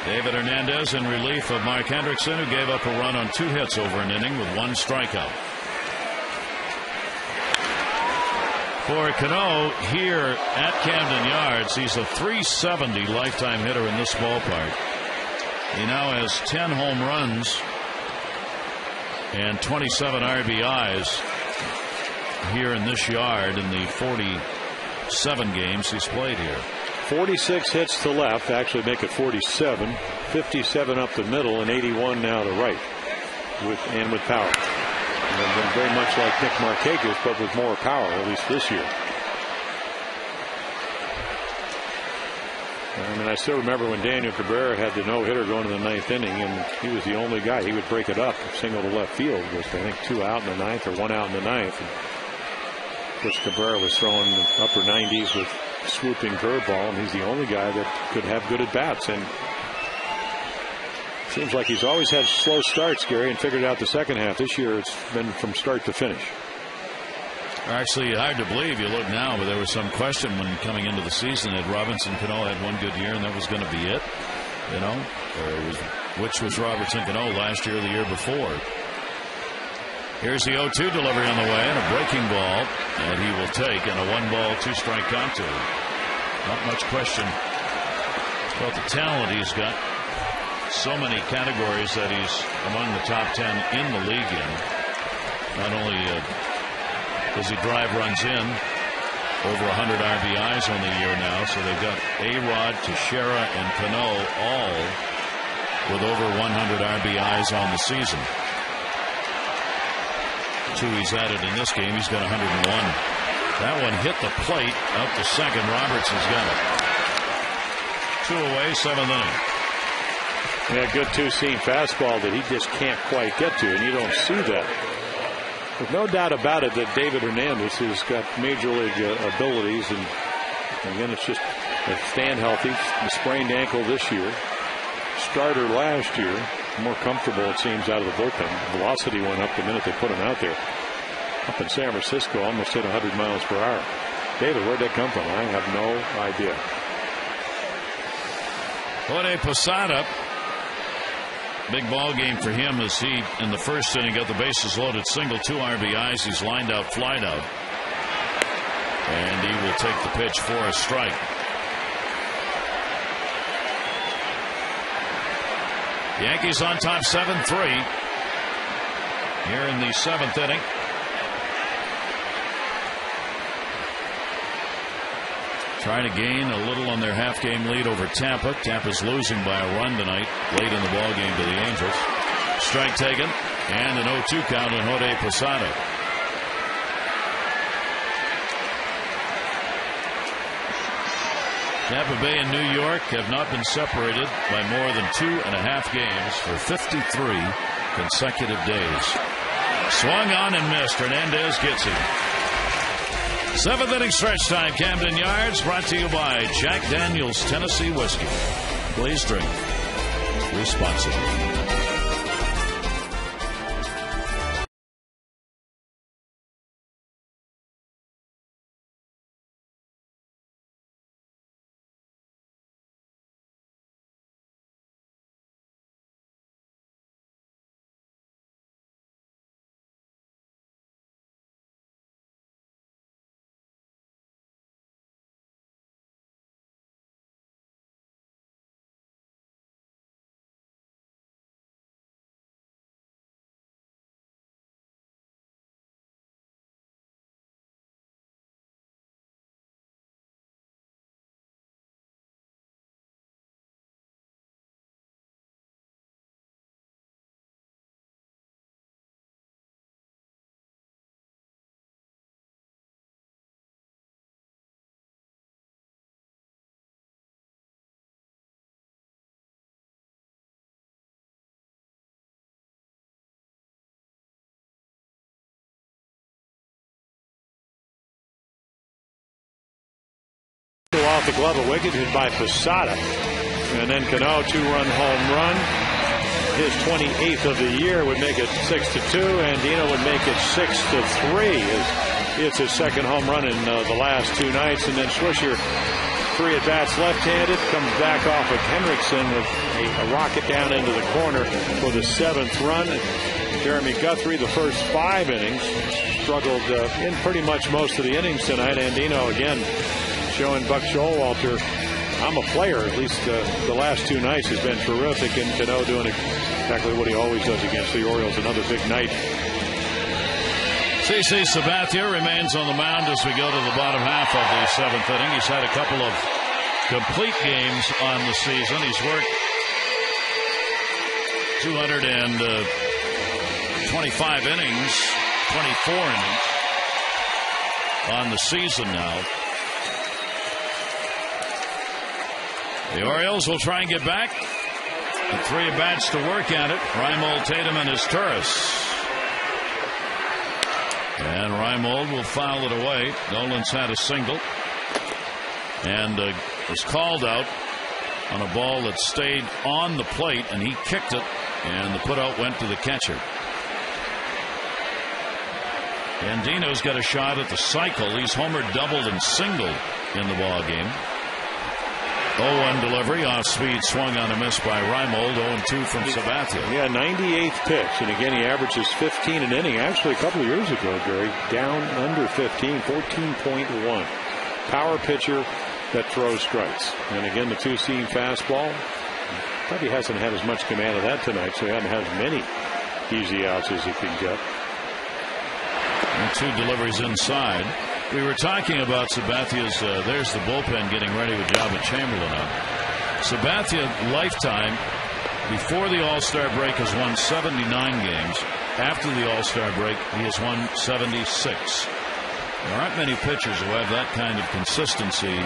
David Hernandez in relief of Mark Hendrickson, who gave up a run on 2 hits over an inning with 1 strikeout. For Cano here at Camden Yards, he's a .370 lifetime hitter in this ballpark. He now has 10 home runs and 27 RBIs here in this yard in the 47 games he's played here. 46 hits to left, actually make it 47, 57 up the middle, and 81 now to right, with power. And been very much like Nick Markakis, but with more power, at least this year. I mean, I still remember when Daniel Cabrera had the no-hitter going to the 9th inning, and he was the only guy. He would break it up, single to left field, with I think 2 out in the 9th or 1 out in the 9th. And of course, Cabrera was throwing the upper 90s with swooping curveball, and he's the only guy that could have good at bats. And it seems like he's always had slow starts, Gary, and figured out the second half. This year, it's been from start to finish. Actually, hard to believe. You look now, but there was some question when coming into the season that Robinson Cano had 1 good year and that was going to be it. You know, which was Robertson Cano last year or the year before. Here's the 0-2 delivery on the way, and a breaking ball that he will take, and a 1-ball, 2-strike count to him. Not much question about the talent he's got. So many categories that he's among the top 10 in the league in. Not only does he drive runs in, over 100 RBIs on the year now, so they've got A-Rod, Teixeira, and Cano all with over 100 RBIs on the season. 2 he's added in this game. He's got 101. That one hit the plate out to second. Robertson's got it. 2 away, 7th inning. Yeah, good 2-seam fastball that he just can't quite get to, and you don't see that. There's no doubt about it that David Hernandez has got major league abilities, and again, it's just staying healthy. The sprained ankle this year. Starter last year. More comfortable, it seems, out of the bullpen. Velocity went up the minute they put him out there. up in San Francisco almost hit 100 miles per hour. David, where'd that come from? I have no idea. Jorge Posada, big ball game for him as he, in the first inning, got the bases loaded, single, 2 RBIs. He's lined out, flied out. And he will take the pitch for a strike. Yankees on top 7-3 here in the 7th inning. Trying to gain a little on their half-game lead over Tampa. Tampa's losing by a run tonight, late in the ball game to the Angels. Strike taken, and an 0-2 count on Jorge Posada. Tampa Bay and New York have not been separated by more than 2.5 games for 53 consecutive days. Swung on and missed. Hernandez gets him. 7th inning stretch time, Camden Yards, brought to you by Jack Daniel's Tennessee Whiskey. Please drink responsibly. Off the glove of Wiggins hit by Posada. And then Cano, 2-run home run. His 28th of the year would make it 6-2. And Dino would make it 6-3. It's his second home run in the last 2 nights. And then Swisher, 3 at-bats left-handed, comes back off of Henriksen with a rocket down into the corner for the 7th run. Jeremy Guthrie, the first 5 innings, struggled in pretty much most of the innings tonight. And Dino again showing Buck Showalter, I'm a player. At least the last 2 nights has been terrific. And Cano doing exactly what he always does against the Orioles. Another big night. CC Sabathia remains on the mound as we go to the bottom half of the 7th inning. He's had a couple of complete games on the season. He's worked 225 innings, 24 innings on the season now. The Orioles will try and get back. And 3 at-bats to work at it. Reimold, Tatum, and Turris. And Reimold will foul it away. Nolan's had a single. And was called out on a ball that stayed on the plate, and he kicked it. And the putout went to the catcher. Andino's got a shot at the cycle. He's homered, doubled, and singled in the ball game. 0-1 delivery, off speed, swung on a miss by Reimold. 0-2 from Sabathia. Yeah, 98th pitch. And again, he averages 15 an inning. Actually, a couple of years ago, Gary, down under 15, 14.1. Power pitcher that throws strikes. And again, the 2-seam fastball. Probably hasn't had as much command of that tonight, so he hasn't had as many easy outs as he can get. And 2 deliveries inside. We were talking about Sabathia's, there's the bullpen getting ready with Java Chamberlain up. Sabathia, lifetime, before the All-Star break, has won 79 games. After the All-Star break, he has won 76. There aren't many pitchers who have that kind of consistency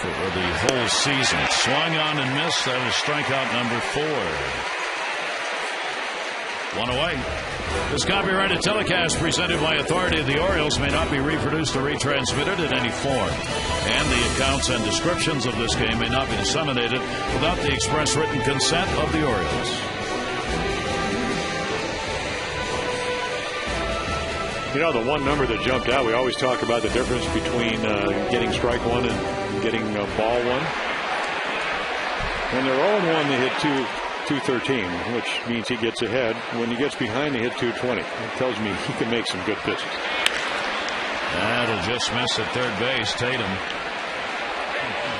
for the whole season. Swung on and missed. That was strikeout number 4. 1 away. This copyrighted telecast presented by authority of the Orioles may not be reproduced or retransmitted in any form. And the accounts and descriptions of this game may not be disseminated without the express written consent of the Orioles. You know, the one number that jumped out, we always talk about the difference between getting strike one and getting ball one. When they're 0-1, they hit 213, which means he gets ahead. When he gets behind, they hit 220. It tells me he can make some good pitches. That'll just miss at third base, Tatum.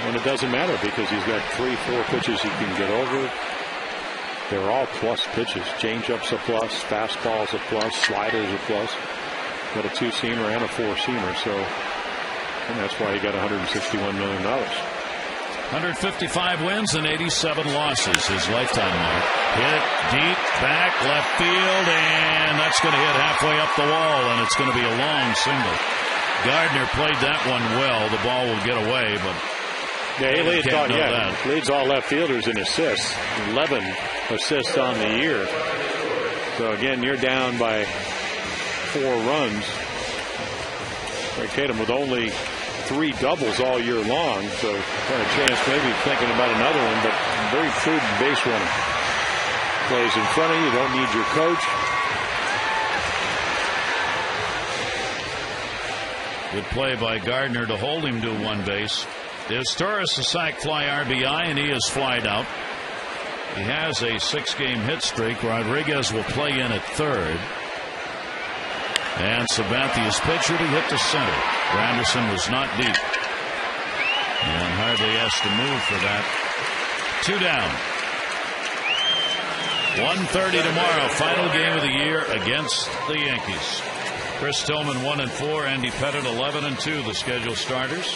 And it doesn't matter because he's got 3-4 pitches he can get over. They're all plus pitches. Change-up's a plus, fastball's a plus, slider's a plus. Got a 2-seamer and a 4-seamer, so and that's why he got $161 million. 155 wins and 87 losses, his lifetime mark. Hit deep, back, left field, and that's going to hit halfway up the wall, and it's going to be a long single. Gardner played that one well. The ball will get away, but yeah, he leads all left fielders in assists. 11 assists on the year. So again, you're down by 4 runs. Greg Tatum with only 3 doubles all year long, so got a chance maybe thinking about another one, but very prudent base running. Plays in front of you, don't need your coach. Good play by Gardner to hold him to one base. Is Torres a sac fly RBI, and he is flied out. He has a 6-game hit streak. Rodriguez will play in at third. And Sabathia's pitcher to hit to center. Granderson was not deep. And hardly has to move for that. 2 down. 1:30 tomorrow. Final game of the year against the Yankees. Chris Tillman 1-4. Andy Pettitte 11-2. The scheduled starters.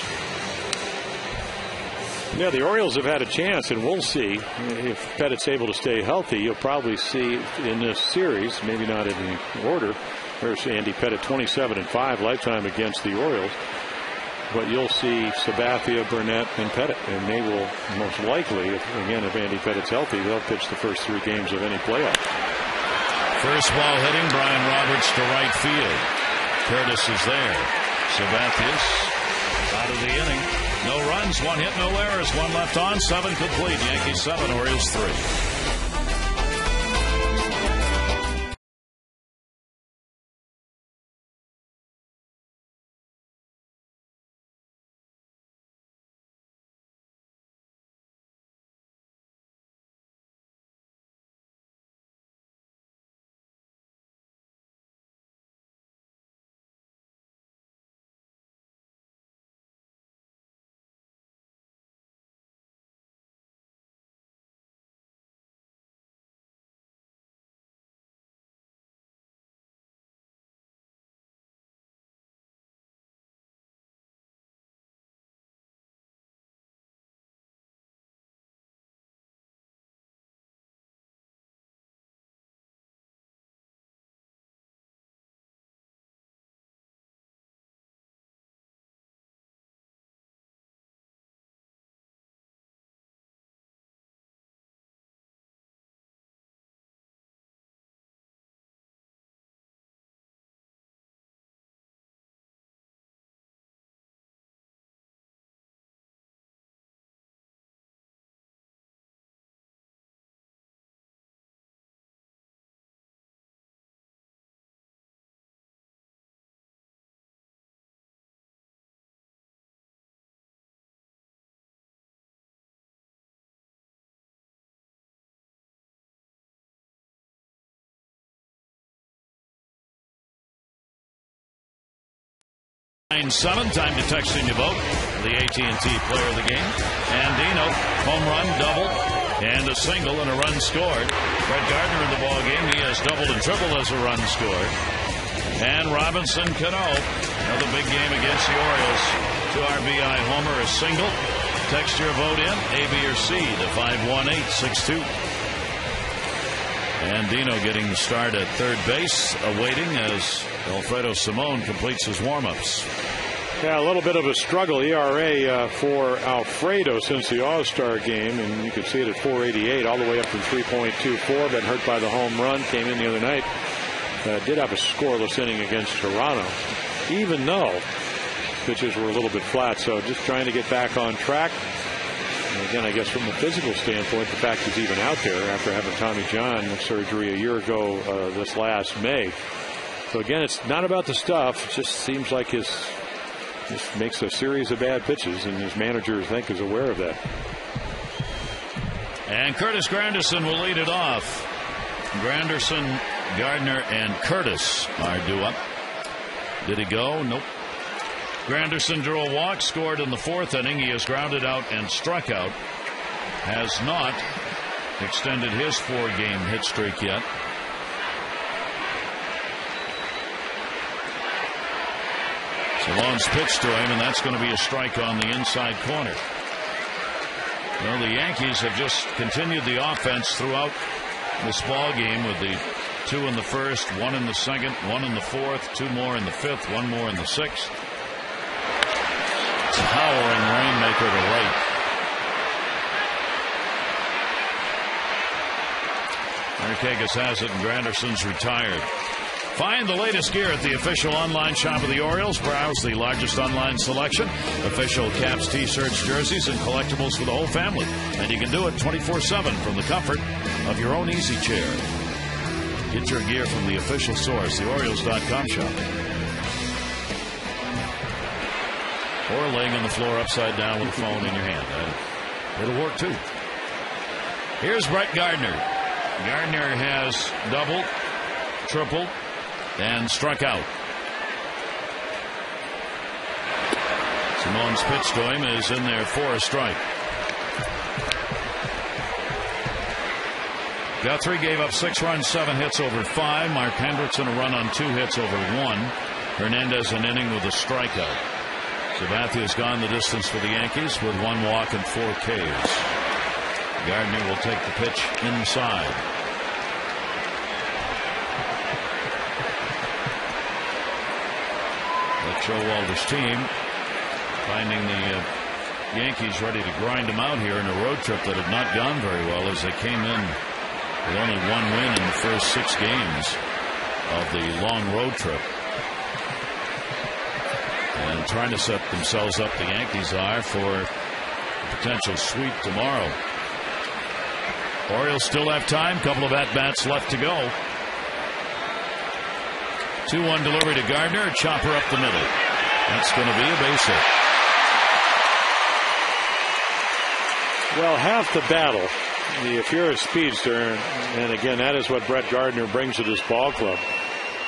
Yeah, the Orioles have had a chance, and we'll see if Pettitte's able to stay healthy. You'll probably see in this series, maybe not in the order. There's Andy Pettitte 27-5 lifetime against the Orioles. But you'll see Sabathia, Burnett, and Pettitte. And they will most likely, if Andy Pettitte's healthy, they'll pitch the first 3 games of any playoff. First ball hitting, Brian Roberts to right field. Curtis is there. Sabathia's out of the inning. No runs, 1 hit, no errors, 1 left on, 7 complete. Yankees 7, Orioles 3. Seven. Time to text in your vote. The AT&T player of the game. Andino, home run, double, and a single and a run scored. Brett Gardner in the ball game. He has doubled and tripled as a run scored. And Robinson Cano, another big game against the Orioles. 2 RBI homer, a single. Text your vote in, A, B, or C, to 51862. Andino getting the start at third base, awaiting as Alfredo Simon completes his warm-ups. Yeah, a little bit of a struggle ERA for Alfredo since the All-Star game, and you can see it at 4.88 all the way up from 3.24. Been hurt by the home run, came in the other night. Did have a scoreless inning against Toronto, even though pitches were a little bit flat. So just trying to get back on track. And again, I guess from a physical standpoint, the fact he's even out there after having Tommy John surgery a year ago this last May So again, it's not about the stuff. It just seems like just makes a series of bad pitches, and his manager, I think, is aware of that. And Curtis Granderson will lead it off. Granderson, Gardner, and Curtis are due up. Did he go? Nope. Granderson drew a walk, scored in the 4th inning. He has grounded out and struck out. Has not extended his 4-game hit streak yet. Salone's pitch to him, and that's going to be a strike on the inside corner. Well, the Yankees have just continued the offense throughout this ball game with the 2 in the 1st, 1 in the 2nd, 1 in the 4th, 2 more in the 5th, 1 more in the 6th. Towering rainmaker to right. Markakis has it, and Granderson's retired. Find the latest gear at the official online shop of the Orioles. Browse the largest online selection, official caps, t-shirts, jerseys, and collectibles for the whole family. And you can do it 24/7 from the comfort of your own easy chair. Get your gear from the official source, the Orioles.com shop. Or laying on the floor upside down with a phone in your hand. It'll work too. Here's Brett Gardner. Gardner has doubled, tripled, and struck out. Simone's pitch to him is in there for a strike. Guthrie gave up 6 runs, 7 hits over 5. Mark Hendrickson a run on 2 hits over 1. Hernandez an inning with a strikeout. Sabathia has gone the distance for the Yankees with 1 walk and 4 Ks. Gardner will take the pitch inside. Showalter's team finding the Yankees ready to grind them out here in a road trip that had not gone very well, as they came in with only 1 win in the first 6 games of the long road trip. And trying to set themselves up, the Yankees are, for a potential sweep tomorrow. Orioles still have time. Couple of at-bats left to go. 2-1 delivery to Gardner. Chopper up the middle. That's going to be a base hit. Well, half the battle, if you're a speedster, and again, that is what Brett Gardner brings to this ball club,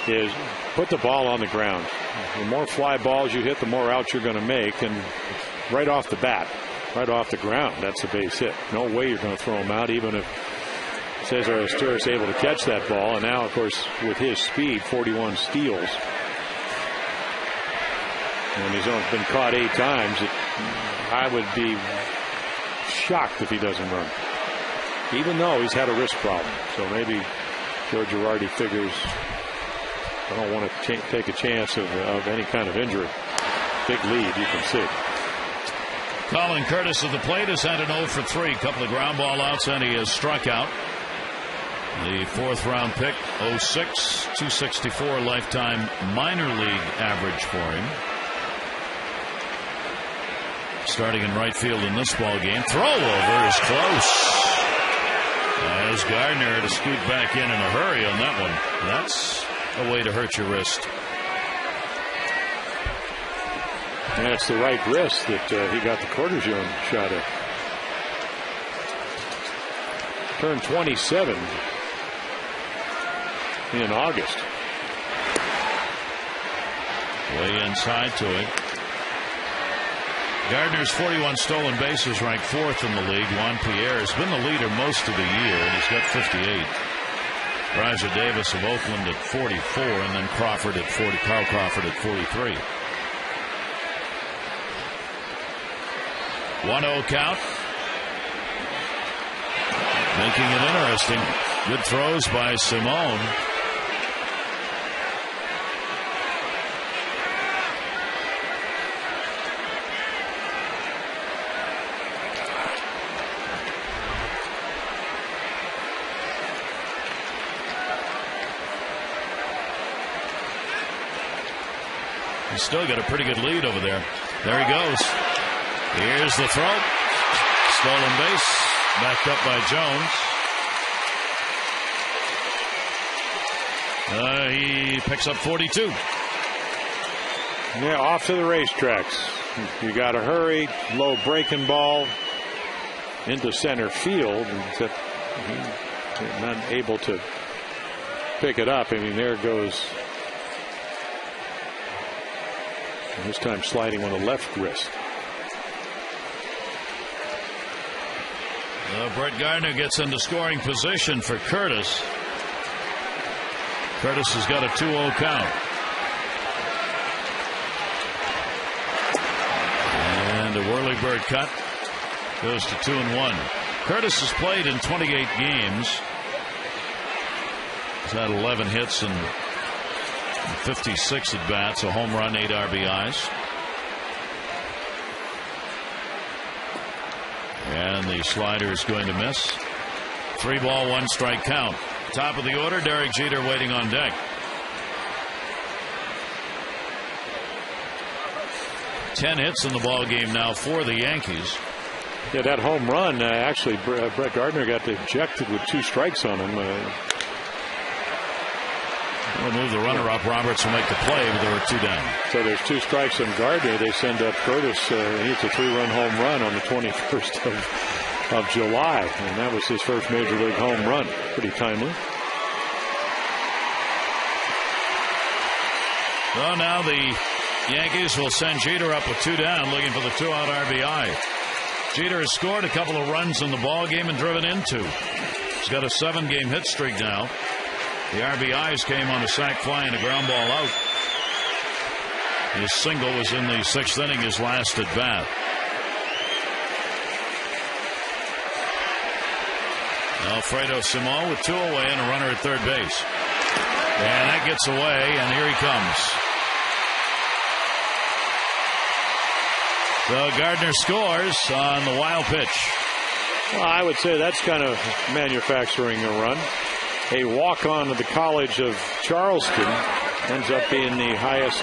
is put the ball on the ground. The more fly balls you hit, the more outs you're going to make, and right off the bat, right off the ground, that's a base hit. No way you're going to throw him out, even if Cesar Aztur is able to catch that ball. And now, of course, with his speed, 41 steals. And he's only been caught 8 times. I would be shocked if he doesn't run, even though he's had a wrist problem. So maybe Joe Girardi figures, I don't want to take a chance of any kind of injury. Big lead, you can see. Colin Curtis at the plate has had an 0 for 3. Couple of ground ball outs, and he has struck out. The 4th round pick, 06, 264 lifetime minor league average for him. Starting in right field in this ball game. Throw over is close. As Gardner to scoot back in a hurry on that one. That's a way to hurt your wrist. And it's the right wrist that he got the cortisone shot at. Turned 27 in August. Way inside to it. Gardner's 41 stolen bases, ranked 4th in the league. Juan Pierre has been the leader most of the year, and he's got 58. Raja Davis of Oakland at 44, and then Crawford at 40. Carl Crawford at 43. 1-0 count. Making it interesting. Good throws by Simone. He's still got a pretty good lead over there. There he goes. Here's the throw. Stolen base. Backed up by Jones. He picks up 42. Yeah, off to the racetracks. You got to hurry. Low breaking ball into center field. Except he's not able to pick it up. I mean, there goes. This time sliding on the left wrist. Brett Gardner gets into scoring position for Curtis. Curtis has got a 2-0 count. And a whirly-bird cut goes to 2-1. Curtis has played in 28 games. He's had 11 hits and 56 at bats, a home run, 8 RBIs. And the slider is going to miss. 3 ball, 1 strike count. Top of the order, Derek Jeter waiting on deck. Ten hits in the ball game now for the Yankees. Yeah, that home run, actually, Brett Gardner got ejected with 2 strikes on him. They'll move the runner up. Roberts will make the play, but there were 2 down. So there's 2 strikes on Gardner. They send up Curtis. He hits a 3-run home run on the 21st of July, and that was his first major league home run. Pretty timely. Well, now the Yankees will send Jeter up with 2 down, looking for the 2-out RBI. Jeter has scored a couple of runs in the ball game and driven in 2. He's got a 7-game hit streak now. The RBIs came on a sac fly and a ground ball out. His single was in the 6th inning, his last at bat. Alfredo Simon with 2 away and a runner at third base. And that gets away, and here he comes. So Gardner scores on the wild pitch. Well, I would say that's kind of manufacturing a run. A walk-on to the College of Charleston, ends up being the highest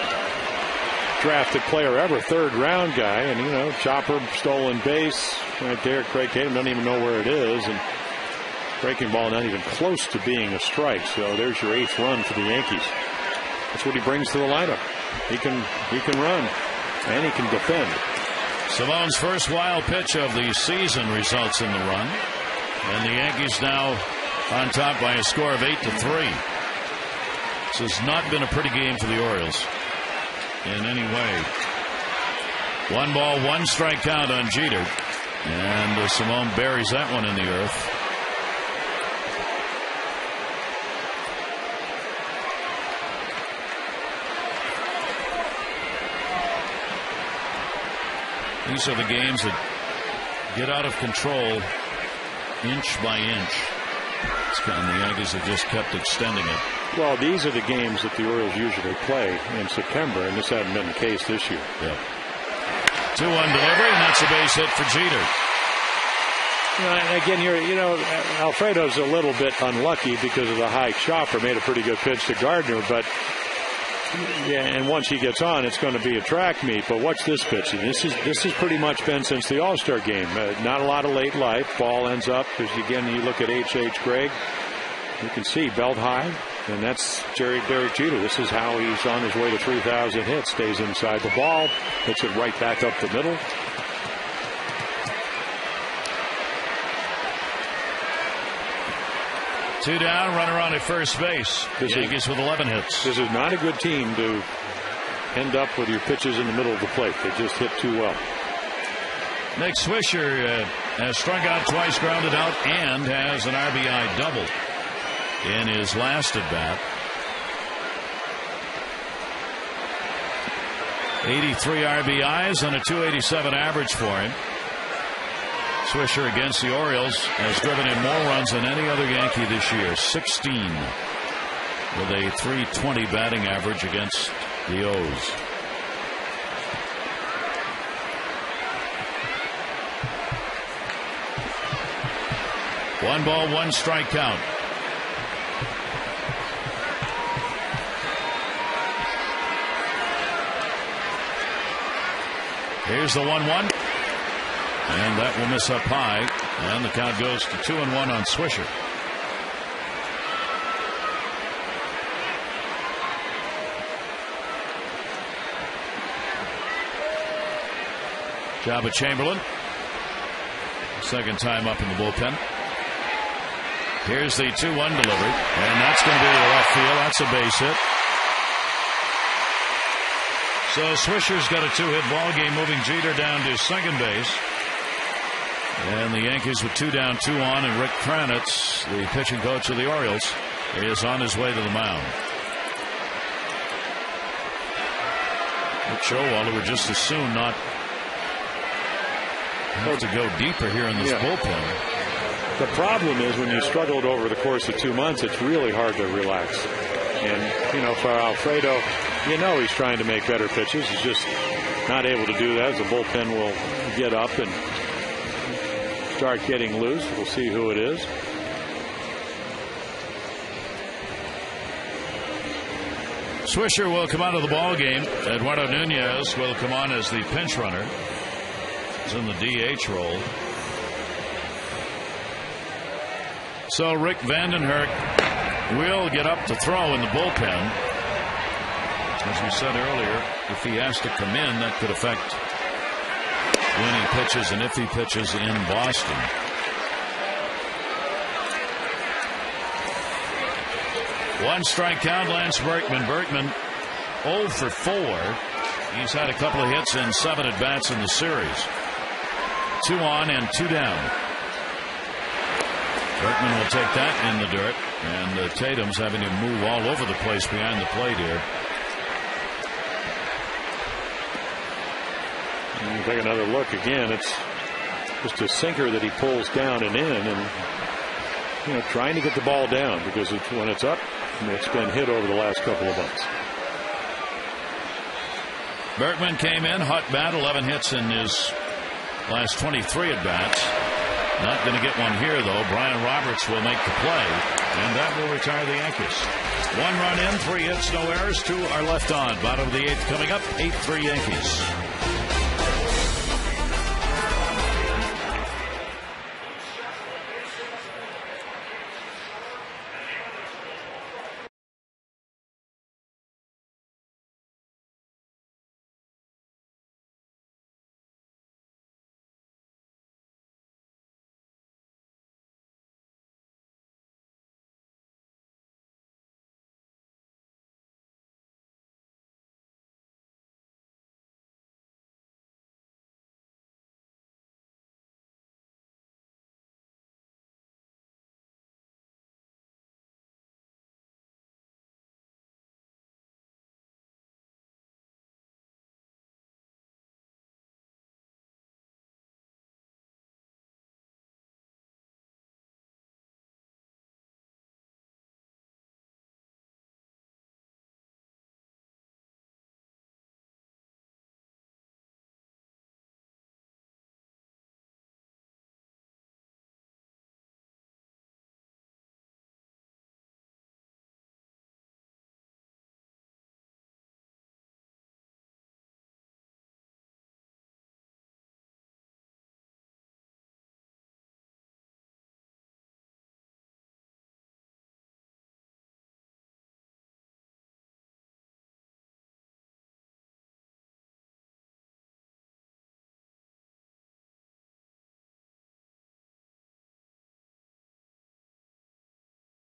drafted player ever, 3rd-round guy, and, you know, chopper, stolen base, right there. Craig Tatum doesn't even know where it is, and breaking ball not even close to being a strike. So there's your 8th run for the Yankees. That's what he brings to the lineup. He can run, and he can defend. Simone's first wild pitch of the season results in the run, and the Yankees now on top by a score of 8-3. This has not been a pretty game for the Orioles in any way. 1 ball, 1 strike count on Jeter, and Simone buries that one in the earth. These are the games that get out of control inch by inch. And the Yankees have just kept extending it. Well, these are the games that the Orioles usually play in September, and this hasn't been the case this year. Yeah. 2-1 delivery, and that's a base hit for Jeter. And again, Alfredo's a little bit unlucky because of the high chopper. Made a pretty good pitch to Gardner, but yeah, and once he gets on, it's going to be a track meet. But watch this pitch. This has pretty much been since the All-Star game. Not a lot of late life. Ball ends up, because again, you look at H.H. Gregg, you can see belt high, and that's Derek Jeter. This is how he's on his way to 3,000 hits. Stays inside the ball, hits it right back up the middle. Two down, runner on at first base. Yankees with 11 hits. This is not a good team to end up with your pitches in the middle of the plate. They just hit too well. Nick Swisher has struck out twice, grounded out, and has an RBI double in his last at bat. 83 RBIs and a .287 average for him. Swisher against the Orioles has driven in more runs than any other Yankee this year, 16, with a .320 batting average against the O's. One ball, 1 strike count. Here's the 1-1. And that will miss up high. And the count goes to 2-1 on Swisher. Jabba Chamberlain, second time up in the bullpen. Here's the 2-1 delivery, and that's going to be to left field. That's a base hit. So Swisher's got a 2-hit ball game, moving Jeter down to second base. And the Yankees with 2 down, 2 on, and Rick Kranitz, the pitching coach of the Orioles, is on his way to the mound. Rick Showalter would just as soon not have to go deeper here in this bullpen. The problem is when you struggled over the course of 2 months, it's really hard to relax. And, for Alfredo, he's trying to make better pitches. He's just not able to do that as the bullpen will get up and start getting loose. We'll see who it is. Swisher will come out of the ball game. Eduardo Nunez will come on as the pinch runner. He's in the DH role. So Rick Vandenherk will get up to throw in the bullpen. As we said earlier, if he has to come in, that could affect when he pitches and if he pitches in Boston. One strike count, Lance Berkman. Berkman 0 for 4. He's had a couple of hits and 7 at-bats in the series. 2 on and 2 down. Berkman will take that in the dirt, and Tatum's having to move all over the place behind the plate here. And you take another look again. It's just a sinker that he pulls down and in, and trying to get the ball down because when it's up, it's been hit over the last couple of months. Berkman came in, hot bat, 11 hits in his last 23 at bats. Not going to get one here, though. Brian Roberts will make the play, and that will retire the Yankees. 1 run in, 3 hits, no errors, 2 are left on. Bottom of the 8th coming up, 8-3 Yankees.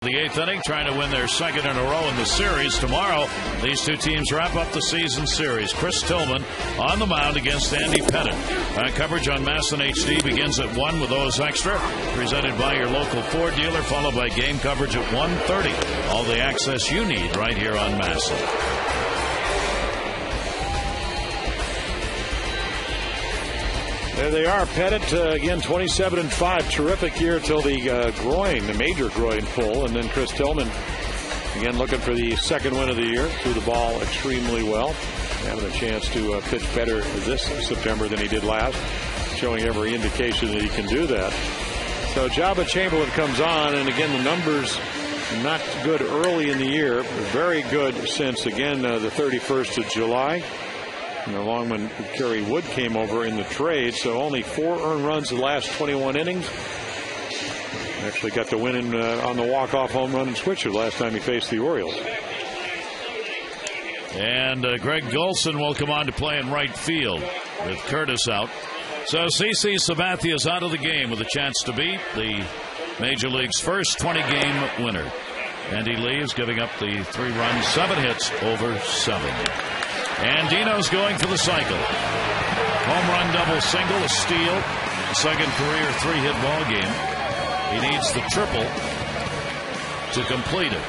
The 8th inning, trying to win their second in a row in the series. Tomorrow, these two teams wrap up the season series. Chris Tillman on the mound against Andy Pettit. Coverage on MASN HD begins at 1 with those extra. Presented by your local Ford dealer, followed by game coverage at 1:30. All the access you need right here on MASN. There they are. Pettit again 27-5. Terrific year till the groin, the major groin pull, and then Chris Tillman again looking for the second win of the year. Threw the ball extremely well, having a chance to pitch better this September than he did last, showing every indication that he can do that. So Jabba Chamberlain comes on, and again the numbers not good early in the year, very good since again the 31st of July. And along when Kerry Wood came over in the trade, so only 4 earned runs in the last 21 innings. Actually got the win on the walk-off home run and switcher last time he faced the Orioles. And Greg Golson will come on to play in right field with Curtis out. So CC Sabathia is out of the game with a chance to beat the Major League's first 20-game winner. And he leaves, giving up the 3 runs, 7 hits over 7. And Dino's going for the cycle. Home run, double, single, a steal, second career 3-hit ball game. He needs the triple to complete it.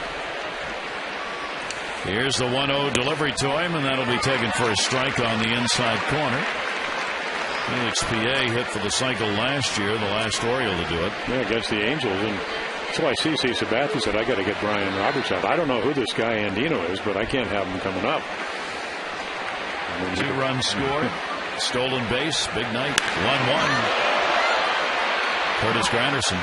Here's the 1-0 delivery to him, and that'll be taken for a strike on the inside corner. Felix P.A. hit for the cycle last year, the last Oriole to do it. Yeah, against the Angels, and that's why CC Sabathia said, I got to get Brian Roberts out. I don't know who this guy Andino is, but I can't have him coming up. 2-run score, stolen base, big night, 1-1. Curtis Granderson.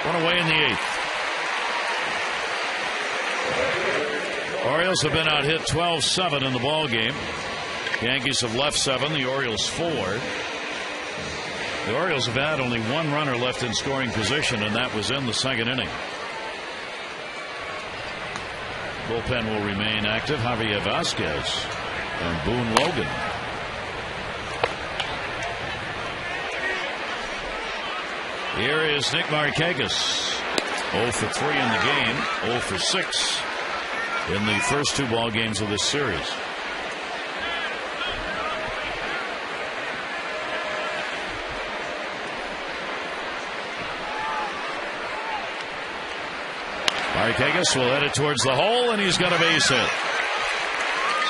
One away in the 8th. Orioles have been out hit 12-7 in the ball game. Yankees have left 7, the Orioles 4. The Orioles have had only 1 runner left in scoring position, and that was in the 2nd inning. Bullpen will remain active. Javier Vasquez and Boone Logan. Here is Nick Markakis. 0 for 3 in the game, 0 for 6 in the first 2 ball games of this series. Markakis will head it towards the hole, and he's got a base hit.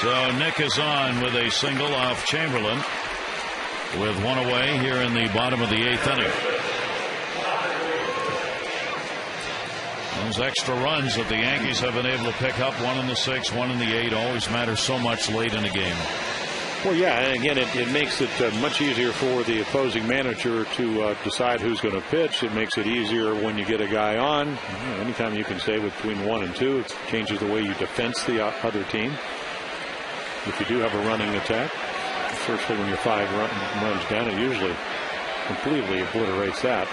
So Nick is on with a single off Chamberlain with 1 away here in the bottom of the 8th inning. Those extra runs that the Yankees have been able to pick up, 1 in the 6th, 1 in the 8th, always matter so much late in a game. Well, yeah, and again, it makes it much easier for the opposing manager to decide who's going to pitch. It makes it easier when you get a guy on. Anytime you can stay between 1 and 2, it changes the way you defense the other team. If you do have a running attack, especially when you're 5 runs down, it usually completely obliterates that.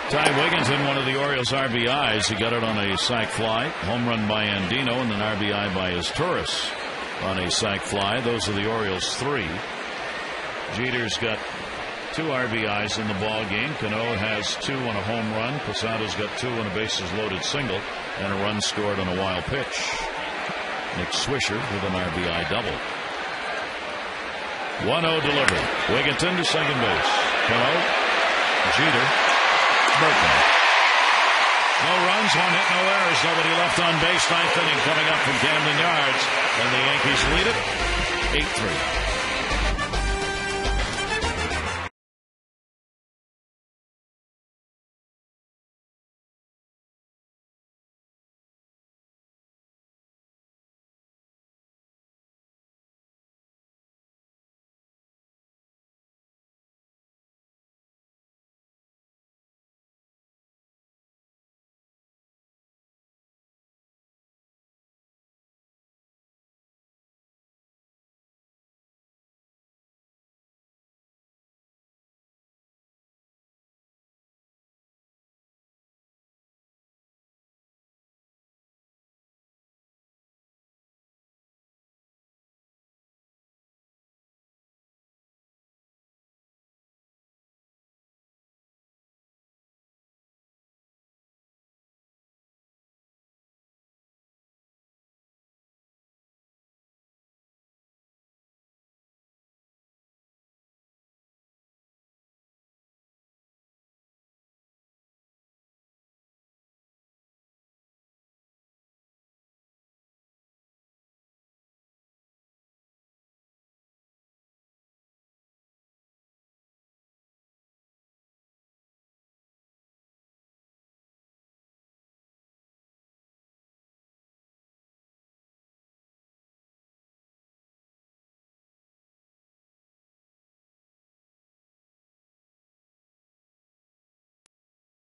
Ty Wigginton, one of the Orioles' RBIs. He got it on a sac fly. Home run by Andino, and an RBI by Izturis on a sac fly. Those are the Orioles' 3. Jeter's got 2 RBIs in the ball game. Cano has 2 on a home run. Posada's got 2 on a bases loaded single, and a run scored on a wild pitch. Nick Swisher with an RBI double. 1-0 delivery. Wigginton to second base. Cano, Jeter, Berkman. No runs, 1 hit, no errors, nobody left on base. 9th inning coming up from Camden Yards, and the Yankees lead it 8-3.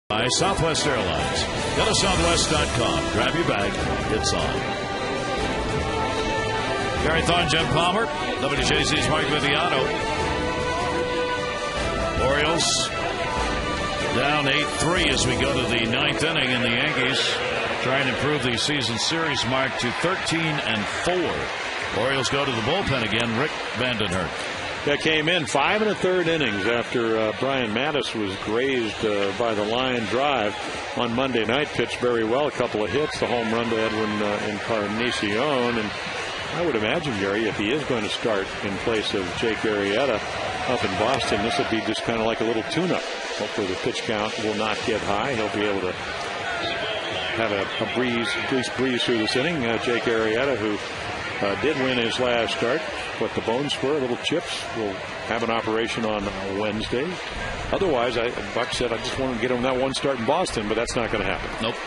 By Southwest Airlines. Go to southwest.com. Grab your bag. It's on. Gary Thorne, Jim Palmer. WJZ's Mark Viviano. Orioles down 8-3 as we go to the 9th inning, and the Yankees trying to improve the season series mark to 13-4 Orioles go to the bullpen again. Rick Vandenhurst. That came in 5 1/3 innings after Brian Mattis was grazed by the line drive on Monday night. Pitched very well, a couple of hits, the home run to Edwin Encarnacion. And I would imagine, Gary, if he is going to start in place of Jake Arrieta up in Boston, this would be just kind of like a little tune-up. Hopefully the pitch count will not get high. He'll be able to have a breeze, at least breeze through this inning. Jake Arrieta, who did win his last start, but the bones were little chips. Will have an operation on Wednesday. Otherwise, Buck said, I just wanted to get him that one start in Boston, but that's not going to happen. Nope.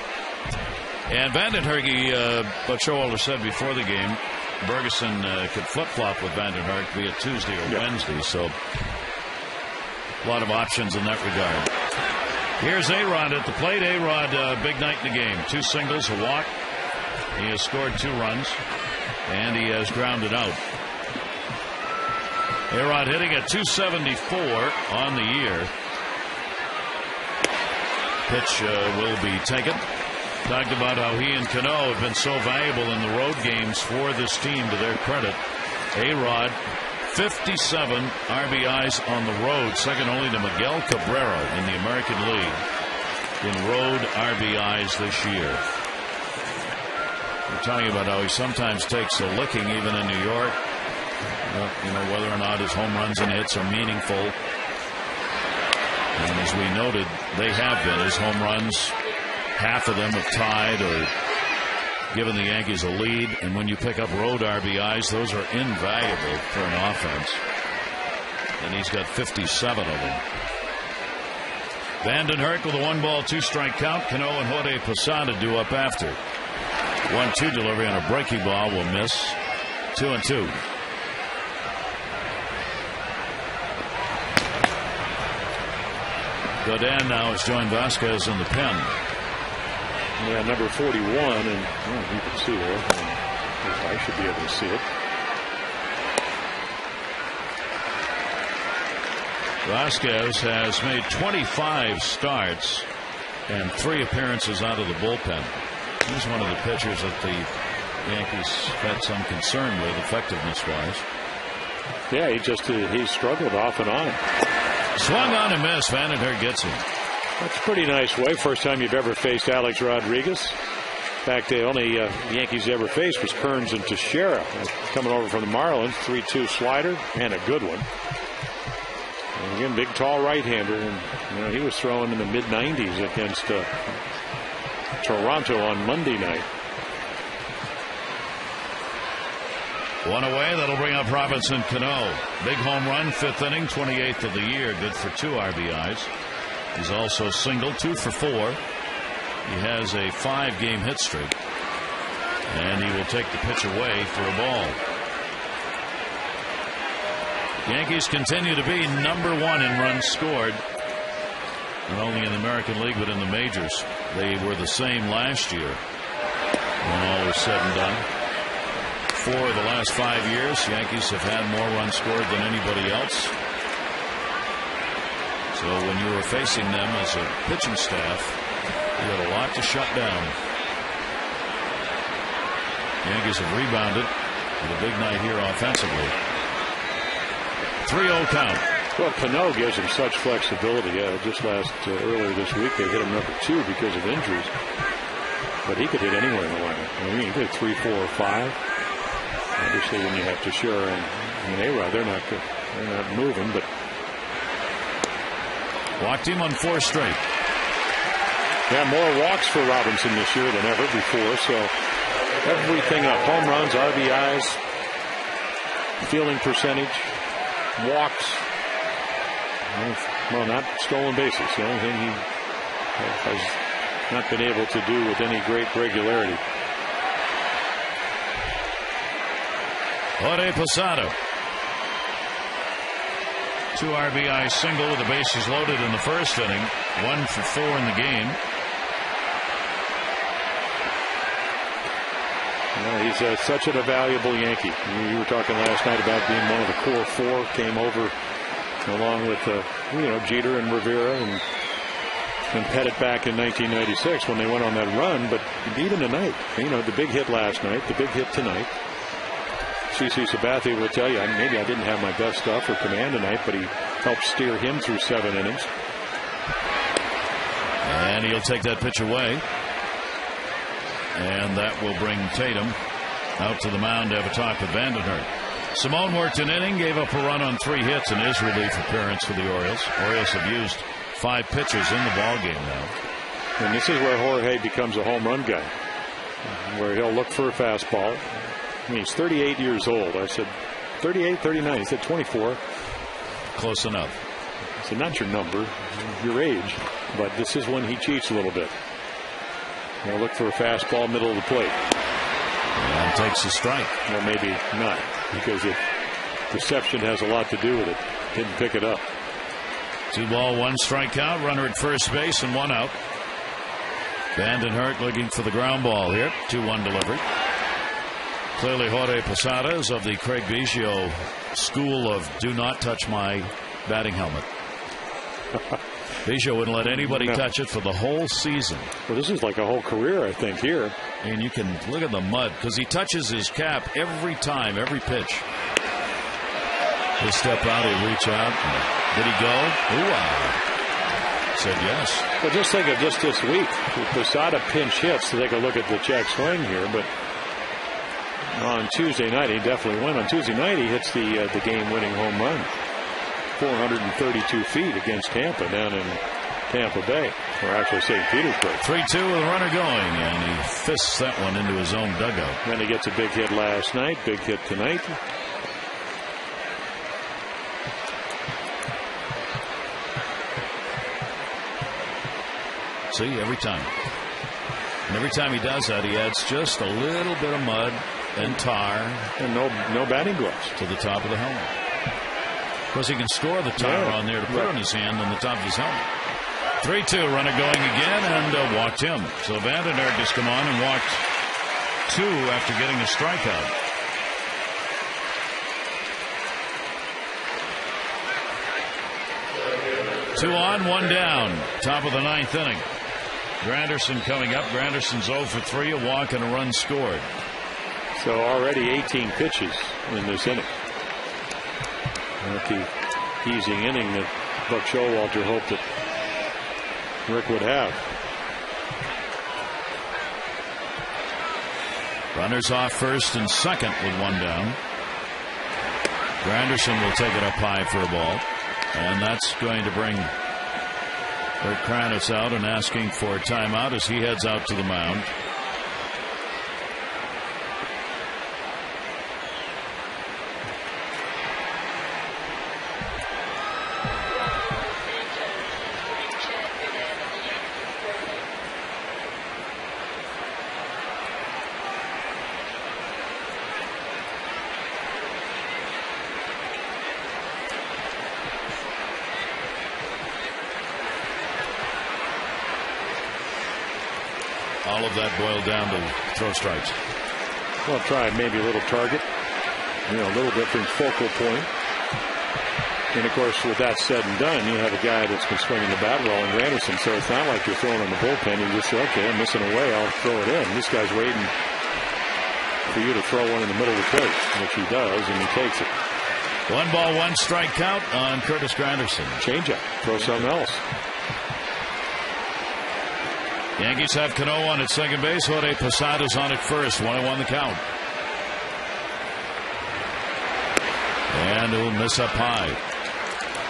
And Vandenhurst, what Showalter said before the game, Bergeson could flip-flop with Vandenhurst, be it Tuesday or Wednesday. So a lot of options in that regard. Here's A-Rod at the plate. A-Rod, big night in the game. 2 singles, a walk. He has scored 2 runs, and he has grounded out. A-Rod hitting at .274 on the year. Pitch will be taken. Talked about how he and Cano have been so valuable in the road games for this team, to their credit. A-Rod, 57 RBIs on the road, second only to Miguel Cabrera in the American League in road RBIs this year. We're talking about how he sometimes takes a licking even in New York. You know, whether or not his home runs and hits are meaningful. And as we noted, they have been. His home runs, half of them have tied or given the Yankees a lead. And when you pick up road RBIs, those are invaluable for an offense. And he's got 57 of them. Vandenhurst with a 1-ball, 2-strike count. Cano and Jorge Posada do up after. 1-2 delivery on a breaking ball will miss. 2-2. Godin now has joined Vasquez in the pen. Yeah, number 41, and you can see there. I should be able to see it. Vasquez has made 25 starts and 3 appearances out of the bullpen. He's one of the pitchers that the Yankees had some concern with, effectiveness-wise. Yeah, he struggled off and on. Swung on and missed. Vandenhurst gets him. That's a pretty nice way. First time you've ever faced Alex Rodriguez. In fact, the only Yankees ever faced was Kearns and Teixeira. Coming over from the Marlins, 3-2 slider and a good one. And again, big, tall right-hander. And he was throwing in the mid-90s against Toronto on Monday night. One away. That'll bring up Robinson Cano. Big home run, 5th inning, 28th of the year. Good for 2 RBIs. He's also singled, 2 for 4. He has a 5-game hit streak. And he will take the pitch away for a ball. Yankees continue to be number 1 in runs scored. Not only in the American League, but in the majors. They were the same last year when all was said and done. 4 of the last 5 years, Yankees have had more runs scored than anybody else. So when you were facing them as a pitching staff, you had a lot to shut down. Yankees have rebounded with a big night here offensively. 3-0 count. Well, Cano gives him such flexibility. Just earlier this week, they hit him number 2 because of injuries. But he could hit anywhere in the lineup. I mean, he could hit 3, 4, or 5. Obviously, when you have Teixeira and A-Rod, they're not moving, but walked him on 4 straight. Yeah, more walks for Robinson this year than ever before. So everything up: home runs, RBIs, fielding percentage, walks. Well, not stolen bases. The only thing he has not been able to do with any great regularity. Jorge Posada. 2 RBI single with the bases loaded in the first inning. 1 for 4 in the game. Yeah, he's such a valuable Yankee. You were talking last night about being one of the core 4. Came over along with Jeter and Rivera and Pettit back in 1996 when they went on that run. But you beat him tonight. The big hit last night, the big hit tonight. CC Sabathia will tell you, maybe I didn't have my best stuff or command tonight, but he helped steer him through 7 innings. And he'll take that pitch away. And that will bring Tatum out to the mound to have a talk with Vandenhert. Simone worked an inning, gave up a run on 3 hits in his relief appearance for the Orioles. Orioles have used 5 pitchers in the ball game now. And this is where Jorge becomes a home run guy, where he'll look for a fastball. I mean, he's 38 years old. I said 38, 39. He said 24. Close enough. I said, not your number, your age. But this is when he cheats a little bit. He'll look for a fastball middle of the plate. And takes a strike. Well, maybe not, because reception has a lot to do with it. Didn't pick it up. 2 ball, 1 strikeout. Runner at first base and 1 out. Vandenhert looking for the ground ball here. 2-1 delivery. Clearly Jorge Posada is of the Craig Biggio school of do not touch my batting helmet. Biggio wouldn't let anybody touch it for the whole season. Well, this is like a whole career, I think, here. And you can look at the mud because he touches his cap every time, every pitch. He'll step out, he'll reach out. Did he go? Ooh, said yes. Well, just think of just this week. Posada pinch hits to take a look at the check swing here, but on Tuesday night he definitely went. On Tuesday night he hits the game-winning home run. 432 feet against Tampa down in Tampa Bay, or actually St. Petersburg. 3-2 with a runner going, and he fists that one into his own dugout. Then he gets a big hit last night, big hit tonight. See, every time. And every time he does that, he adds just a little bit of mud and tar. And no batting gloves. To the top of the helmet. Because he can store the tar on there to put on his hand on the top of his helmet. 3-2, runner going again, and walked him. So Vandenhert has come on and walked 2 after getting a strikeout. Two on, 1 down. Top of the 9th inning. Granderson coming up. Granderson's 0 for 3, a walk and a run scored. So already 18 pitches in this inning. Not the easing inning that Buck Showalter hoped that Rick would have. Runners off first and second with 1 down. Granderson will take it up high for a ball. And that's going to bring Bert Kranitz out and asking for a timeout as he heads out to the mound. All of that boiled down to throw strikes. Well, try maybe a little target, a little different focal point. And of course, with that said and done, you have a guy that's been swinging the bat well in Granderson, so it's not like you're throwing in the bullpen. You just say, okay, I'm missing away, I'll throw it in. This guy's waiting for you to throw one in the middle of the plate, which he does, and he takes it. 1 ball, 1 strike count on Curtis Granderson. Change up, throw something else. Yankees have Cano on at second base. Jorge Posada's on at first. 1-1 the count. And he'll miss up high.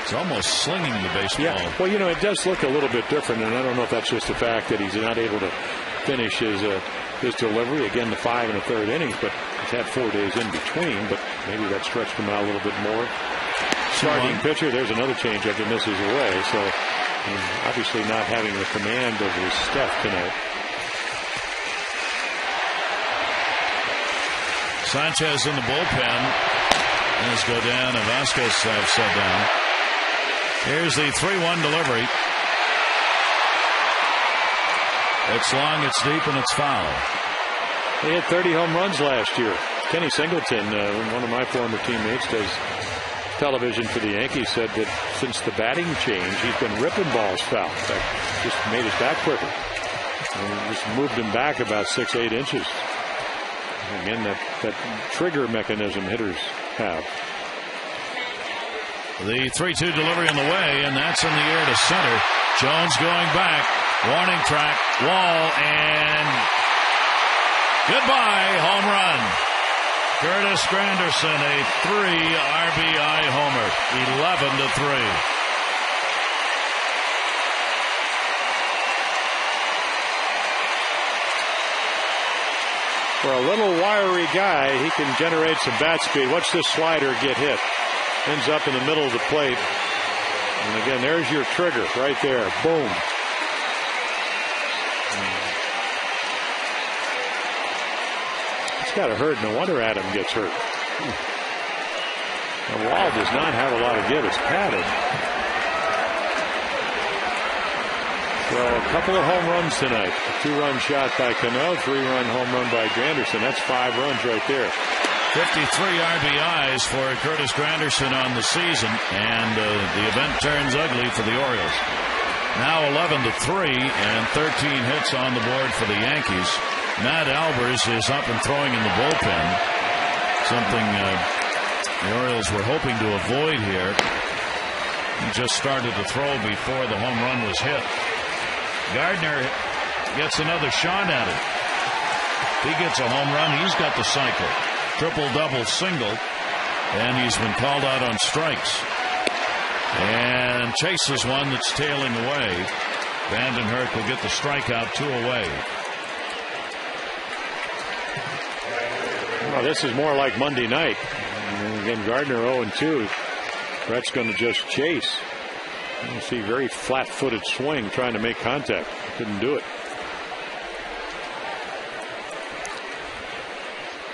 It's almost slinging the baseball. Yeah. Well, it does look a little bit different, and I don't know if that's just the fact that he's not able to finish his delivery. Again, the 5 1/3 innings, but he's had 4 days in between, but maybe that stretched him out a little bit more. Starting pitcher, there's another changeup that misses away, so obviously not having the command of his stuff tonight. Sanchez in the bullpen. As Godin and Vasquez have set down. Here's the 3-1 delivery. It's long, it's deep, and it's foul. He had 30 home runs last year. Kenny Singleton, one of my former teammates, does television for the Yankees, said that since the batting change, he's been ripping balls foul. In fact, just made his back quicker. And just moved him back about 6-8 inches. Again, that that trigger mechanism hitters have. The 3-2 delivery on the way, and that's in the air to center. Jones going back. Warning track. Wall, and goodbye. Home run. Curtis Granderson, a 3 RBI homer. 11-3. For a little wiry guy, he can generate some bat speed. Watch this slider get hit. Ends up in the middle of the plate. And again, there's your trigger right there. Boom. It's got to hurt. No wonder Adam gets hurt. The wall does not have a lot of give. It's padded. So a couple of home runs tonight. A 2-run shot by Cano, 3-run home run by Granderson. That's 5 runs right there. 53 RBIs for Curtis Granderson on the season, and the event turns ugly for the Orioles. Now 11-3 and 13 hits on the board for the Yankees. Matt Albers is up and throwing in the bullpen, something the Orioles were hoping to avoid here. He just started to throw before the home run was hit. Gardner gets another shot at it. He gets a home run. He's got the cycle. Triple, double, single. And he's been called out on strikes. And chases one that's tailing away. Vandenhurst will get the strikeout, 2 away. Well, this is more like Monday night. And again, Gardner 0-2. Brett's going to just chase. You see very flat-footed swing trying to make contact. Couldn't do it.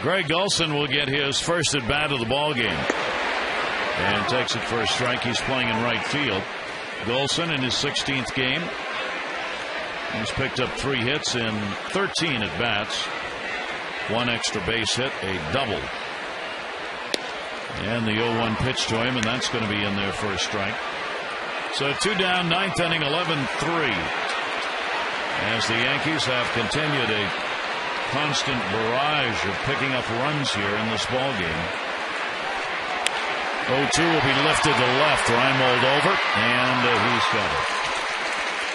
Greg Golson will get his first at bat of the ball game and takes it for a strike. He's playing in right field. Golson in his 16th game. He's picked up 3 hits in 13 at bats. 1 extra base hit, a double. And the 0-1 pitch to him, and that's going to be in there for a strike. So 2 down, 9th inning, 11-3. As the Yankees have continued a constant barrage of picking up runs here in this ball game. 0-2 will be lifted to left. Reimold over, and he's got it.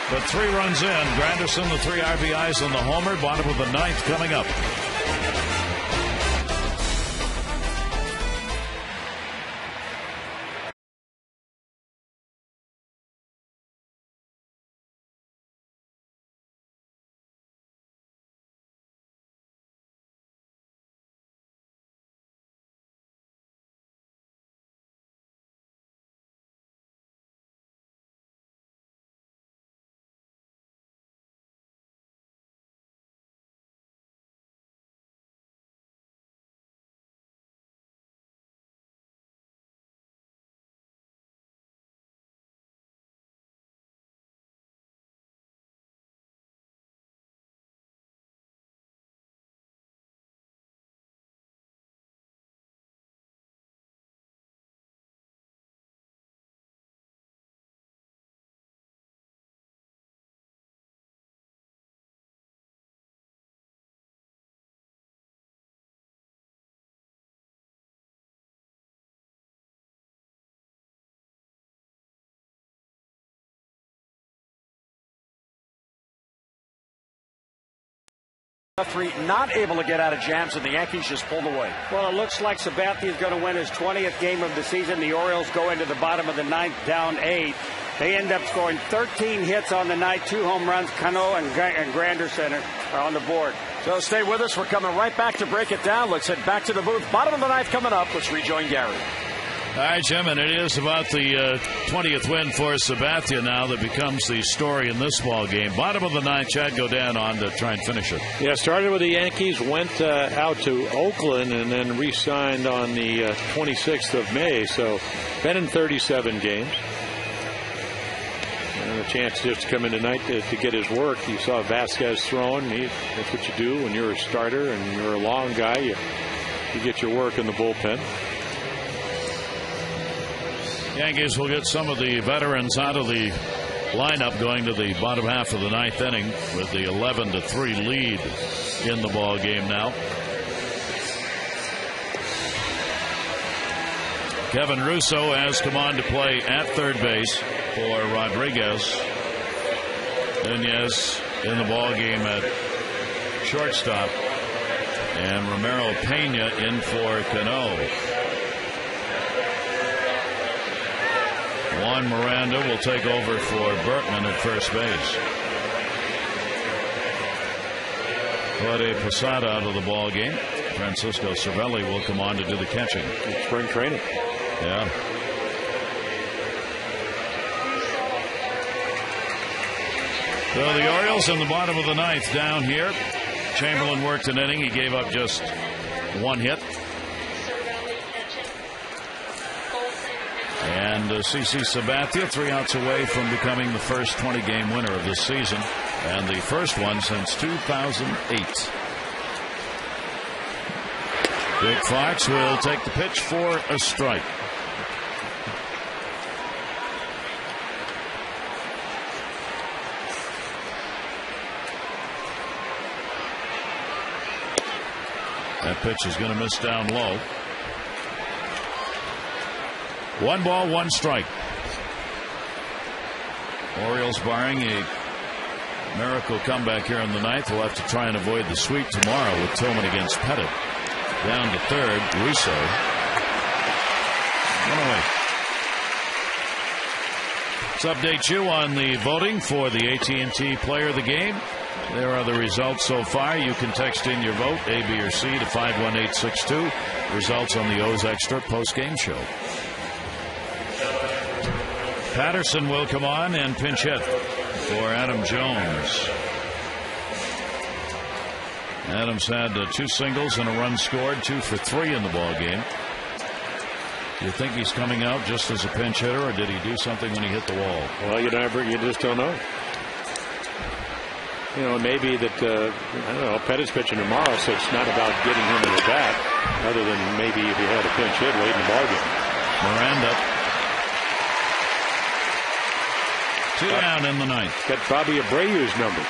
But 3 runs in. Granderson, the 3 RBIs on the homer. Bottom of the 9th coming up. Guthrie not able to get out of jams, and the Yankees just pulled away. Well, it looks like Sabathia is going to win his 20th game of the season. The Orioles go into the bottom of the 9th, down 8. They end up scoring 13 hits on the night, 2 home runs. Cano and Granderson are on the board. So stay with us. We're coming right back to break it down. Let's head back to the booth. Bottom of the 9th coming up. Let's rejoin Gary. All right, Jim, and it is about the 20th win for Sabathia now that becomes the story in this ball game. Bottom of the 9th, Chad Godin on to try and finish it. Yeah, started with the Yankees, went out to Oakland, and then re-signed on the 26th of May. So been in 37 games. And a chance just to come in tonight to get his work. You saw Vasquez throwing. That's what you do when you're a starter and you're a long guy. You get your work in the bullpen. Yankees will get some of the veterans out of the lineup going to the bottom half of the 9th inning with the 11-3 lead in the ball game now. Kevin Russo has come on to play at third base for Rodriguez. Nunez in the ball game at shortstop, and Romero Pena in for Cano. Juan Miranda will take over for Berkman at first base. Jorge Posada out of the ball game. Francisco Cervelli will come on to do the catching. Spring training. Yeah. So the Orioles in the bottom of the ninth down here. Chamberlain worked an inning. He gave up just one hit. And CC Sabathia 3 outs away from becoming the first 20-game winner of this season, and the first one since 2008. Big Fox will take the pitch for a strike. That pitch is going to miss down low. 1 ball, 1 strike. Orioles barring a miracle comeback here in the ninth will have to try and avoid the sweep tomorrow with Tillman against Pettit. Down to third, Russo. 1 away. Let's update you on the voting for the AT&T Player of the Game. There are the results so far. You can text in your vote, A, B, or C, to 51862. Results on the O's Extra post-game show. Patterson will come on and pinch hit for Adam Jones. Adams had 2 singles and a run scored, 2 for 3 in the ball game. Do you think he's coming out just as a pinch hitter, or did he do something when he hit the wall? Well, you just don't know. You know, maybe that, I don't know, Pettit's pitching tomorrow, so it's not about getting him in the bat, other than maybe if he had a pinch hit late in the ball game. Miranda. 2 down in the ninth. Got Bobby Abreu's number.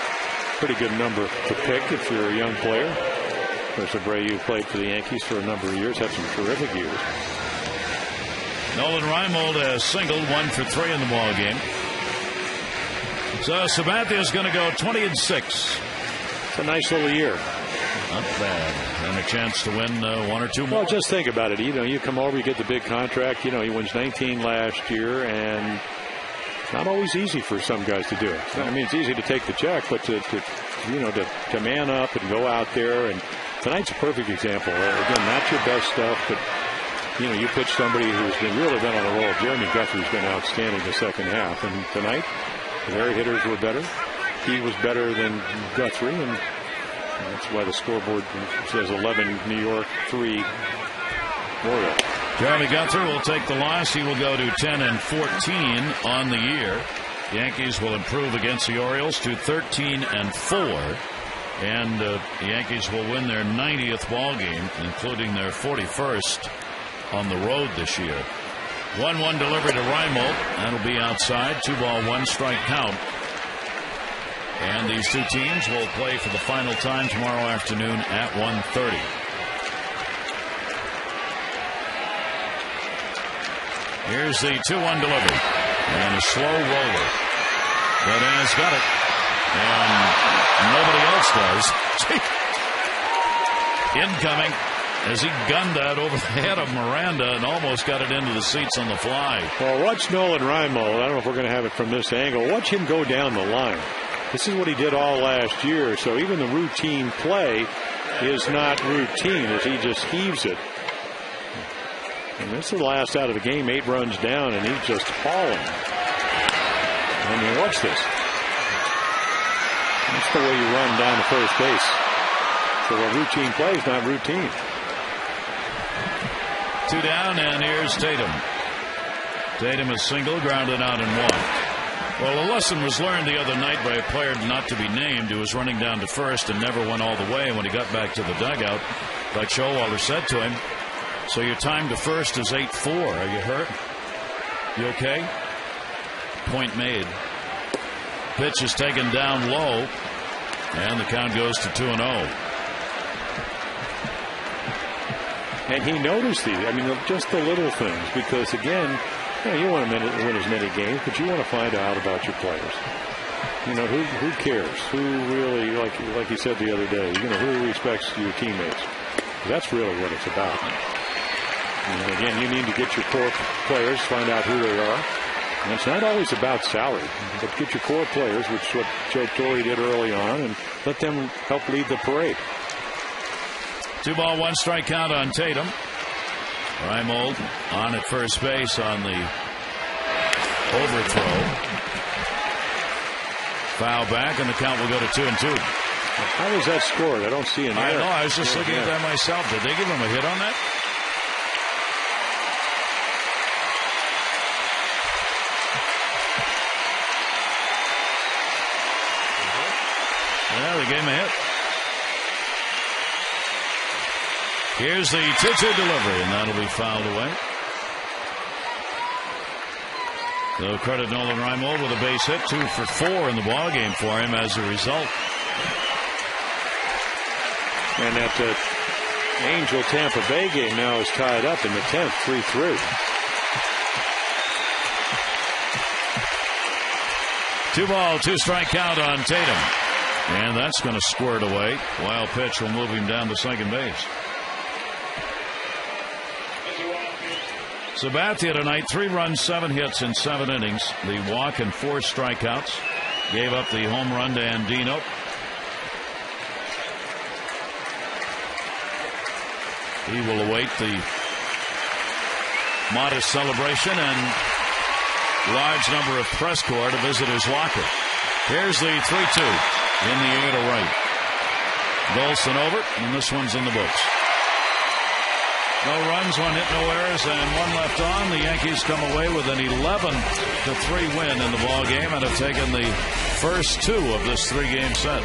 Pretty good number to pick if you're a young player. Of course, Abreu played for the Yankees for a number of years, had some terrific years. Nolan Reimold has singled, 1 for 3 in the ball game. So Sabathia is going to go 20-6. It's a nice little year. Not bad. And a chance to win 1 or 2 more. Well, just think about it. You know, you come over, you get the big contract. You know, he wins 19 last year, and it's not always easy for some guys to do it. I mean, it's easy to take the check, but to man up and go out there. And tonight's a perfect example. Again, not your best stuff, but you know, you pitch somebody who's really been on a roll. Jeremy Guthrie's been outstanding the second half, and tonight the Harry hitters were better. He was better than Guthrie, and that's why the scoreboard says 11 New York, 3 Orioles. Jeremy Guthrie will take the loss. He will go to 10-14 on the year. The Yankees will improve against the Orioles to 13-4. And the Yankees will win their 90th ball game, including their 41st on the road this year. 1-1 delivery to Reimold. That'll be outside. 2 ball, 1 strike count. And these 2 teams will play for the final time tomorrow afternoon at 1:30. Here's the 2-1 delivery. And a slow roller. Rodin's got it. And nobody else does. Incoming as he gunned that over the head of Miranda and almost got it into the seats on the fly. Well, watch Nolan Reimold. I don't know if we're going to have it from this angle. Watch him go down the line. This is what he did all last year. So even the routine play is not routine as he just heaves it. And this is the last out of the game, 8 runs down, and he's just hauling. I mean, watch this. That's the way you run down to first base. So a routine play is not routine. 2 down, and here's Tatum. Tatum is single, grounded out and 1. Well, a lesson was learned the other night by a player not to be named who was running down to first and never went all the way. And when he got back to the dugout, like Showalter said to him, "So your time to first is 8-4. Are you hurt? You okay?" Point made. Pitch is taken down low, and the count goes to 2-0. And he noticed these. I mean, just the little things. Because, again, you want to win as many games, but you want to find out about your players. Who cares? Who really, like you said the other day, who respects your teammates? That's really what it's about. Again, you need to get your core players, find out who they are. And it's not always about salary, but get your core players, which is what Joe Torre did early on, and let them help lead the parade. 2-ball, 1 strike count on Tatum. Reimold on at first base on the overthrow. Foul back, and the count will go to 2-2. How was that scored? I don't see an error. I know. I was just looking at that myself. Did they give him a hit on that? Yeah, they gave him a hit. Here's the 2-2 delivery, and that'll be fouled away. So credit Nolan Reimold with a base hit, 2 for 4 in the ballgame for him as a result. And that Angel Tampa Bay game now is tied up in the 10th, 3-3. 2-ball, 2 strike count on Tatum. And that's going to squirt away. Wild pitch will move him down to second base. Sabathia tonight, 3 runs, 7 hits in 7 innings. The walk and 4 strikeouts. Gave up the home run to Andino. He will await the modest celebration and large number of press corps to visit his locker. Here's the 3-2 in the air to right. Golson over, and this one's in the books. No runs, 1 hit, no errors, and 1 left on. The Yankees come away with an 11-3 win in the ball game and have taken the first 2 of this 3-game set.